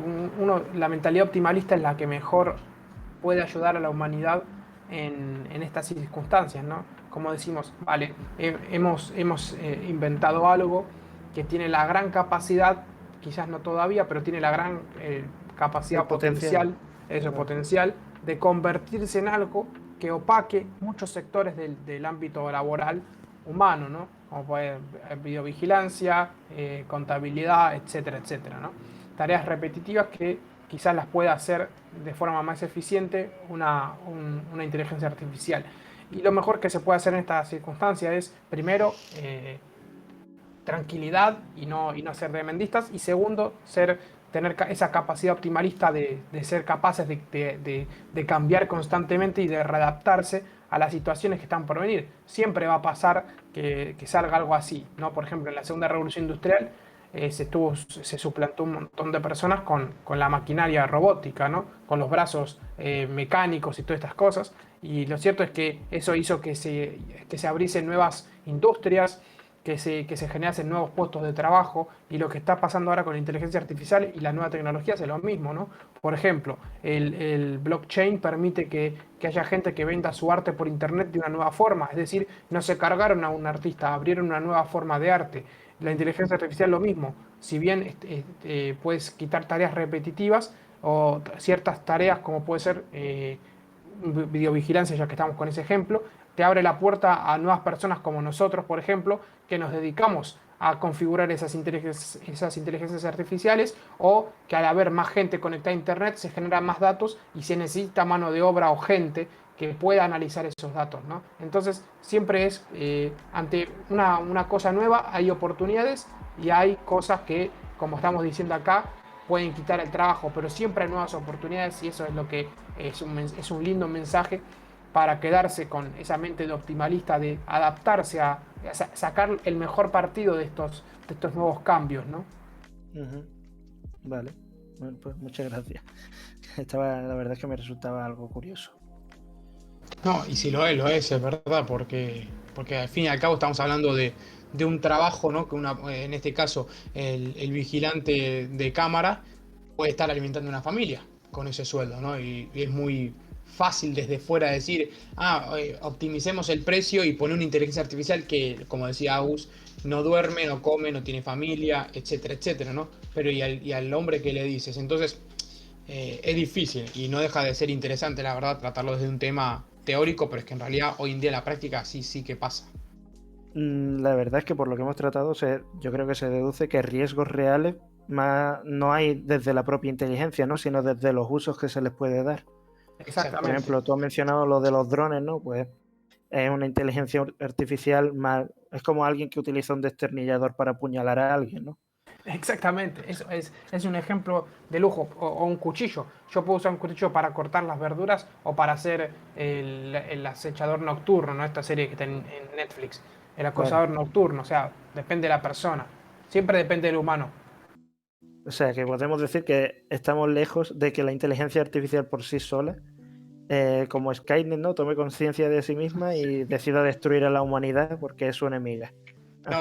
la mentalidad optimalista es la que mejor puede ayudar a la humanidad en estas circunstancias, ¿no? Como decimos, vale, hemos inventado algo que tiene la gran capacidad, quizás no todavía, pero tiene la gran capacidad El potencial. potencial de convertirse en algo que opaque muchos sectores del ámbito laboral humano, ¿no? Como puede videovigilancia, contabilidad, etcétera, etcétera, ¿no? Tareas repetitivas que quizás las pueda hacer de forma más eficiente una inteligencia artificial. Y lo mejor que se puede hacer en esta circunstancia es, primero, tranquilidad y no ser tremendistas. Y segundo, tener esa capacidad optimalista de ser capaces de cambiar constantemente y de readaptarse a las situaciones que están por venir. Siempre va a pasar que salga algo así, ¿no? Por ejemplo, en la segunda revolución industrial se suplantó un montón de personas con la maquinaria robótica, ¿no? Con los brazos mecánicos y todas estas cosas. Y lo cierto es que eso hizo que se abriesen nuevas industrias, que se generasen nuevos puestos de trabajo, y lo que está pasando ahora con la inteligencia artificial y la nueva tecnología es lo mismo, ¿no? Por ejemplo, el blockchain permite que haya gente que venda su arte por internet de una nueva forma, es decir, no se cargaron a un artista, abrieron una nueva forma de arte. La inteligencia artificial lo mismo, si bien puedes quitar tareas repetitivas o ciertas tareas como puede ser videovigilancia, ya que estamos con ese ejemplo, te abre la puerta a nuevas personas como nosotros, por ejemplo, que nos dedicamos a configurar esas inteligencias artificiales, o que al haber más gente conectada a Internet se generan más datos y se necesita mano de obra o gente que pueda analizar esos datos, ¿no? Entonces, siempre es, ante una cosa nueva, hay oportunidades y hay cosas que, como estamos diciendo acá, pueden quitar el trabajo, pero siempre hay nuevas oportunidades, y eso es lo que es un lindo mensaje para quedarse con esa mente de optimalista, de adaptarse a sacar el mejor partido de estos nuevos cambios, ¿no? Ujú. Vale, bueno, pues muchas gracias. La verdad es que me resultaba algo curioso. No, y si lo es verdad, porque al fin y al cabo estamos hablando de un trabajo, ¿no? Que en este caso el vigilante de cámara puede estar alimentando una familia con ese sueldo, ¿no? Y es muy fácil desde fuera decir, optimicemos el precio y poner una inteligencia artificial que, como decía Agus, no duerme, no come, no tiene familia, etcétera, etcétera, ¿no? Pero y al hombre que le dices, entonces es difícil y no deja de ser interesante, la verdad, tratarlo desde un tema teórico, pero es que en realidad hoy en día la práctica sí que pasa. La verdad es que por lo que hemos tratado, yo creo que se deduce que riesgos reales no hay desde la propia inteligencia, ¿no? Sino desde los usos que se les puede dar. Por Exactamente. ejemplo, tú has mencionado lo de los drones, ¿no? Pues es una inteligencia artificial es como alguien que utiliza un destornillador para apuñalar a alguien, ¿no? Exactamente, eso es un ejemplo de lujo. O un cuchillo. Yo puedo usar un cuchillo para cortar las verduras o para hacer el acechador nocturno, ¿no? Esta serie que está en Netflix. El acosador nocturno, o sea, depende de la persona. Siempre depende del humano. O sea, que podemos decir que estamos lejos de que la inteligencia artificial por sí sola, como Skynet, ¿no? Tome conciencia de sí misma y decida destruir a la humanidad porque es su enemiga.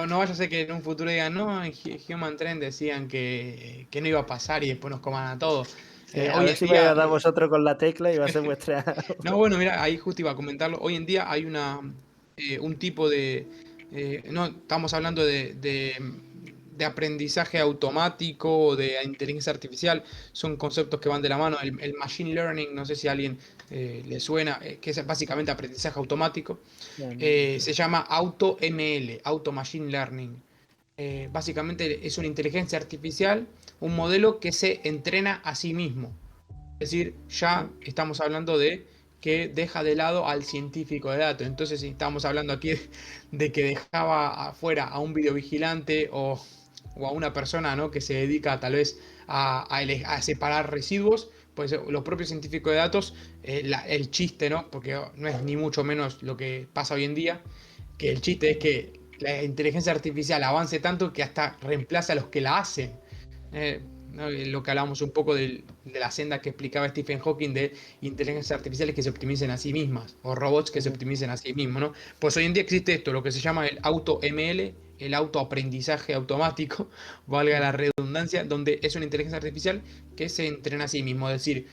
No vaya a ser que en un futuro digan, no, en Human Trend decían que no iba a pasar y después nos coman a todos. Sí, a Hoy ver en si me día, da vosotros con la tecla y va a ser vuestra. no, bueno, mira, ahí justo iba a comentarlo. Hoy en día hay un tipo de, no, estamos hablando de aprendizaje automático o de inteligencia artificial, son conceptos que van de la mano. El machine learning, no sé si a alguien le suena, que es básicamente aprendizaje automático. Se llama AutoML, Auto Machine Learning. Básicamente es una inteligencia artificial, un modelo que se entrena a sí mismo. Es decir, ya estamos hablando de que deja de lado al científico de datos. Entonces, si estamos hablando aquí de que dejaba afuera a un videovigilante o a una persona, ¿no? Que se dedica tal vez a separar residuos, pues los propios científicos de datos, el chiste, ¿no? Porque no es ni mucho menos lo que pasa hoy en día, que el chiste es que la inteligencia artificial avance tanto que hasta reemplace a los que la hacen. ¿no? Lo que hablábamos un poco de la senda que explicaba Stephen Hawking de inteligencias artificiales que se optimicen a sí mismas o robots que se optimicen a sí mismos, ¿no? Pues hoy en día existe esto, lo que se llama el auto-ML, el autoaprendizaje automático, valga la redundancia, donde es una inteligencia artificial que se entrena a sí mismo, es decir,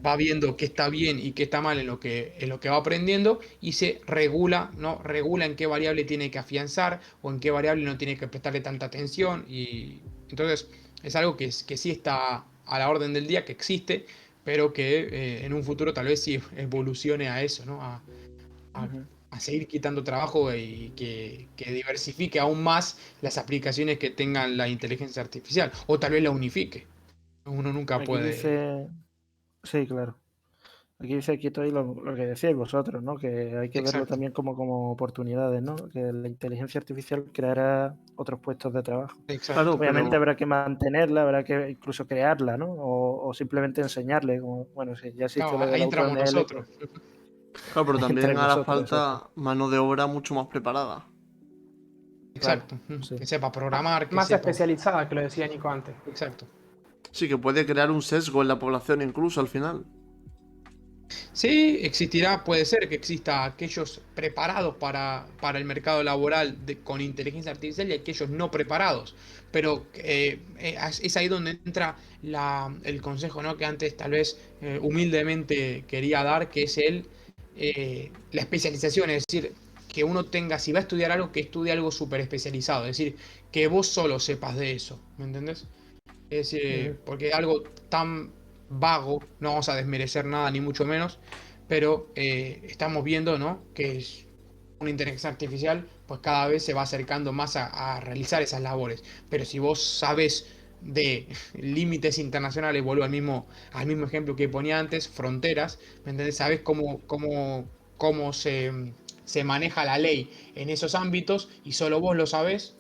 va viendo qué está bien y qué está mal en lo que va aprendiendo y se regula, ¿no? Regula en qué variable tiene que afianzar o en qué variable no tiene que prestarle tanta atención y entonces es algo que sí está a la orden del día, que existe, pero que en un futuro tal vez sí evolucione a eso, ¿no? A, Ujú. a seguir quitando trabajo y que diversifique aún más las aplicaciones que tengan la inteligencia artificial, o tal vez la unifique. Uno nunca Aquí puede. dice, sí, claro. Aquí dice aquí estoy lo que decíais vosotros, ¿no? Que hay que verlo Exacto, también como oportunidades, ¿no? Que la inteligencia artificial creará otros puestos de trabajo. exacto. Claro, Obviamente pero, habrá que mantenerla, habrá que incluso crearla, ¿no? O simplemente enseñarle, como, bueno, si ya existe No, lo del ahí entramos AutoML, nosotros. pues claro, pero ahí entráis también hará vosotros, exacto. falta mano de obra mucho más preparada. Claro, Exacto. sí. Que sepa programar, que Más sepa. especializada, que lo decía Nico antes. Exacto. Sí, que puede crear un sesgo en la población incluso al final. Sí, existirá, puede ser que exista aquellos preparados para el mercado laboral con inteligencia artificial y aquellos no preparados. Pero es ahí donde entra el consejo, ¿no? Que antes tal vez humildemente quería dar, que es la especialización, es decir, que uno tenga, si va a estudiar algo, que estudie algo súper especializado, es decir, que vos solo sepas de eso, ¿me entendés? Es, Ujú. porque algo tan vago, no vamos a desmerecer nada ni mucho menos, pero estamos viendo, ¿no? Que es una inteligencia artificial, pues cada vez se va acercando más a realizar esas labores. Pero si vos sabes de límites internacionales, vuelvo al mismo ejemplo que ponía antes, fronteras, ¿me entendés? Sabes cómo se maneja la ley en esos ámbitos y solo vos lo sabés,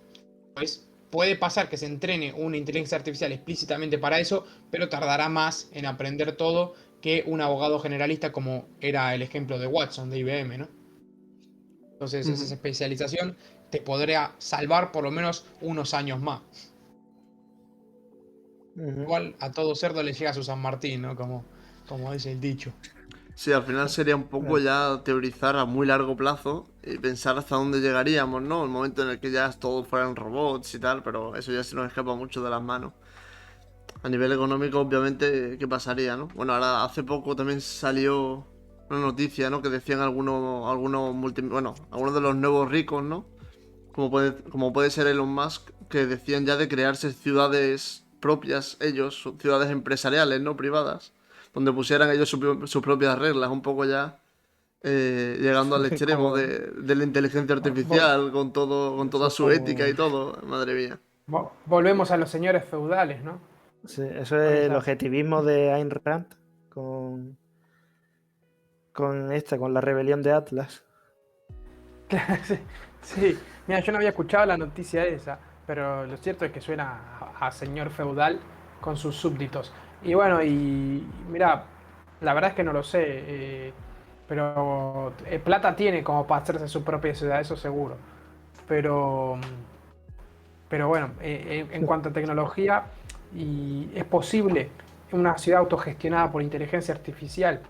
pues puede pasar que se entrene una inteligencia artificial explícitamente para eso, pero tardará más en aprender todo que un abogado generalista como era el ejemplo de Watson de IBM, ¿no? Entonces esa Ujú. especialización te podría salvar por lo menos unos años más. Ujú. Igual a todo cerdo le llega su San Martín, ¿no? Como dice el dicho. Sí, al final sería un poco Claro. ya teorizar a muy largo plazo y pensar hasta dónde llegaríamos, ¿no? El momento en el que ya todos fueran robots y tal, pero eso ya se nos escapa mucho de las manos. A nivel económico, obviamente, ¿qué pasaría, no? Bueno, ahora hace poco también salió una noticia, ¿no? Que decían bueno, algunos de los nuevos ricos, ¿no? Como puede ser Elon Musk, que decían ya de crearse ciudades propias, ellos, ciudades empresariales, ¿no? Privadas, donde pusieran ellos sus propias reglas, un poco ya llegando al extremo Como, de la inteligencia vol- artificial, con toda eso es su ética y como, todo, madre mía. Volvemos a los señores feudales, ¿no? sí, eso Con es el esas. objetivismo de Ayn Rand con, con la rebelión de Atlas. Sí, sí. Mira, yo no había escuchado la noticia esa, pero lo cierto es que suena a señor feudal con sus súbditos. Y bueno, y mira, la verdad es que no lo sé, pero plata tiene como para hacerse su propia ciudad, eso seguro. Pero, pero bueno, en cuanto a tecnología, y es posible una ciudad autogestionada por inteligencia artificial.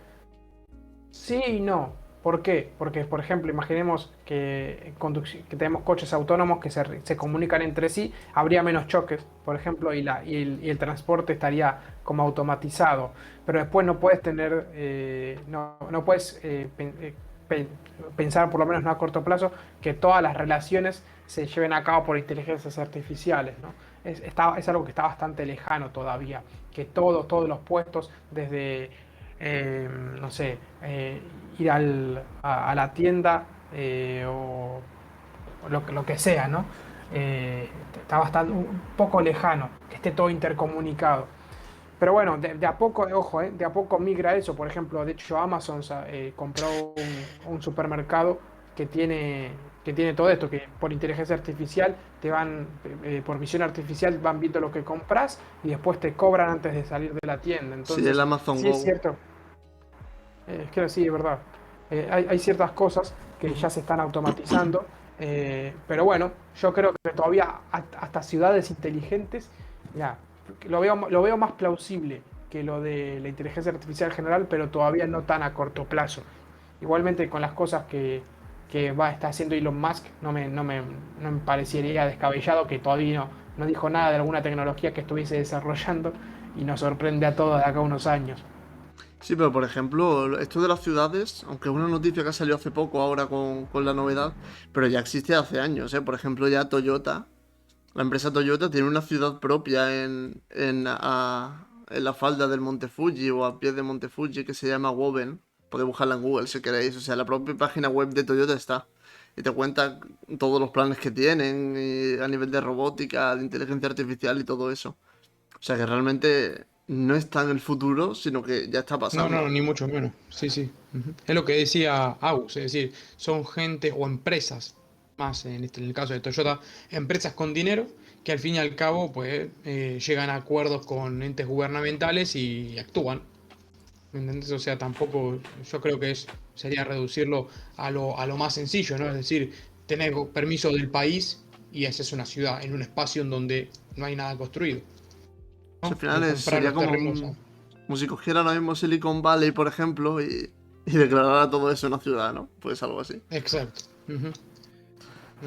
Sí y no. ¿Por qué? Porque, por ejemplo, imaginemos que tenemos coches autónomos que se comunican entre sí, habría menos choques, por ejemplo, y el transporte estaría como automatizado. Pero después no puedes tener, no puedes pe- pensar, por lo menos no a corto plazo, que todas las relaciones se lleven a cabo por inteligencias artificiales, ¿no? Es algo que está bastante lejano todavía, que todos los puestos, desde no sé, ir a la tienda o lo que sea, ¿no? Está bastante, un poco lejano, que esté todo intercomunicado. Pero bueno, de a poco, ojo, de a poco migra eso. Por ejemplo, de hecho, Amazon compró un supermercado que tiene, que tiene todo esto, que por inteligencia artificial por visión artificial van viendo lo que compras y después te cobran antes de salir de la tienda. Sí, el Entonces, Amazon sí es Go. cierto. Es que sí, es verdad. Hay ciertas cosas que ya se están automatizando, pero bueno, yo creo que todavía hasta ciudades inteligentes, ya, lo veo más plausible que lo de la inteligencia artificial general, pero todavía no tan a corto plazo. Igualmente con las cosas que está haciendo Elon Musk, no me parecería descabellado que todavía no dijo nada de alguna tecnología que estuviese desarrollando y nos sorprende a todos de acá a unos años. Sí, pero por ejemplo, esto de las ciudades, aunque es una noticia que ha salido hace poco ahora con la novedad, pero ya existe hace años, ¿eh? Por ejemplo, ya Toyota, la empresa Toyota tiene una ciudad propia en la falda del Monte Fuji o a pie de Monte Fuji que se llama Woven. Podéis buscarla en Google si queréis. O sea, la propia página web de Toyota está. Y te cuenta todos los planes que tienen y a nivel de robótica, de inteligencia artificial y todo eso. O sea que realmente no está en el futuro, sino que ya está No, pasando. no, ni mucho menos. Sí, sí. Ujú. Es lo que decía Agus, es decir, son gente o empresas, más en el caso de Toyota, empresas con dinero que al fin y al cabo pues llegan a acuerdos con entes gubernamentales y actúan. ¿Me entendés? O sea, tampoco, yo creo que sería reducirlo a lo más sencillo, ¿no? Es decir, tener permiso del país y haces una ciudad en un espacio en donde no hay nada construido, O sea, al ¿no? final Comprar sería los como, terrenos. como si cogiera ahora mismo Silicon Valley, por ejemplo, y declarara todo eso una ciudad, ¿no? Pues algo así. Exacto. Ujú,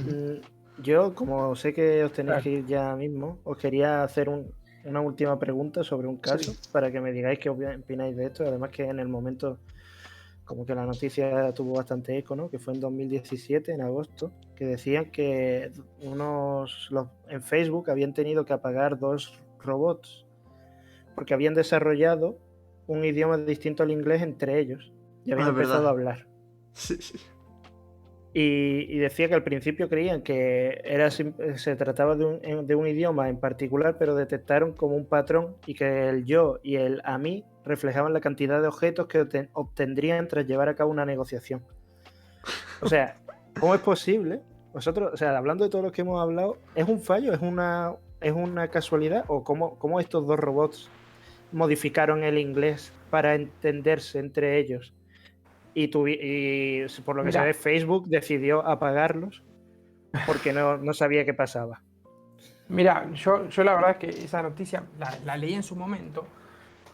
ujú. Mm, Yo, como sé que os tenéis Claro. que ir ya mismo, os quería hacer una última pregunta sobre un Sí. caso para que me digáis qué opináis de esto. Además que en el momento, como que la noticia tuvo bastante eco, ¿no? Que fue en 2017, en agosto, que decían que en Facebook habían tenido que apagar 2 robots porque habían desarrollado un idioma distinto al inglés entre ellos y Ah, habían es empezado a verdad. hablar. Sí, sí. Y decía que al principio creían que se trataba de un idioma en particular, pero detectaron como un patrón y que el yo y el a mí reflejaban la cantidad de objetos que obtendrían tras llevar a cabo una negociación. O sea, ¿cómo es posible? Vosotros, o sea, hablando de todo lo que hemos hablado, ¿es un fallo? ¿Es una casualidad? ¿O cómo estos 2 robots modificaron el inglés para entenderse entre ellos? Y por lo que se Mira, ve, Facebook decidió apagarlos porque no sabía qué pasaba. mira, yo la verdad es que esa noticia la leí en su momento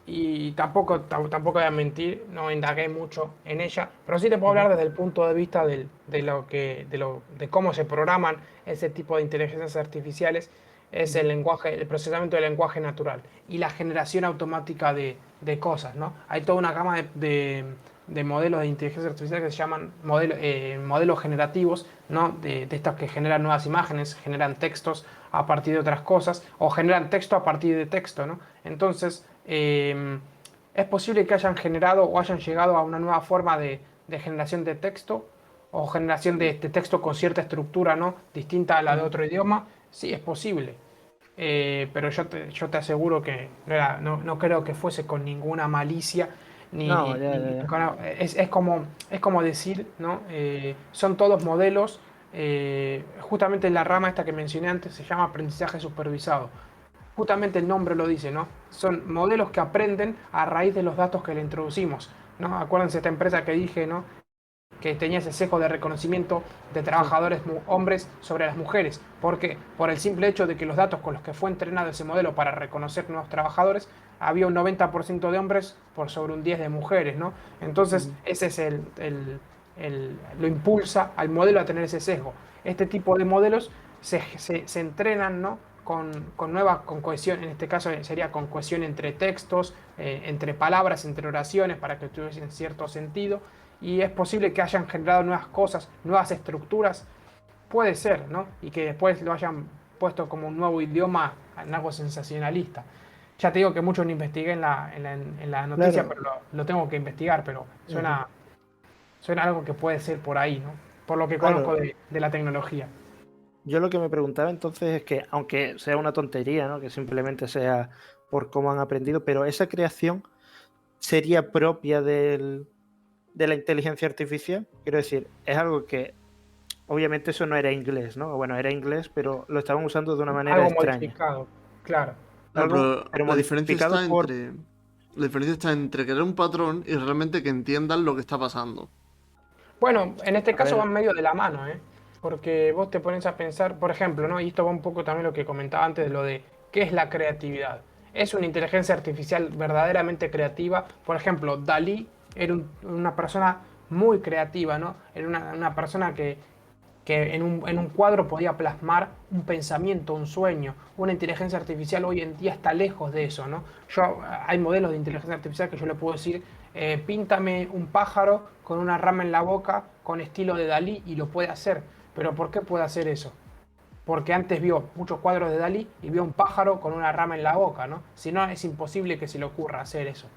y tampoco voy a mentir, no indagué mucho en ella, pero sí te puedo Ujú. hablar desde el punto de vista de cómo se programan ese tipo de inteligencias artificiales, es Ujú. el procesamiento del lenguaje natural y la generación automática de cosas, ¿no? Hay toda una gama de modelos de inteligencia artificial que se llaman modelos generativos, ¿no? De estos que generan nuevas imágenes, generan textos a partir de otras cosas o generan texto a partir de texto, ¿no? Entonces, es posible que hayan generado o hayan llegado a una nueva forma de generación de texto o generación de texto con cierta estructura, ¿no? Distinta a la de Ujú. otro idioma. Sí, es posible. Pero yo te aseguro que no creo que fuese con ninguna malicia. No, ya, ya, ya. Es como decir, ¿no? Son todos modelos. Justamente en la rama esta que mencioné antes se llama aprendizaje supervisado. Justamente el nombre lo dice, ¿no? Son modelos que aprenden a raíz de los datos que le introducimos, ¿no? Acuérdense esta empresa que dije, ¿no? Que tenía ese sesgo de reconocimiento de Sí. trabajadores hombres sobre las mujeres. ¿Por qué? Por el simple hecho de que los datos con los que fue entrenado ese modelo para reconocer nuevos trabajadores, había un 90% de hombres por sobre un 10 de mujeres, ¿no? Entonces, Ujú. ese es lo impulsa al modelo a tener ese sesgo. Este tipo de modelos se entrenan, ¿no? Con cohesión, en este caso sería con cohesión entre textos, entre palabras, entre oraciones, para que tuviesen cierto sentido. Y es posible que hayan generado nuevas cosas, nuevas estructuras, puede ser, ¿no? Y que después lo hayan puesto como un nuevo idioma en algo sensacionalista. Ya te digo que mucho no investigué en la noticia, Claro. pero lo tengo que investigar, pero Ujú. suena algo que puede ser por ahí, ¿no? Por lo que conozco Claro. de la tecnología. Yo lo que me preguntaba entonces es que, aunque sea una tontería, ¿no? Que simplemente sea por cómo han aprendido, pero esa creación sería propia de la inteligencia artificial. Quiero decir, es algo que obviamente eso no era inglés, ¿no? Bueno, era inglés, pero lo estaban usando de una manera Algo extraña. modificado, claro. Claro, Algo, pero pero modificado por... la diferencia está entre crear un patrón y realmente que entiendan lo que está pasando. Bueno, en este A caso ver, van medio de la mano, ¿eh? Porque vos te pones a pensar, por ejemplo, ¿no? Y esto va un poco también lo que comentaba antes de lo de qué es la creatividad. es una inteligencia artificial verdaderamente creativa. Por ejemplo, Dalí era una persona muy creativa, ¿no? Era una persona que en un cuadro podía plasmar un pensamiento, un sueño. Una inteligencia artificial hoy en día está lejos de eso, ¿no? Hay modelos de inteligencia artificial que yo le puedo decir, píntame un pájaro con una rama en la boca con estilo de Dalí y lo puede hacer. Pero ¿por qué puede hacer eso? Porque antes vio muchos cuadros de Dalí y vio un pájaro con una rama en la boca, ¿no? Si no, es imposible que se le ocurra hacer eso.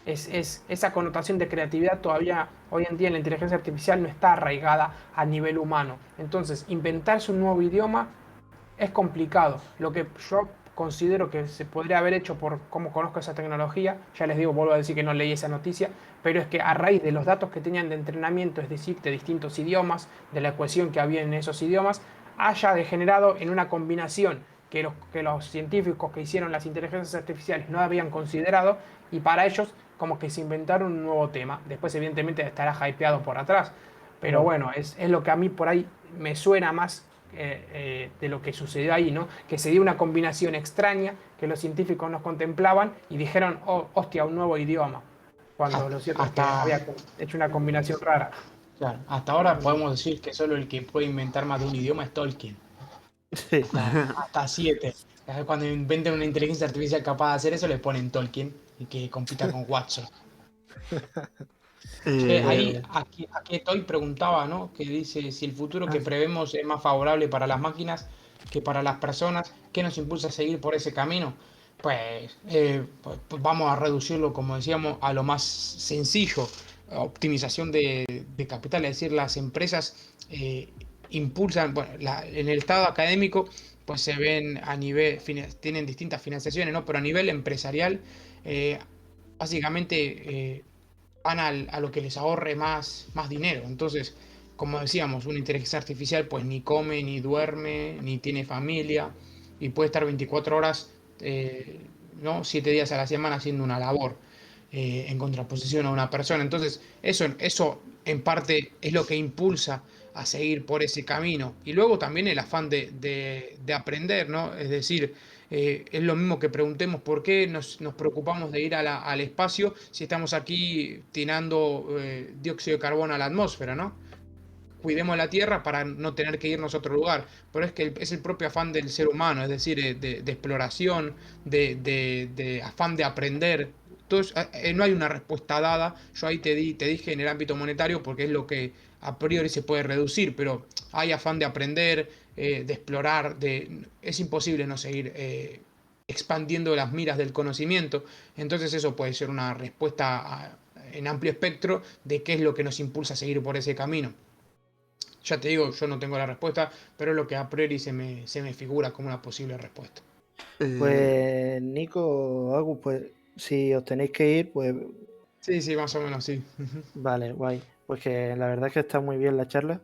Esa connotación de creatividad todavía hoy en día en la inteligencia artificial no está arraigada a nivel humano. Entonces, inventarse un nuevo idioma es complicado. Lo que yo considero que se podría haber hecho por cómo conozco esa tecnología, ya les digo, vuelvo a decir que no leí esa noticia, pero es que a raíz de los datos que tenían de entrenamiento, es decir, de distintos idiomas, de la cohesión que había en esos idiomas, haya degenerado en una combinación que los científicos que hicieron las inteligencias artificiales no habían considerado, y para ellos como que se inventaron un nuevo tema. Después evidentemente estará hypeado por atrás, pero bueno, es lo que a mí por ahí me suena más de lo que sucedió ahí, ¿no? Que se dio una combinación extraña que los científicos nos contemplaban y dijeron, oh, hostia, un nuevo idioma, cuando lo cierto es que había hecho una combinación rara. Claro, hasta ahora podemos decir que solo el que puede inventar más de un idioma es Tolkien. Sí. Hasta 7. Cuando inventen una inteligencia artificial capaz de hacer eso, le ponen Tolkien y que compita con Watson. Ahí, aquí Toy preguntaba, ¿no? Que dice, si el futuro que prevemos es más favorable para las máquinas que para las personas, ¿qué nos impulsa a seguir por ese camino? Pues vamos a reducirlo, como decíamos, a lo más sencillo, optimización de capital, es decir, las empresas impulsan, bueno, en el estado académico, pues se ven a nivel, tienen distintas financiaciones, ¿no? Pero a nivel empresarial, básicamente van a lo que les ahorre más dinero. Entonces, como decíamos, una inteligencia artificial pues ni come, ni duerme, ni tiene familia y puede estar 24 horas, ¿no? 7 días a la semana haciendo una labor, en contraposición a una persona. Entonces, eso en parte es lo que impulsa a seguir por ese camino. Y luego también el afán de aprender, ¿no? Es decir, es lo mismo que preguntemos por qué nos preocupamos de ir al espacio si estamos aquí tirando dióxido de carbono a la atmósfera, ¿no? Cuidemos la Tierra para no tener que irnos a otro lugar. Pero es que es el propio afán del ser humano, es decir, de exploración, de afán de aprender. Entonces, no hay una respuesta dada. Yo ahí te dije en el ámbito monetario porque es lo que a priori se puede reducir, pero hay afán de aprender, de explorar, es imposible no seguir expandiendo las miras del conocimiento. Entonces eso puede ser una respuesta en amplio espectro de qué es lo que nos impulsa a seguir por ese camino. Ya te digo, yo no tengo la respuesta, pero es lo que a priori se me figura como una posible respuesta. Pues Nico, Agus, pues si os tenéis que ir, pues Sí, más o menos, sí. vale, guay. Pues que la verdad es que está muy bien la charla.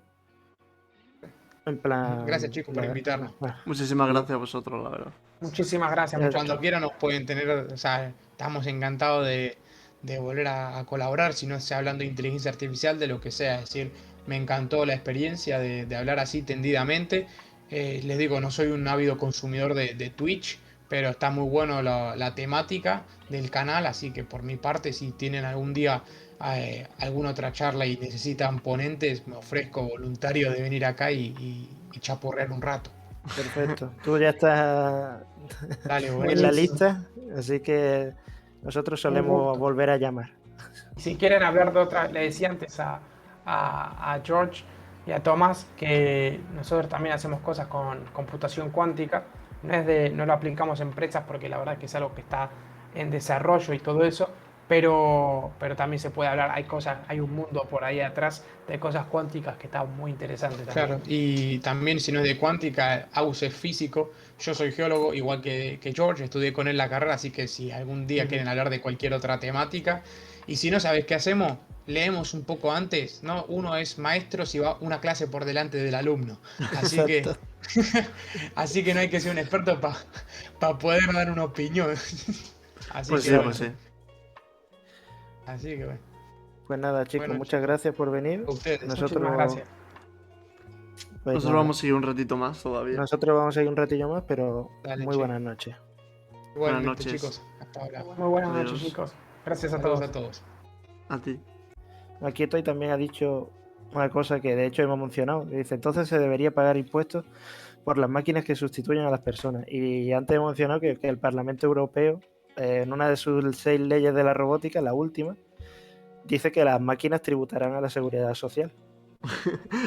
En plan... Gracias, chicos, por invitarnos. Bueno, Muchísimas gracias a vosotros, la verdad. Muchísimas gracias, muchachos. Cuando quieran nos pueden tener, o sea, estamos encantados de volver a colaborar, si no sea hablando de inteligencia artificial, de lo que sea. Es decir, me encantó la experiencia de hablar así tendidamente. Les digo, no soy un ávido consumidor de Twitch, pero está muy bueno la temática del canal, así que por mi parte, si tienen algún día alguna otra charla y necesitan ponentes, me ofrezco voluntario de venir acá y chapurrear un rato. perfecto. Tú ya estás Dale, en buenísimo. la lista, así que nosotros solemos volver a llamar. Si quieren hablar de otra, le decía antes a George y a Tomás que nosotros también hacemos cosas con computación cuántica. No lo aplicamos en empresas porque la verdad que es algo que está en desarrollo y todo eso, pero también se puede hablar, hay un mundo por ahí atrás de cosas cuánticas que está muy interesante también. Claro, y también si no es de cuántica, Agus es físico, yo soy geólogo, igual que George, estudié con él la carrera, así que si algún día quieren hablar de cualquier otra temática, y si no sabes qué hacemos, leemos un poco antes, ¿no? Uno es maestro si va una clase por delante del alumno, así que así que no hay que ser un experto para poder dar una opinión. Así Pues que sí, bueno. pues sí. Así que bueno. Pues nada, chicos, Bueno, muchas gracias por venir. A ustedes. Nosotros, Muchísimas gracias. pues Nosotros nada, vamos a seguir un ratito más todavía. nosotros vamos a ir un ratillo más, pero Dale, muy che. buenas noches. Buenas Igualmente, noches. chicos. Hasta ahora. Muy buenas noches, Adiós. chicos. Gracias a Saludos todos. a todos. A ti. Aquí estoy también ha dicho una cosa que de hecho hemos mencionado. Dice, entonces se debería pagar impuestos por las máquinas que sustituyen a las personas. Y antes hemos mencionado que el Parlamento Europeo, en una de sus 6 leyes de la robótica, la última, dice que las máquinas tributarán a la seguridad social.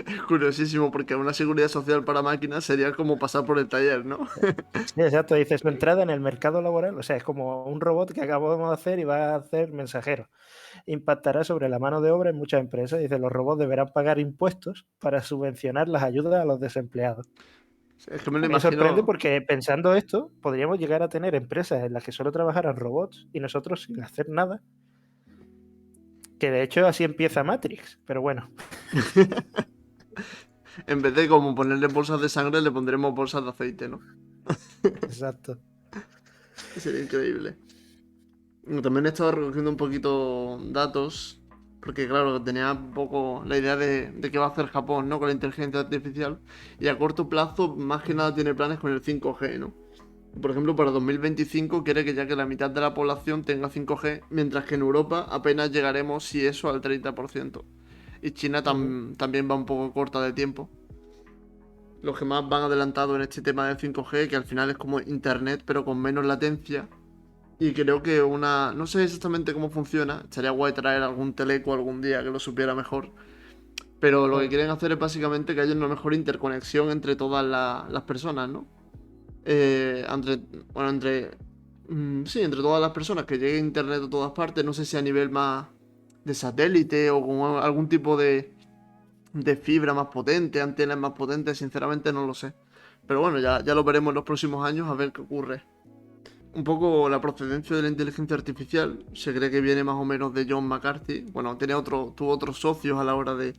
Es curiosísimo porque una seguridad social para máquinas sería como pasar por el taller, ¿no? Sí, exacto, dice su entrada en el mercado laboral, o sea, es como un robot que acabamos de hacer y va a hacer mensajero. Impactará sobre la mano de obra en muchas empresas. Dice, los robots deberán pagar impuestos para subvencionar las ayudas a los desempleados. Es que me lo Me sorprende imagino. porque pensando esto, podríamos llegar a tener empresas en las que solo trabajaran robots y nosotros sin hacer nada. Que de hecho así empieza Matrix, pero bueno. En vez de como ponerle bolsas de sangre, le pondremos bolsas de aceite, ¿no? Exacto. Sería increíble. También he estado recogiendo un poquito datos, porque claro, tenía un poco la idea de qué va a hacer Japón, ¿no? Con la inteligencia artificial. Y a corto plazo, más que nada, tiene planes con el 5G, ¿no? Por ejemplo, para 2025 quiere que ya que la mitad de la población tenga 5G, mientras que en Europa apenas llegaremos, si eso, al 30%. Y China también va un poco corta de tiempo. Los que más van adelantados en este tema del 5G, que al final es como Internet, pero con menos latencia. Y creo que una... No sé exactamente cómo funciona. Estaría guay traer algún teleco algún día que lo supiera mejor. Pero lo que quieren hacer es básicamente que haya una mejor interconexión entre todas las personas, ¿no? Entre... Bueno, entre... sí, entre todas las personas, que llegue internet a todas partes. No sé si a nivel más de satélite o con algún tipo de fibra más potente, antenas más potentes. Sinceramente no lo sé. Pero bueno, ya lo veremos en los próximos años a ver qué ocurre. Un poco la procedencia de la inteligencia artificial se cree que viene más o menos de John McCarthy. Bueno, tuvo otros socios a la hora de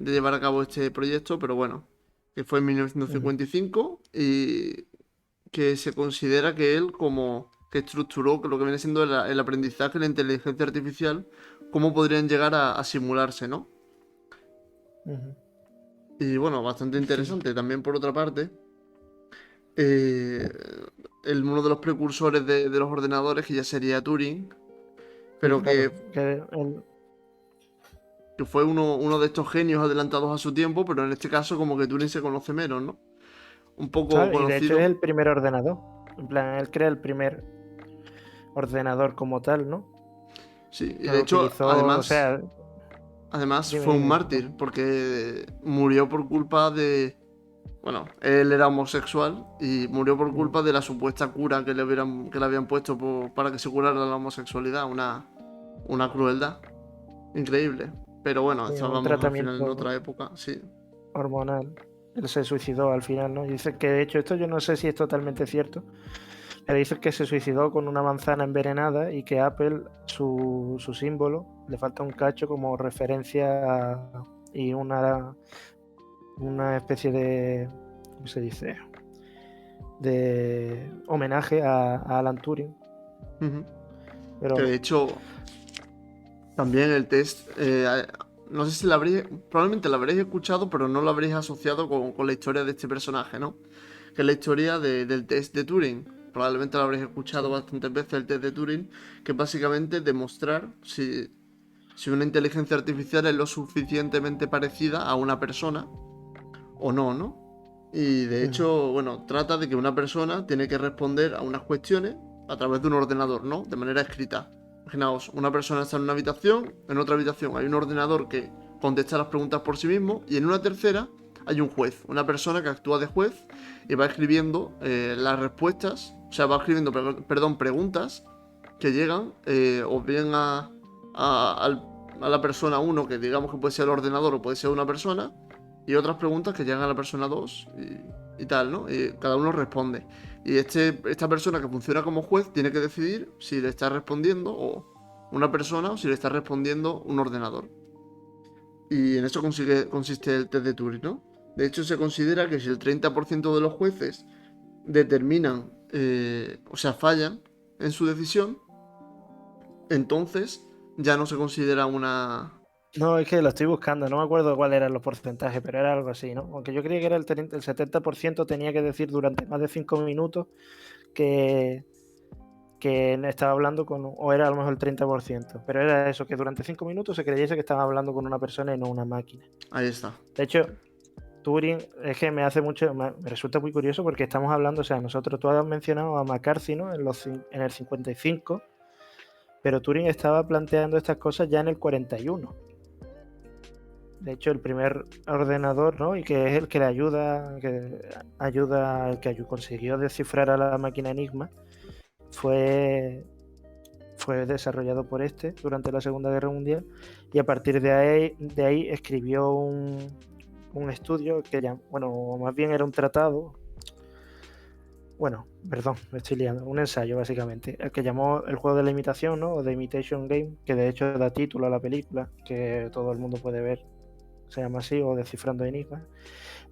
llevar a cabo este proyecto, pero bueno, que fue en 1955 y que se considera que él como que estructuró lo que viene siendo el aprendizaje de la inteligencia artificial, cómo podrían llegar a simularse, ¿no? Ujú. Y bueno, bastante interesante. También por otra parte, eh, uno de los precursores de los ordenadores, que ya sería Turing, pero Claro, que fue uno de estos genios adelantados a su tiempo, pero en este caso como que Turing se conoce menos, ¿no? Un poco claro, y de hecho es conocido. el primer ordenador. En plan, él crea el primer ordenador como tal, ¿no? Sí, y Que de lo hecho, utilizó, o sea, además dime, fue un dime, mártir, porque murió por culpa de... Bueno, él era homosexual y murió por culpa de la supuesta cura que le habían puesto para que se curara la homosexualidad. Una crueldad increíble. Pero bueno, sí, un estábamos al final en tratamiento otra época, sí. hormonal. Él se suicidó al final, ¿no? Y dice que de hecho esto yo no sé si es totalmente cierto, pero dice que se suicidó con una manzana envenenada y que Apple, su símbolo, le falta un cacho como referencia y una especie de, ¿cómo se dice? De homenaje a Alan Turing. Ujú. Que Pero de hecho, también el test, no sé si probablemente lo habréis escuchado, pero no lo habréis asociado con la historia de este personaje, ¿no? Que es la historia del test de Turing. Probablemente lo habréis escuchado sí. bastantes veces, el test de Turing, que es básicamente demostrar si una inteligencia artificial es lo suficientemente parecida a una persona o no, ¿no? Y de hecho, bueno, trata de que una persona tiene que responder a unas cuestiones a través de un ordenador, ¿no? De manera escrita. Imaginaos, una persona está en una habitación, en otra habitación hay un ordenador que contesta las preguntas por sí mismo y en una tercera hay un juez, una persona que actúa de juez y va escribiendo las respuestas, o sea, va escribiendo, perdón, preguntas que llegan o bien a la persona uno que digamos que puede ser el ordenador o puede ser una persona, y otras preguntas que llegan a la persona 2 y tal, ¿no? Y cada uno responde. Y esta persona que funciona como juez tiene que decidir si le está respondiendo o una persona o si le está respondiendo un ordenador. Y en eso consiste el test de Turing, ¿no? De hecho, se considera que si el 30% de los jueces determinan, o sea, fallan en su decisión, entonces ya no se considera una... No, es que lo estoy buscando, no me acuerdo cuáles eran los porcentajes, pero era algo así, ¿no? Aunque yo creía que era el 70% tenía que decir durante más de 5 minutos que estaba hablando con, o era a lo mejor el 30%, pero era eso, que durante 5 minutos se creyese que estaba hablando con una persona y no una máquina. Ahí está. De hecho, Turing es que me resulta muy curioso porque estamos hablando, o sea, tú has mencionado a McCarthy, ¿no? En el 55, pero Turing estaba planteando estas cosas ya en el 41. De hecho, el primer ordenador, ¿no? Y que es el que le ayuda, el que consiguió descifrar a la máquina Enigma, fue desarrollado por durante la Segunda Guerra Mundial, y a partir de ahí escribió un estudio o más bien era un tratado, me estoy liando, un ensayo básicamente, el que llamó El juego de la imitación, ¿no? O The Imitation Game, que de hecho da título a la película, que todo el mundo puede ver, se llama así, o Descifrando Enigmas.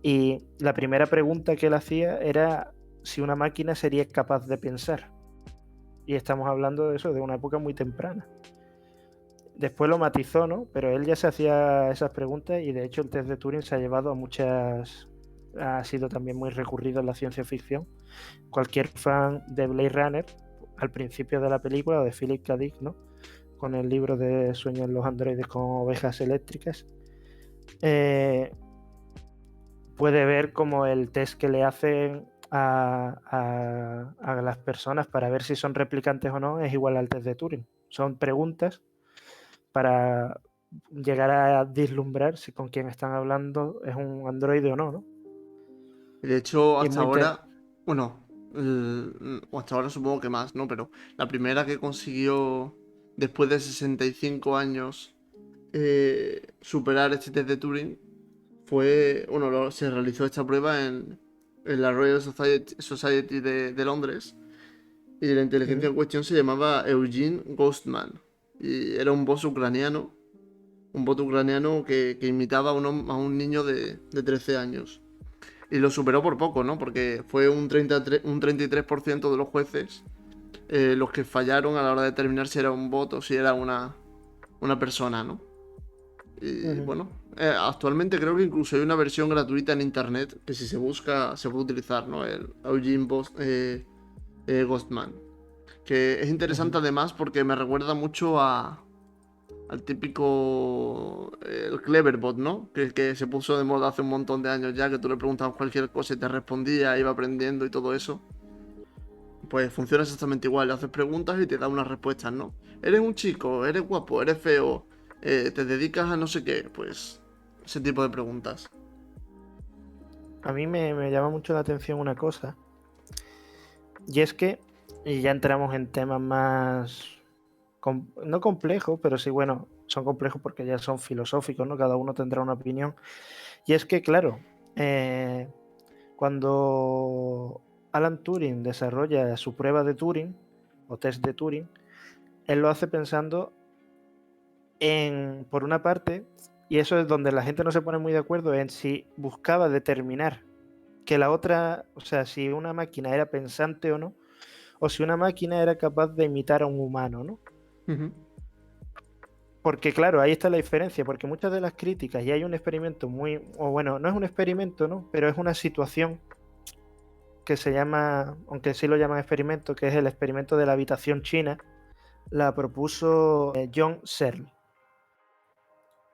Y la primera pregunta que él hacía era si una máquina sería capaz de pensar. Y estamos hablando de eso, de una época muy temprana. Después lo matizó, ¿no? Pero él ya se hacía esas preguntas, y de hecho el test de Turing se ha llevado a muchas... Ha sido también muy recurrido en la ciencia ficción. Cualquier fan de Blade Runner, al principio de la película, o de Philip K. Dick, ¿no? Con el libro de Sueños los androides con ovejas eléctricas, puede ver como el test que le hacen a las personas para ver si son replicantes o no es igual al test de Turing. Son preguntas para llegar a vislumbrar si con quien están hablando es un androide o no, ¿no? De hecho, Y hasta ahora, bueno, o hasta ahora supongo que más, ¿no? Pero la primera que consiguió, después de 65 años, superar este test de Turing fue, se realizó esta prueba en la Royal Society de Londres, y la inteligencia en cuestión se llamaba Eugene Ghostman, y era un bot ucraniano que imitaba a un niño de 13 años. Y lo superó por poco, ¿no? Porque fue un 33% de los jueces los que fallaron a la hora de determinar si era un bot o si era una persona, ¿no? Y bueno, actualmente creo que incluso hay una versión gratuita en internet que si se busca se puede utilizar, ¿no? El Eugene Ghostman. Que es interesante además porque me recuerda mucho al típico el Cleverbot, ¿no? Que se puso de moda hace un montón de años ya, que tú le preguntabas cualquier cosa y te respondía, iba aprendiendo y todo eso. Pues funciona exactamente igual, le haces preguntas y te da unas respuestas, ¿no? Eres un chico, eres guapo, eres feo, te dedicas a no sé qué, pues ese tipo de preguntas. A mí me llama mucho la atención una cosa, y es que, y ya entramos en temas más, no complejos, pero sí, bueno, son complejos porque ya son filosóficos, ¿no? Cada uno tendrá una opinión. Y es que, claro, cuando Alan Turing desarrolla su prueba de Turing, o test de Turing, él lo hace pensando por una parte, y eso es donde la gente no se pone muy de acuerdo, en si buscaba determinar que la otra, o sea, si una máquina era pensante o no, o si una máquina era capaz de imitar a un humano, ¿no? Porque claro, ahí está la diferencia, porque muchas de las críticas, y hay un experimento no es un experimento, ¿no? Pero es una situación que se llama, aunque sí lo llaman experimento, que es el experimento de la habitación china, la propuso John Searle.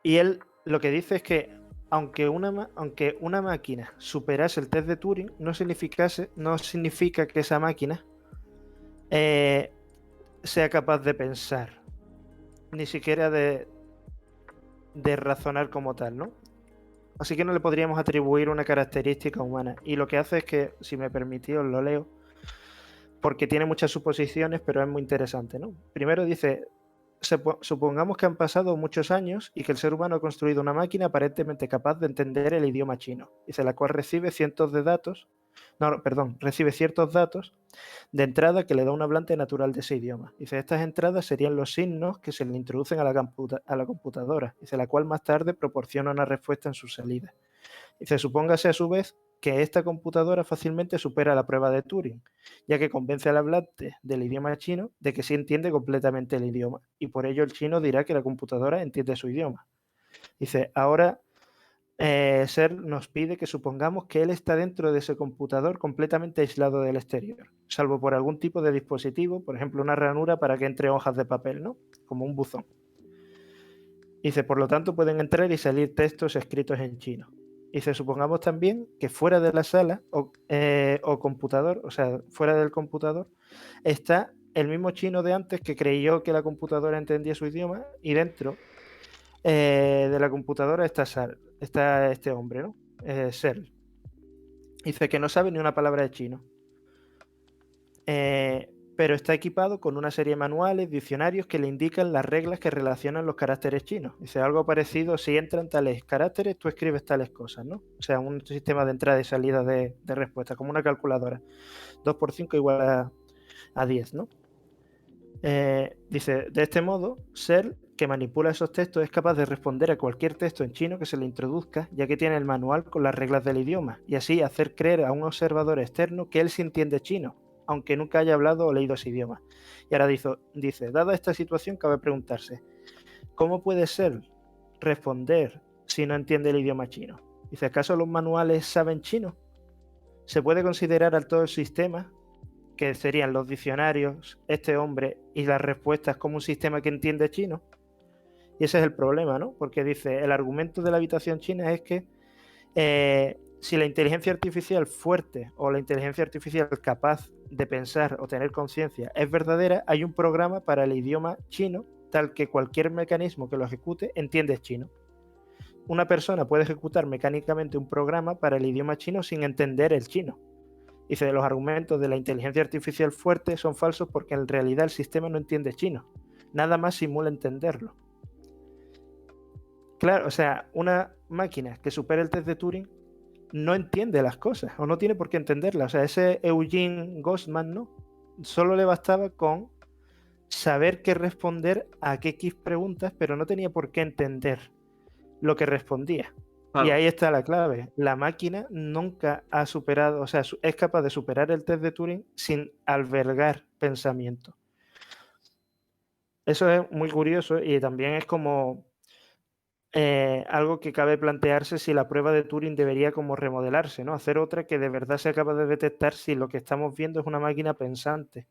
Y él lo que dice es que aunque una máquina superase el test de Turing, no significa que esa máquina sea capaz de pensar, ni siquiera de razonar como tal, ¿no? Así que no le podríamos atribuir una característica humana. Y lo que hace es que, si me permitís, os lo leo, porque tiene muchas suposiciones, pero es muy interesante, ¿no? Primero dice: supongamos que han pasado muchos años y que el ser humano ha construido una máquina aparentemente capaz de entender el idioma chino, dice, la cual recibe ciertos datos de entrada que le da un hablante natural de ese idioma. Dice, estas entradas serían los signos que se le introducen a la computadora, dice, la cual más tarde proporciona una respuesta en su salida. Dice, supóngase a su vez que esta computadora fácilmente supera la prueba de Turing, ya que convence al hablante del idioma chino de que sí entiende completamente el idioma, y por ello el chino dirá que la computadora entiende su idioma. Dice, ahora Searle nos pide que supongamos que él está dentro de ese computador completamente aislado del exterior, salvo por algún tipo de dispositivo, por ejemplo, una ranura para que entre hojas de papel, ¿no? Como un buzón. Dice, por lo tanto, pueden entrar y salir textos escritos en chino. Dice, supongamos también que fuera de la sala o computador, o sea, fuera del computador, está el mismo chino de antes que creyó que la computadora entendía su idioma y dentro de la computadora está este hombre, ¿no? Searle. Dice que no sabe ni una palabra de chino. Pero está equipado con una serie de manuales, diccionarios que le indican las reglas que relacionan los caracteres chinos. Dice algo parecido, si entran tales caracteres, tú escribes tales cosas, ¿no? O sea, un sistema de entrada y salida de respuesta, como una calculadora. 2 por 5 igual a 10, ¿no? Dice, de este modo, Searle, que manipula esos textos, es capaz de responder a cualquier texto en chino que se le introduzca, ya que tiene el manual con las reglas del idioma, y así hacer creer a un observador externo que él sí entiende chino, aunque nunca haya hablado o leído ese idioma. Y ahora dice, dada esta situación, cabe preguntarse, ¿cómo puede Searle responder si no entiende el idioma chino? Dice, ¿acaso los manuales saben chino? ¿Se puede considerar a todo el sistema, que serían los diccionarios, este hombre y las respuestas, como un sistema que entiende chino? Y ese es el problema, ¿no? Porque dice, el argumento de la habitación china es que si la inteligencia artificial fuerte o la inteligencia artificial capaz de pensar o tener conciencia es verdadera, hay un programa para el idioma chino tal que cualquier mecanismo que lo ejecute entiende chino. Una persona puede ejecutar mecánicamente un programa para el idioma chino sin entender el chino. Dice, los argumentos de la inteligencia artificial fuerte son falsos porque en realidad el sistema no entiende chino. Nada más simula entenderlo. Claro, o sea, una máquina que supera el test de Turing no entiende las cosas o no tiene por qué entenderlas. O sea, ese Eugene Goldman, ¿no? Solo le bastaba con saber qué responder a qué X preguntas, pero no tenía por qué entender lo que respondía. Claro. Y ahí está la clave. La máquina nunca ha superado, o sea, es capaz de superar el test de Turing sin albergar pensamiento. Eso es muy curioso y también es como algo que cabe plantearse si la prueba de Turing debería como remodelarse, ¿no? Hacer otra que de verdad sea capaz de detectar si lo que estamos viendo es una máquina pensante.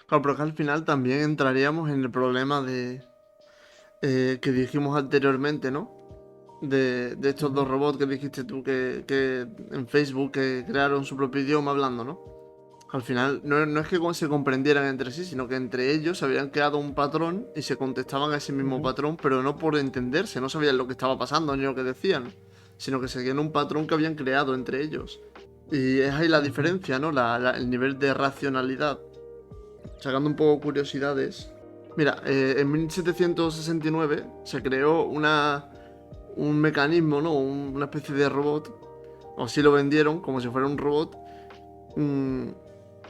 Claro, pero que al final también entraríamos en el problema de que dijimos anteriormente, ¿no? De estos dos robots que dijiste tú que en Facebook que crearon su propio idioma hablando, ¿no? Al final no es que se comprendieran entre sí, sino que entre ellos habían creado un patrón y se contestaban a ese mismo patrón, pero no por entenderse, no sabían lo que estaba pasando ni lo que decían, sino que seguían un patrón que habían creado entre ellos. Y es ahí la diferencia, ¿no? El nivel de racionalidad. Sacando un poco curiosidades. Mira, en 1769 se creó un mecanismo, ¿no? Una especie de robot, o así lo vendieron, como si fuera un robot,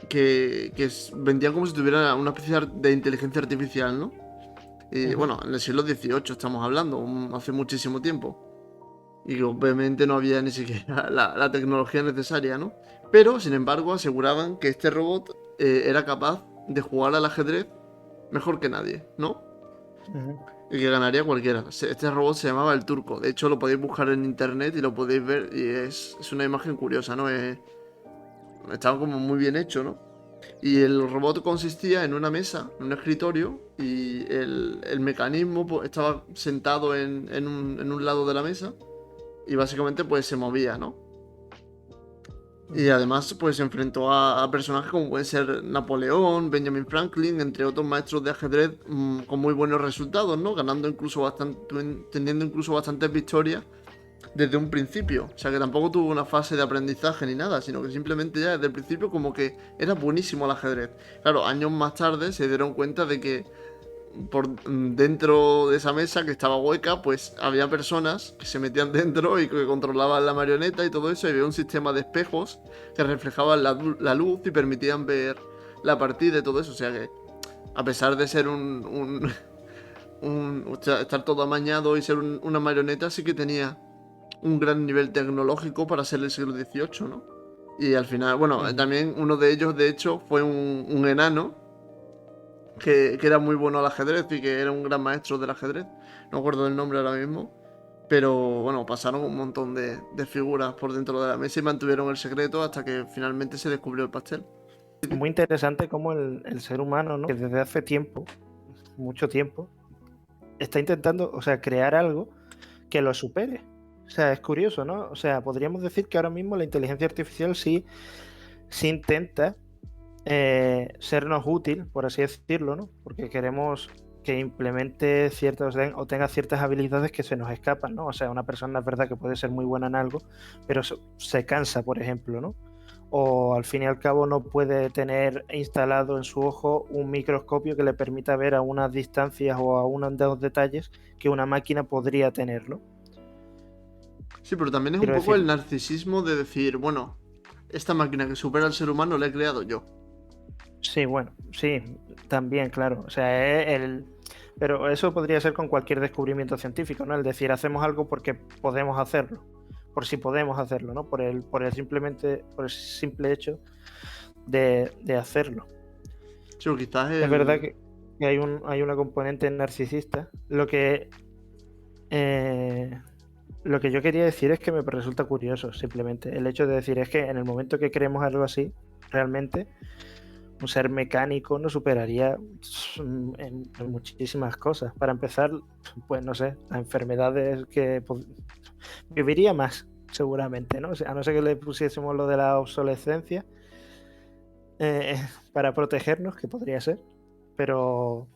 que vendían como si tuviera una especie de inteligencia artificial, ¿no? Y bueno, en el siglo XVIII estamos hablando, hace muchísimo tiempo. Y obviamente no había ni siquiera la tecnología necesaria, ¿no? Pero, sin embargo, aseguraban que este robot era capaz de jugar al ajedrez mejor que nadie, ¿no? Y que ganaría cualquiera. Este robot se llamaba el Turco. De hecho, lo podéis buscar en internet y lo podéis ver. Y es una imagen curiosa, ¿no? Estaba como muy bien hecho, ¿no? Y el robot consistía en una mesa, en un escritorio. Y el mecanismo pues, estaba sentado en un lado de la mesa. Y básicamente pues se movía, ¿no? Y además pues se enfrentó a personajes como pueden ser Napoleón, Benjamin Franklin, entre otros maestros de ajedrez con muy buenos resultados, ¿no? Ganando incluso teniendo incluso bastantes victorias desde un principio. O sea que tampoco tuvo una fase de aprendizaje ni nada, sino que simplemente ya desde el principio como que era buenísimo el ajedrez. Claro, años más tarde se dieron cuenta de que por dentro de esa mesa que estaba hueca, pues había personas que se metían dentro y que controlaban la marioneta y todo eso, y había un sistema de espejos que reflejaban la luz y permitían ver la partida y todo eso. O sea que, a pesar de ser estar todo amañado y ser una marioneta, sí que tenía un gran nivel tecnológico para ser del siglo XVIII, ¿no? Y al final, bueno, también uno de ellos, de hecho, fue un enano que era muy bueno al ajedrez y que era un gran maestro del ajedrez. No recuerdo el nombre ahora mismo. Pero bueno, pasaron un montón de figuras por dentro de la mesa y mantuvieron el secreto hasta que finalmente se descubrió el pastel. Es muy interesante cómo el ser humano, ¿no? Que desde hace tiempo, mucho tiempo, está intentando, o sea, crear algo que lo supere. O sea, es curioso, ¿no? O sea, podríamos decir que ahora mismo la inteligencia artificial sí intenta sernos útil, por así decirlo, ¿no? Porque queremos que implemente ciertas o tenga ciertas habilidades que se nos escapan, ¿no? O sea, una persona es verdad que puede ser muy buena en algo, pero se cansa, por ejemplo, ¿no? O al fin y al cabo no puede tener instalado en su ojo un microscopio que le permita ver a unas distancias o a unos detalles que una máquina podría tener, ¿no? Sí, pero también es un Quiero poco decir, el narcisismo de decir, bueno, esta máquina que supera al ser humano la he creado yo. sí, bueno, sí, también, claro. O sea, pero eso podría ser con cualquier descubrimiento científico, ¿no? El decir, hacemos algo porque podemos hacerlo, por si podemos hacerlo, ¿no? Por el simple hecho de hacerlo. Sí, o quizás Es verdad el... que hay una componente narcisista. Eh, lo que yo quería decir es que me resulta curioso, simplemente. El hecho de decir es que en el momento que creemos algo así, realmente un ser mecánico nos superaría en muchísimas cosas. Para empezar, pues no sé, las enfermedades viviría más, seguramente, ¿no? O sea, a no ser que le pusiésemos lo de la obsolescencia eh, para protegernos, que podría ser, pero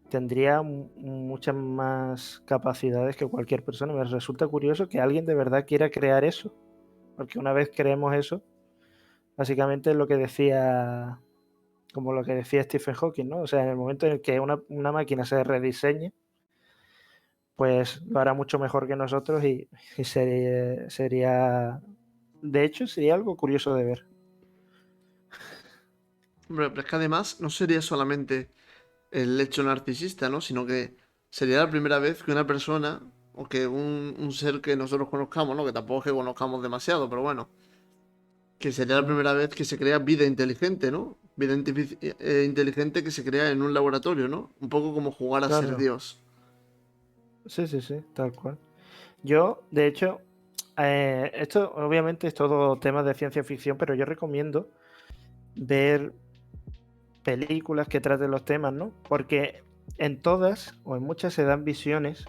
tendría muchas más capacidades que cualquier persona. Me resulta curioso que alguien de verdad quiera crear eso, porque una vez creemos eso, básicamente es lo que decía, como lo que decía Stephen Hawking, ¿no? O sea, en el momento en el que una máquina se rediseñe, pues lo hará mucho mejor que nosotros y de hecho, sería algo curioso de ver. Hombre, pero es que además no sería solamente el hecho narcisista, ¿no? Sino que sería la primera vez que una persona o que un ser que nosotros conozcamos, ¿no? Que tampoco es que conozcamos demasiado, pero bueno, que sería la primera vez que se crea vida inteligente, ¿no? Inteligente que se crea en un laboratorio, ¿no? Un poco como jugar a ser Claro, Dios. sí, sí, sí, tal cual. Yo, de hecho, esto obviamente es todo tema de ciencia ficción, pero yo recomiendo ver películas que traten los temas, ¿no? Porque en todas o en muchas se dan visiones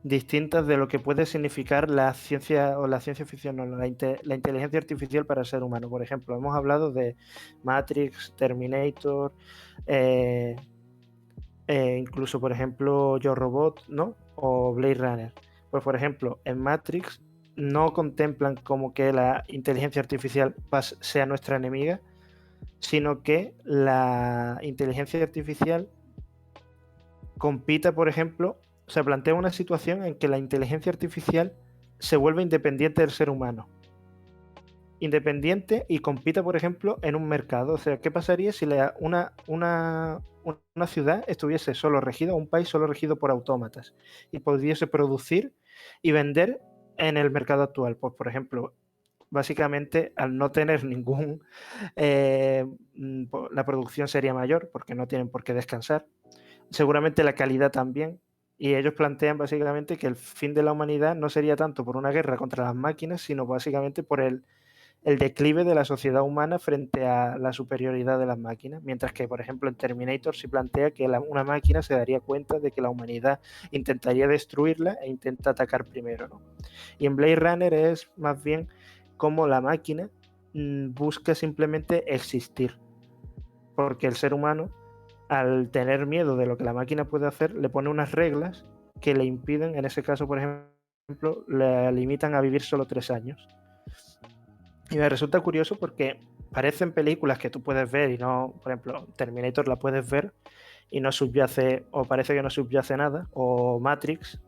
distintas de lo que puede significar la ciencia o la ciencia ficción o la inteligencia artificial para el ser humano. Por ejemplo, hemos hablado de Matrix, Terminator, eh, incluso, por ejemplo, Yo Robot, ¿no? O Blade Runner. Pues, por ejemplo, en Matrix no contemplan como que la inteligencia artificial sea nuestra enemiga, sino que la inteligencia artificial compita, por ejemplo, se plantea una situación en que la inteligencia artificial se vuelve independiente del ser humano. Independiente y compita, por ejemplo, en un mercado. O sea, ¿qué pasaría si una ciudad estuviese solo regida, un país solo regido por autómatas y pudiese producir y vender en el mercado actual? Pues, por ejemplo, básicamente, al no tener la producción sería mayor porque no tienen por qué descansar. Seguramente la calidad también. Y ellos plantean básicamente que el fin de la humanidad no sería tanto por una guerra contra las máquinas, sino básicamente por el declive de la sociedad humana frente a la superioridad de las máquinas. Mientras que, por ejemplo, en Terminator se plantea que una máquina se daría cuenta de que la humanidad intentaría destruirla e intenta atacar primero, ¿no? Y en Blade Runner es más bien como la máquina busca simplemente existir, porque el ser humano, al tener miedo de lo que la máquina puede hacer, le pone unas reglas que le impiden, en ese caso, por ejemplo, le limitan a vivir solo 3 años. Y me resulta curioso porque parecen películas que tú puedes ver y no, por ejemplo, Terminator la puedes ver y no subyace, o parece que no subyace nada, o Matrix,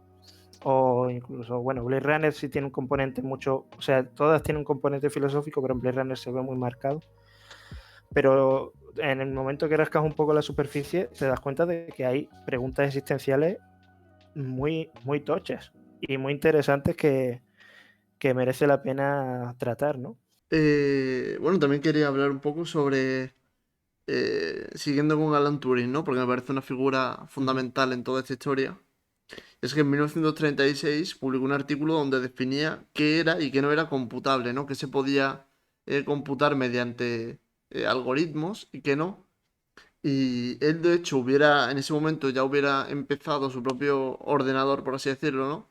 o incluso, bueno, Blade Runner sí tiene un componente mucho, o sea, todas tienen un componente filosófico, pero en Blade Runner se ve muy marcado. Pero en el momento que rascas un poco la superficie, te das cuenta de que hay preguntas existenciales muy, muy tochas y muy interesantes que merece la pena tratar, ¿no? Bueno, también quería hablar un poco sobre, siguiendo con Alan Turing, ¿no? Porque me parece una figura Uh -huh. fundamental en toda esta historia. es que en 1936 publicó un artículo donde definía qué era y qué no era computable, ¿no? Que se podía computar mediante algoritmos y qué no. Y él, de hecho, hubiera, en ese momento ya hubiera empezado su propio ordenador, por así decirlo, ¿no?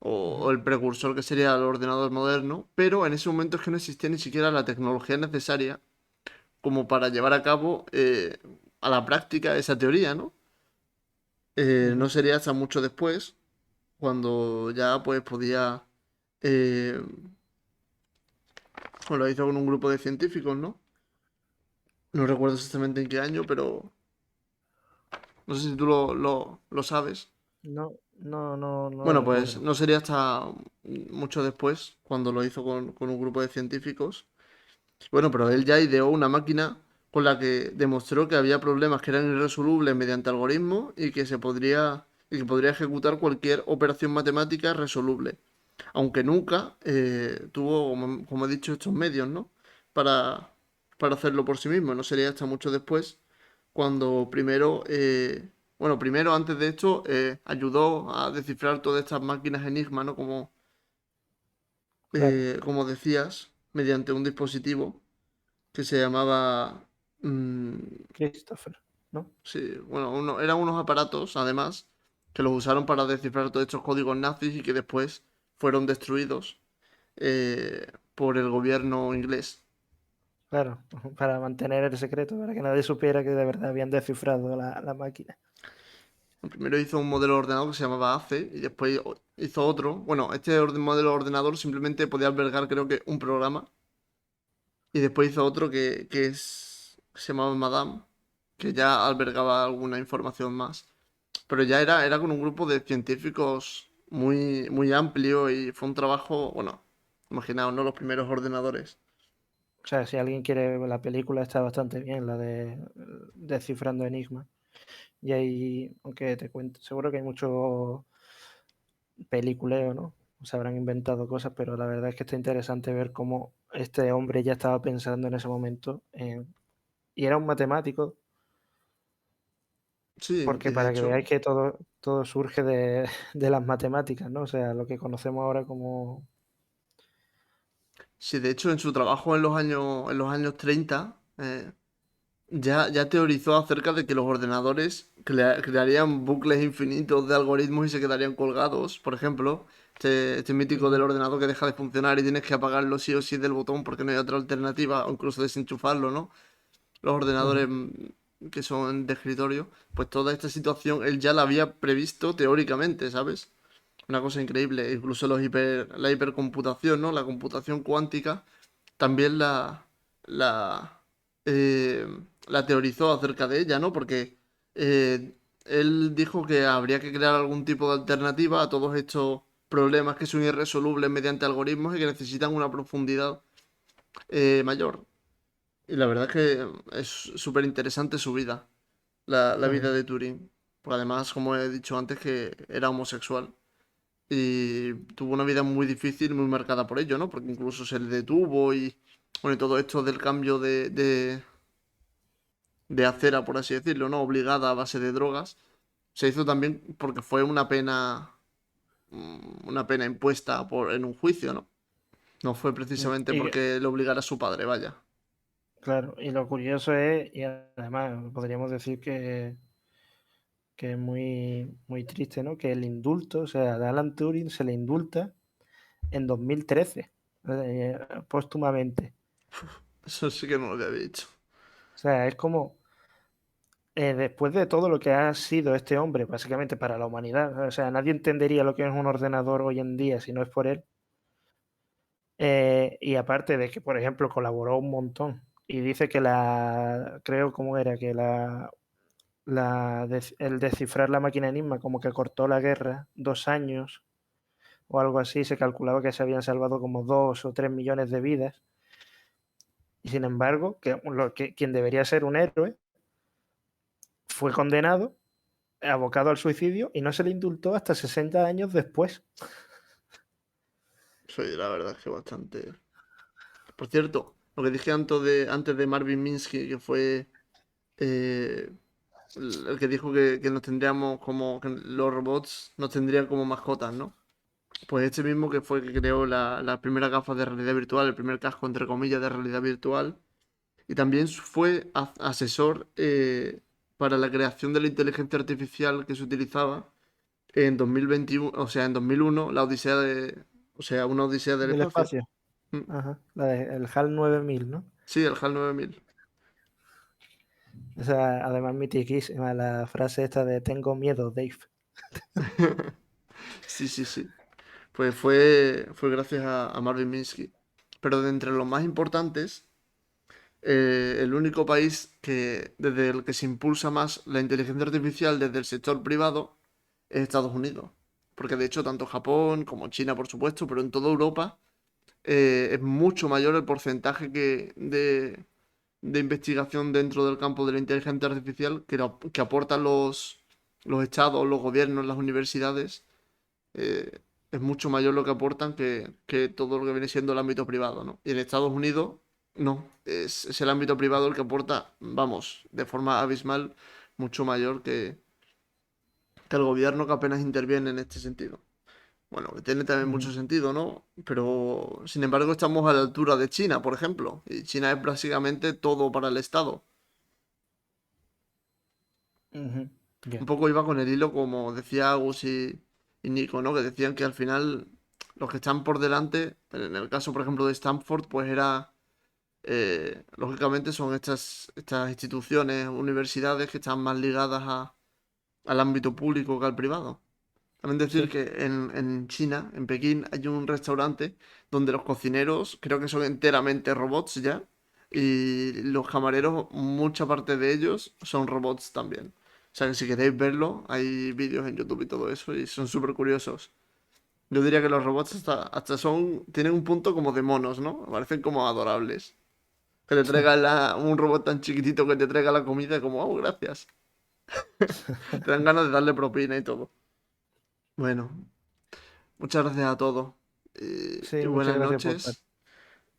O Ujú. el precursor que sería el ordenador moderno, pero en ese momento es que no existía ni siquiera la tecnología necesaria como para llevar a cabo a la práctica esa teoría, ¿no? No Ujú. sería hasta mucho después, cuando ya pues podía... eh, bueno, lo hizo con un grupo de científicos, ¿no? No recuerdo exactamente en qué año, pero no sé si tú lo sabes. No, no, no lo Bueno, pues recuerdo. no sería hasta mucho después, cuando lo hizo con un grupo de científicos. Bueno, pero él ya ideó una máquina con la que demostró que había problemas que eran irresolubles mediante algoritmos y que podría ejecutar cualquier operación matemática resoluble. Aunque nunca tuvo, como he dicho, estos medios, ¿no? Para, para hacerlo por sí mismo. No sería hasta mucho después, cuando primero antes de esto, ayudó a descifrar todas estas máquinas enigma, ¿no? Claro, Como decías, mediante un dispositivo que se llamaba... mm, Christopher, ¿no? sí, bueno, eran unos aparatos, además, que los usaron para descifrar todos estos códigos nazis y que después fueron destruidos por el gobierno inglés. Claro, para mantener el secreto, para que nadie supiera que de verdad habían descifrado la máquina. Primero hizo un modelo de ordenador que se llamaba ACE y después hizo otro. Bueno, este modelo de ordenador simplemente podía albergar, creo que, un programa. Y después hizo otro se llamaba Madame, que ya albergaba alguna información más. Pero ya era con un grupo de científicos muy, muy amplio y fue un trabajo, bueno, imaginaos, ¿no? Los primeros ordenadores. O sea, si alguien quiere, la película está bastante bien, la de Descifrando Enigma. Y ahí, aunque te cuento, seguro que hay mucho peliculeo, ¿no? Se habrán inventado cosas, pero la verdad es que está interesante ver cómo este hombre ya estaba pensando en ese momento y era un matemático, Sí, porque y de para que hecho, veáis que todo surge de las matemáticas, ¿no? O sea, lo que conocemos ahora como... sí, de hecho en su trabajo en los años 30 ya teorizó acerca de que los ordenadores crearían bucles infinitos de algoritmos y se quedarían colgados. Por ejemplo, este mítico del Ujú, ordenador que deja de funcionar y tienes que apagarlo sí o sí del botón porque no hay otra alternativa, o incluso desenchufarlo, ¿no? Los ordenadores ujú. que son de escritorio, pues toda esta situación él ya la había previsto teóricamente, ¿sabes? Una cosa increíble. Incluso la hipercomputación, ¿no? La computación cuántica también la, eh, la teorizó acerca de ella, ¿no? Porque eh, él dijo que habría que crear algún tipo de alternativa a todos estos problemas que son irresolubles mediante algoritmos y que necesitan una profundidad mayor. Y la verdad es que es súper interesante su vida, la vida Ujú. de Turing. Porque además, como he dicho antes, que era homosexual. Y tuvo una vida muy difícil, muy marcada por ello, ¿no? Porque incluso se le detuvo y, bueno, y todo esto del cambio de acera, por así decirlo, ¿no? Obligada a base de drogas, se hizo también porque fue una pena impuesta en un juicio, ¿no? No fue precisamente Y porque le obligara a su padre, vaya. claro, y lo curioso es, y además podríamos decir que es muy, muy triste, ¿no? Que el indulto, o sea, a Alan Turing se le indulta en 2013, póstumamente. Eso sí que no lo había dicho. O sea, es como, después de todo lo que ha sido este hombre, básicamente para la humanidad, o sea, nadie entendería lo que es un ordenador hoy en día si no es por él. Y aparte de que, por ejemplo, colaboró un montón. Y dice que creo cómo era, que el descifrar la máquina Enigma como que cortó la guerra 2 años o algo así. Se calculaba que se habían salvado como 2 o 3 millones de vidas. Y sin embargo, quien debería ser un héroe fue condenado, abocado al suicidio y no se le indultó hasta 60 años después. Soy la verdad es que bastante. Por cierto, lo que dije antes de Marvin Minsky, que fue eh, el que dijo que nos tendríamos como, que los robots nos tendrían como mascotas, ¿no? Pues este mismo que fue el que creó las primeras gafas de realidad virtual, el primer casco, entre comillas, de realidad virtual, y también fue asesor para la creación de la inteligencia artificial que se utilizaba en 2021, o sea, en 2001, la Odisea o sea, una Odisea del Del espacio. espacio. Mm. Ajá. El HAL 9000, ¿no? Sí, el HAL 9000. O sea, además mitiquísima la frase esta de tengo miedo, Dave. Sí, sí, sí. Pues fue gracias a Marvin Minsky. Pero de entre los más importantes, el único país que desde el que se impulsa más la inteligencia artificial desde el sector privado es Estados Unidos. Porque de hecho tanto Japón como China, por supuesto, pero en toda Europa es mucho mayor el porcentaje de investigación dentro del campo de la inteligencia artificial que aportan los estados, los gobiernos, las universidades. Es mucho mayor lo que aportan que todo lo que viene siendo el ámbito privado, ¿no? Y en Estados Unidos, no. Es el ámbito privado el que aporta, vamos, de forma abismal, mucho mayor que el gobierno que apenas interviene en este sentido. Bueno, que tiene también mucho sentido, ¿no? Pero, sin embargo, estamos a la altura de China, por ejemplo. Y China es básicamente todo para el Estado. Ujú. Un Ya. poco iba con el hilo, como decía Agus y Nico, ¿no? Que decían que al final los que están por delante, en el caso, por ejemplo, de Stanford, pues era, lógicamente son estas instituciones, universidades que están más ligadas al ámbito público que al privado. También decir Sí. que en China, en Pekín, hay un restaurante donde los cocineros creo que son enteramente robots ya. Y los camareros, mucha parte de ellos son robots también. O sea que si queréis verlo, hay vídeos en YouTube y todo eso y son súper curiosos. Yo diría que los robots hasta tienen un punto como de monos, ¿no? Me parecen como adorables. Que te traiga un robot tan chiquitito que te traiga la comida como, oh, gracias. Te dan ganas de darle propina y todo. Bueno, muchas gracias a todos. Y Sí, muchas buenas gracias noches.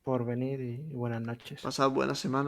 por venir y buenas noches. Pasad buena semana.